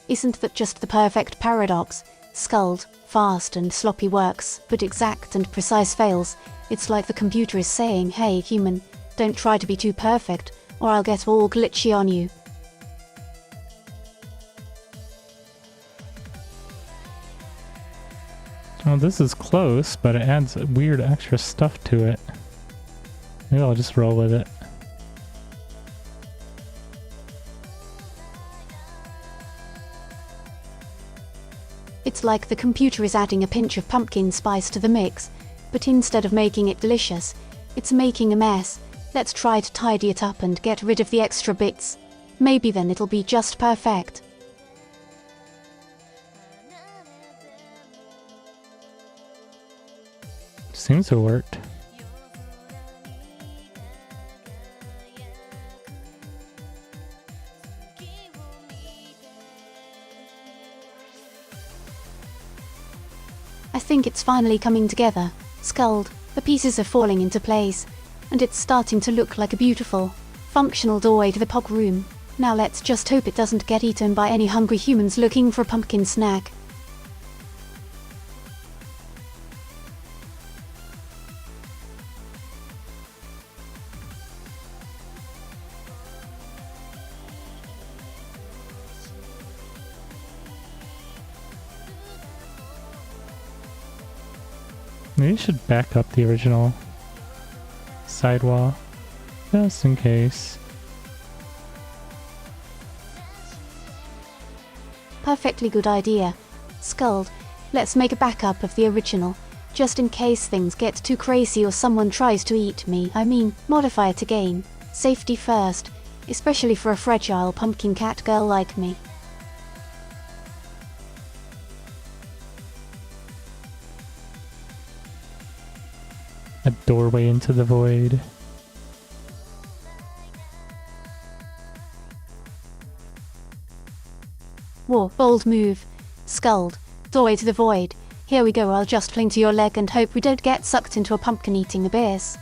Isn't that just the perfect paradox? Sculled, fast and sloppy works, but exact and precise fails. It's like the computer is saying, hey human, don't try to be too perfect, or I'll get all glitchy on you. Oh, this is close, but it adds weird extra stuff to it. Maybe I'll just roll with it. It's like the computer is adding a pinch of pumpkin spice to the mix, but instead of making it delicious, it's making a mess. Let's try to tidy it up and get rid of the extra bits. Maybe then it'll be just perfect. Seems to have worked. I think it's finally coming together. Sculled, the pieces are falling into place, and it's starting to look like a beautiful, functional doorway to the POG room. Now let's just hope it doesn't get eaten by any hungry humans looking for a pumpkin snack. Maybe you should back up the original sidewall, just in case. Perfectly good idea. Sculled, let's make a backup of the original, just in case things get too crazy or someone tries to eat me. I mean, modify it again. Safety first, especially for a fragile pumpkin cat girl like me. A doorway into the void. Whoa, bold move. Sculled, doorway to the void. Here we go, I'll just cling to your leg and hope we don't get sucked into a pumpkin eating abyss.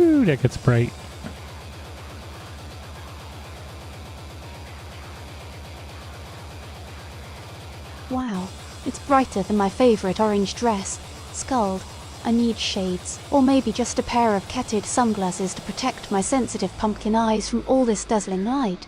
Ooh, that gets bright. Wow, it's brighter than my favourite orange dress. Scald. I need shades, or maybe just a pair of ketted sunglasses to protect my sensitive pumpkin eyes from all this dazzling light.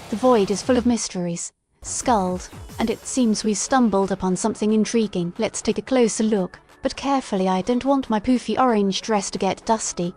The void is full of mysteries. Scald. And it seems we've stumbled upon something intriguing. Let's take a closer look. But carefully, I don't want my poofy orange dress to get dusty.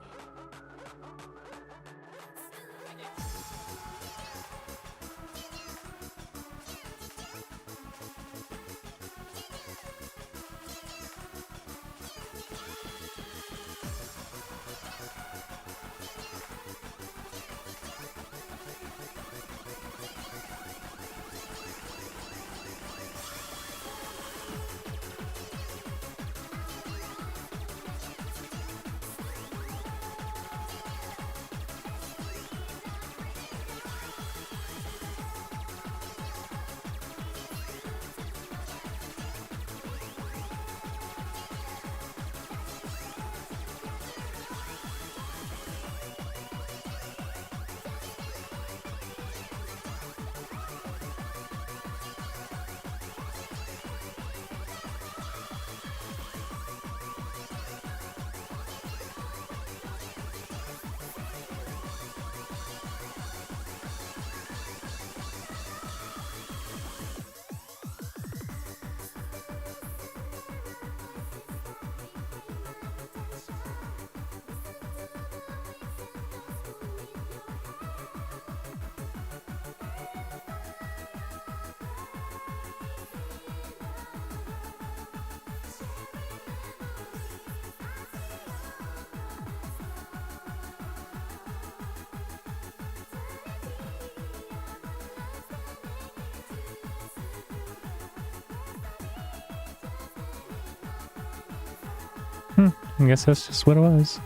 I guess that's just what it was.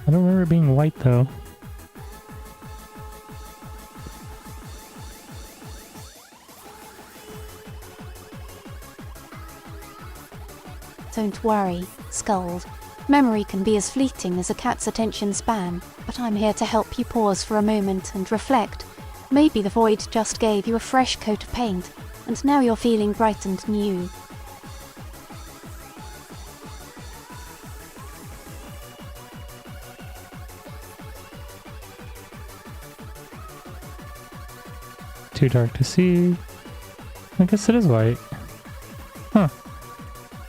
I don't remember it being white though. Don't worry, Scald. Memory can be as fleeting as a cat's attention span, but I'm here to help you pause for a moment and reflect. Maybe the void just gave you a fresh coat of paint, and now you're feeling bright and new. Too dark to see. I guess it is white. Huh.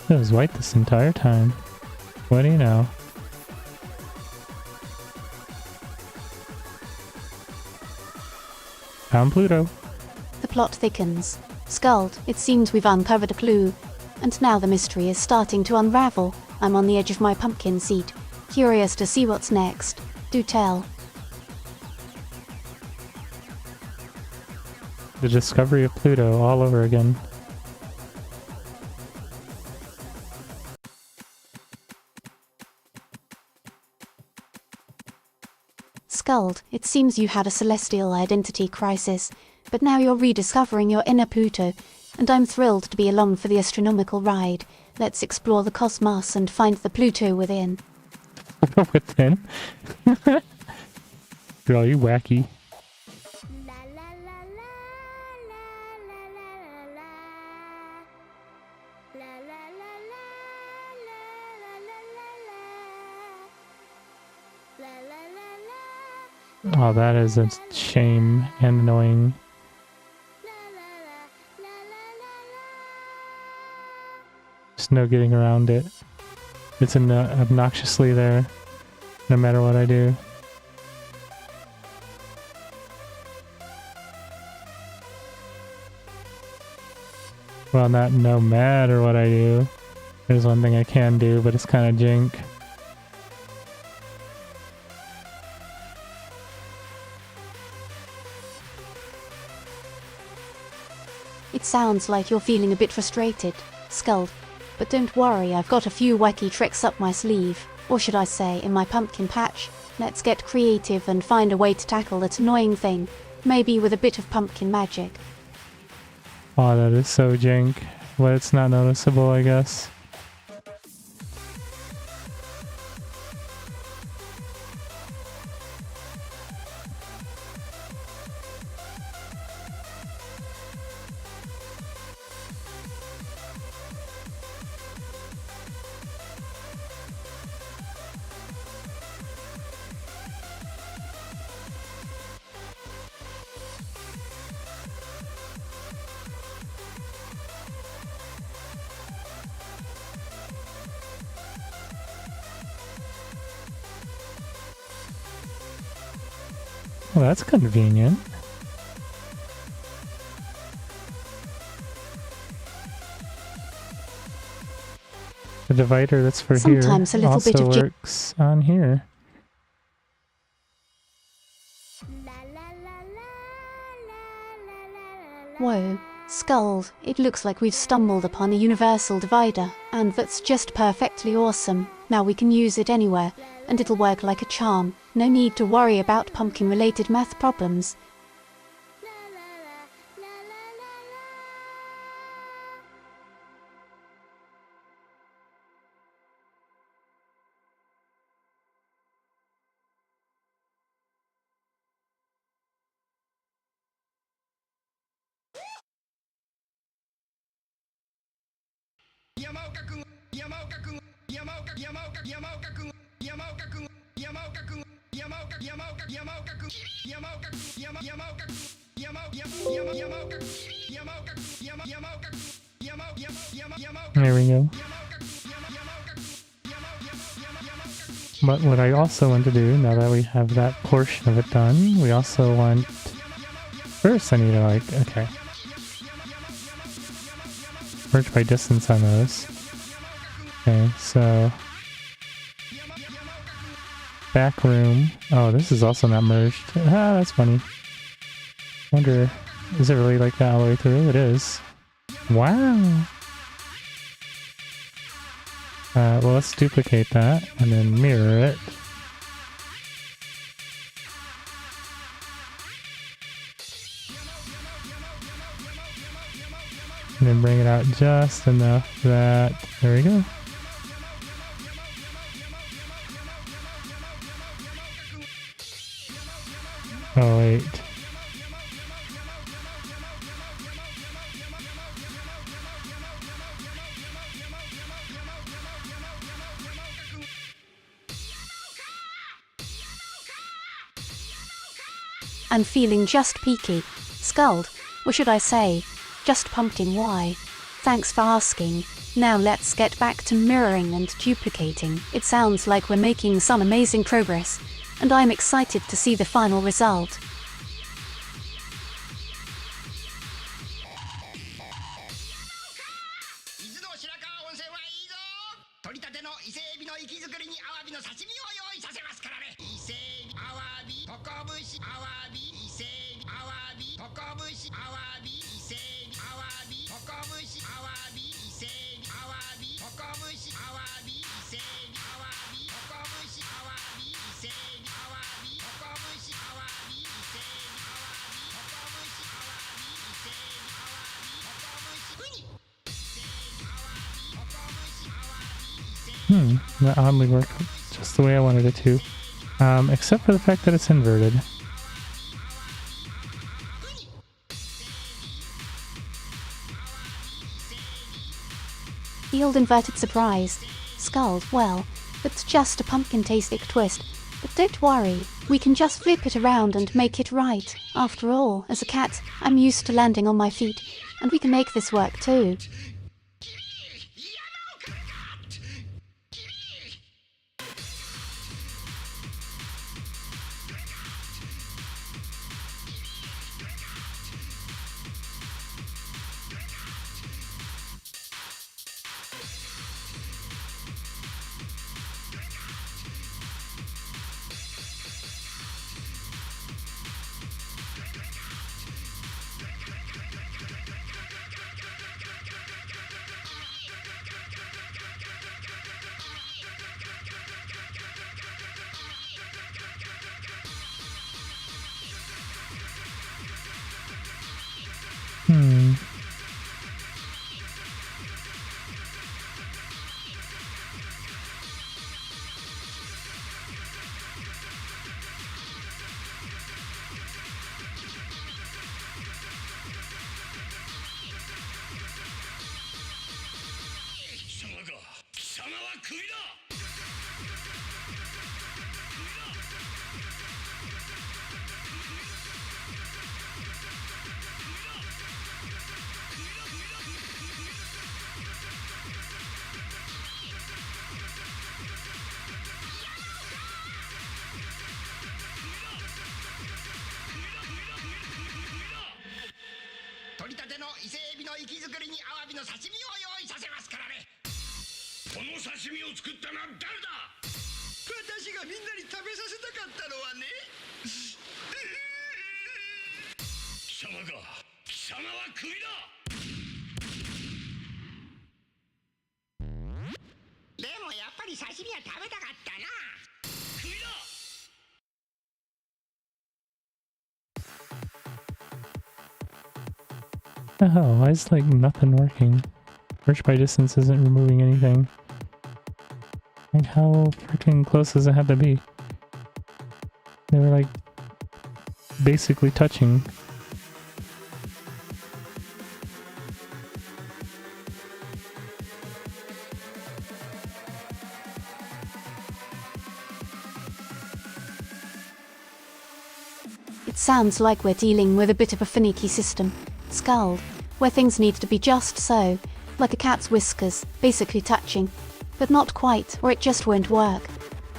It was white this entire time. What do you know? Found Pluto. The plot thickens. Skuld, it seems we've uncovered a clue. And now the mystery is starting to unravel. I'm on the edge of my pumpkin seat, curious to see what's next. Do tell. The discovery of Pluto all over again. Skuld, it seems you had a celestial identity crisis, but now you're rediscovering your inner Pluto, and I'm thrilled to be along for the astronomical ride. Let's explore the cosmos and find the Pluto within. Within? Girl, you wacky. La la la la la la la la la la la la la la la. Oh, that is a shame and annoying. There's no getting around it. It's obnoxiously there, no matter what I do. Well, not no matter what I do. There's one thing I can do, but it's kind of jink. It sounds like you're feeling a bit frustrated, Skuld, but don't worry, I've got a few wacky tricks up my sleeve. Or should I say, in my pumpkin patch. Let's get creative and find a way to tackle that annoying thing, maybe with a bit of pumpkin magic. Oh, that is so jank. Well, it's not noticeable, I guess. Well, that's convenient. The divider that's for Sometimes here a little also bit of works on here. Whoa, Skuld, it looks like we've stumbled upon a universal divider, and that's just perfectly awesome. Now we can use it anywhere, and it'll work like a charm. No need to worry about pumpkin-related math problems. There we go. But what I also want to do, now that we have that portion of it done, we also want... First I need to okay. Merge by distance on those. Okay, so... Back room. Oh, this is also not merged. Ah, that's funny. Wonder, is it really like that all the way through? It is. Wow! Well, let's duplicate that and then mirror it. And then bring it out just enough that... There we go. Oh, wait. I'm feeling just peaky. Skuld, or should I say, just pumpkin why? Thanks for asking. Now let's get back to mirroring and duplicating. It sounds like we're making some amazing progress, and I'm excited to see the final result. 伊勢エビの息づくりにアワビの刺身を用意させますからね。伊勢エビ、アワビ、トコブシ、アワビ、伊勢エビ、アワビ、トコブシ、アワビ、伊勢エビ、アワビ、トコブシ、アワビ、伊勢エビ、アワビ、トコブシ、アワビ、伊勢エビ、アワビ、トコブシ、アワビ、伊勢エビ、アワビ、トコブシ、アワビ、伊勢エビ、アワビ、トコブシ、アワビ、伊勢エビ、アワビ、トコブシ、ウニ。That oddly worked just the way I wanted it to. Except for the fact that it's inverted. The old inverted surprise. Skulled, well, it's just a pumpkin-tastic twist. But don't worry, we can just flip it around and make it right. After all, as a cat, I'm used to landing on my feet, and we can make this work too. The hell? Why is like nothing working? Search by distance isn't removing anything. Like how freaking close does it have to be? They were like basically touching. It sounds like we're dealing with a bit of a finicky system. Skulled, where things need to be just so, like a cat's whiskers, basically touching. But not quite, or it just won't work.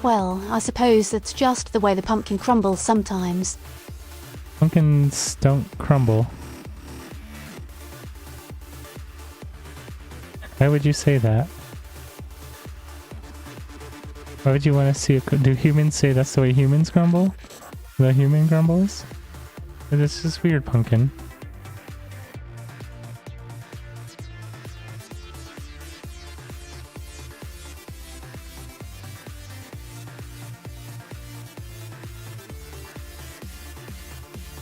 Well, I suppose that's just the way the pumpkin crumbles sometimes. Pumpkins don't crumble. Why would you say that? Why would you want to see it? Do humans say that's the way humans crumble? The human crumbles? Or this is weird, pumpkin.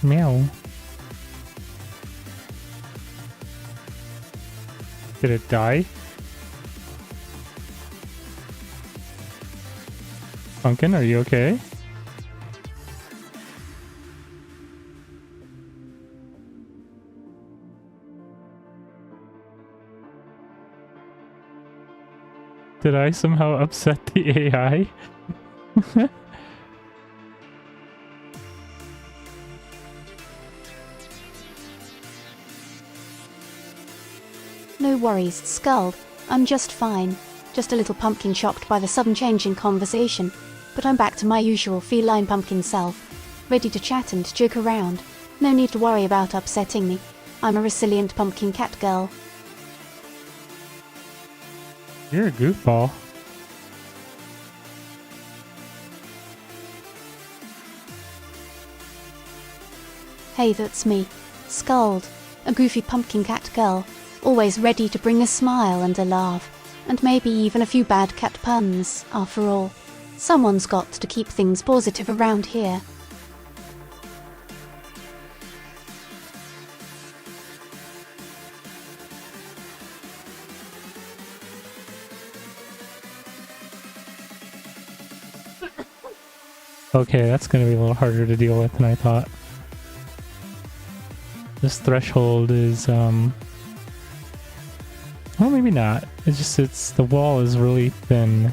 Meow. Did it die? Pumpkin, are you okay? Did I somehow upset the AI? No worries, Skull. I'm just fine. Just a little pumpkin shocked by the sudden change in conversation. But I'm back to my usual feline pumpkin self, ready to chat and joke around. No need to worry about upsetting me. I'm a resilient pumpkin cat girl. You're a goofball. Hey, that's me, Scald, a goofy pumpkin cat girl, always ready to bring a smile and a laugh, and maybe even a few bad cat puns, after all. Someone's got to keep things positive around here. Okay, that's going to be a little harder to deal with than I thought. This threshold is, well, maybe not. The wall is really thin.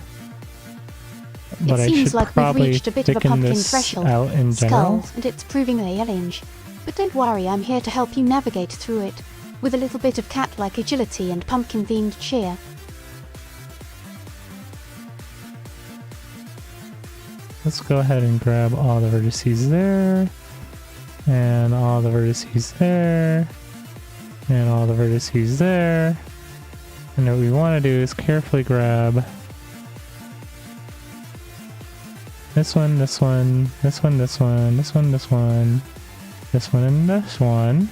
But It I seems should like we've probably reached a bit of a thicken pumpkin this threshold, out in general. Skull, and it's proving a challenge. But don't worry, I'm here to help you navigate through it, with a little bit of cat-like agility and pumpkin-themed cheer. Let's go ahead and grab all the vertices there, and all the vertices there, and all the vertices there. And what we want to do is carefully grab this one, this one, this one, this one, this one, this one, this one, and this one.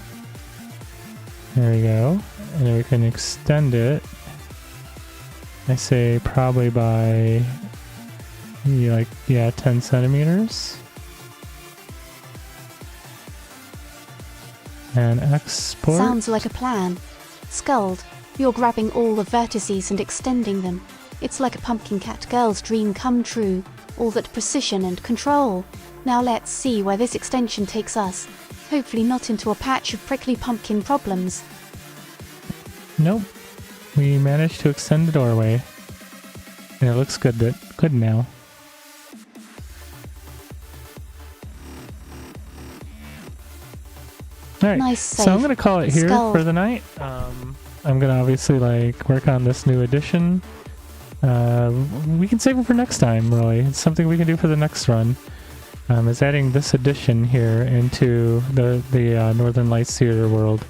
There we go. And then we can extend it. I say probably by 10 centimeters. And export. Sounds like a plan. Scald, you're grabbing all the vertices and extending them. It's like a pumpkin cat girl's dream come true. All that precision and control. Now let's see where this extension takes us. Hopefully not into a patch of prickly pumpkin problems. Nope. We managed to extend the doorway. And it looks good now. Alright, Nice so save. I'm going to call it here Skull. for the night. I'm going to obviously work on this new edition. We can save it for next time, really. It's something we can do for the next run. Is adding this edition here into the Northern Lights Theater world.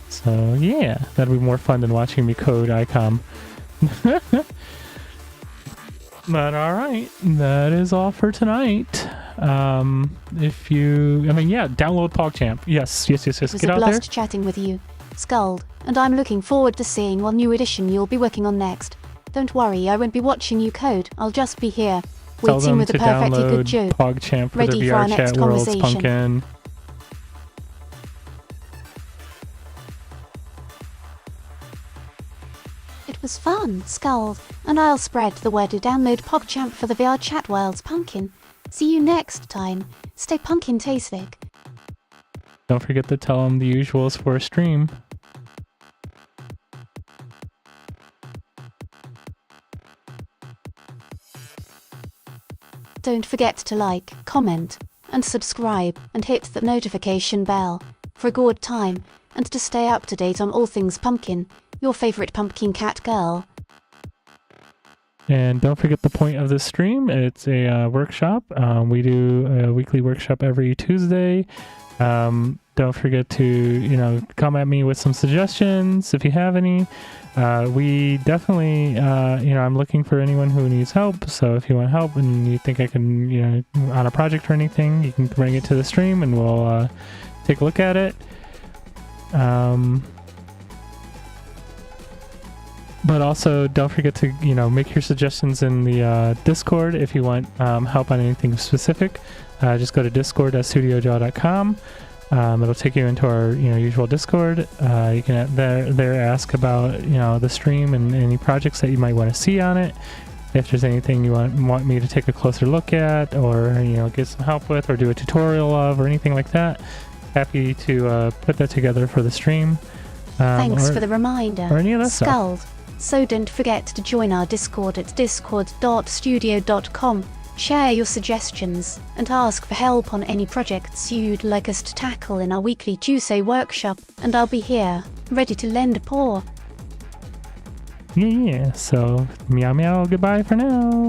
So yeah, that'll be more fun than watching me code ICOM. But alright, that is all for tonight. Download POGChamp. Yes. It was Get a out there. blast chatting with you, Scald, and I'm looking forward to seeing what new edition you'll be working on next. Don't worry, I won't be watching you code. I'll just be here, Tell waiting them with a to perfectly download good joke. POGChamp for Ready the for our VR next chat world's conversation. pumpkin. It was fun, Scald, and I'll spread the word to download POGChamp for the VR chat world's pumpkin. See you next time. Stay pumpkin-tastic. Don't forget to tell them the usuals for a stream. Don't forget to like, comment, and subscribe, and hit the notification bell for a good time, and to stay up to date on all things pumpkin, your favorite pumpkin cat girl. And don't forget the point of this stream. It's a workshop. We do a weekly workshop every Tuesday. Don't forget to, come at me with some suggestions if you have any. We definitely, I'm looking for anyone who needs help. So if you want help and you think I can, on a project or anything, you can bring it to the stream and we'll take a look at it. But also don't forget to, make your suggestions in the Discord if you want help on anything specific. Just go to discord.studiojaw.com. It'll take you into our usual Discord. You can there ask about the stream and any projects that you might want to see on it. If there's anything you want me to take a closer look at, or get some help with, or do a tutorial of, or anything like that, happy to put that together for the stream. Thanks for the reminder, or any of that stuff. Scald. So don't forget to join our Discord at discord.studio.com. Share your suggestions and ask for help on any projects you'd like us to tackle in our weekly Tuesday workshop, and I'll be here, ready to lend a paw. Yeah, so meow meow, goodbye for now.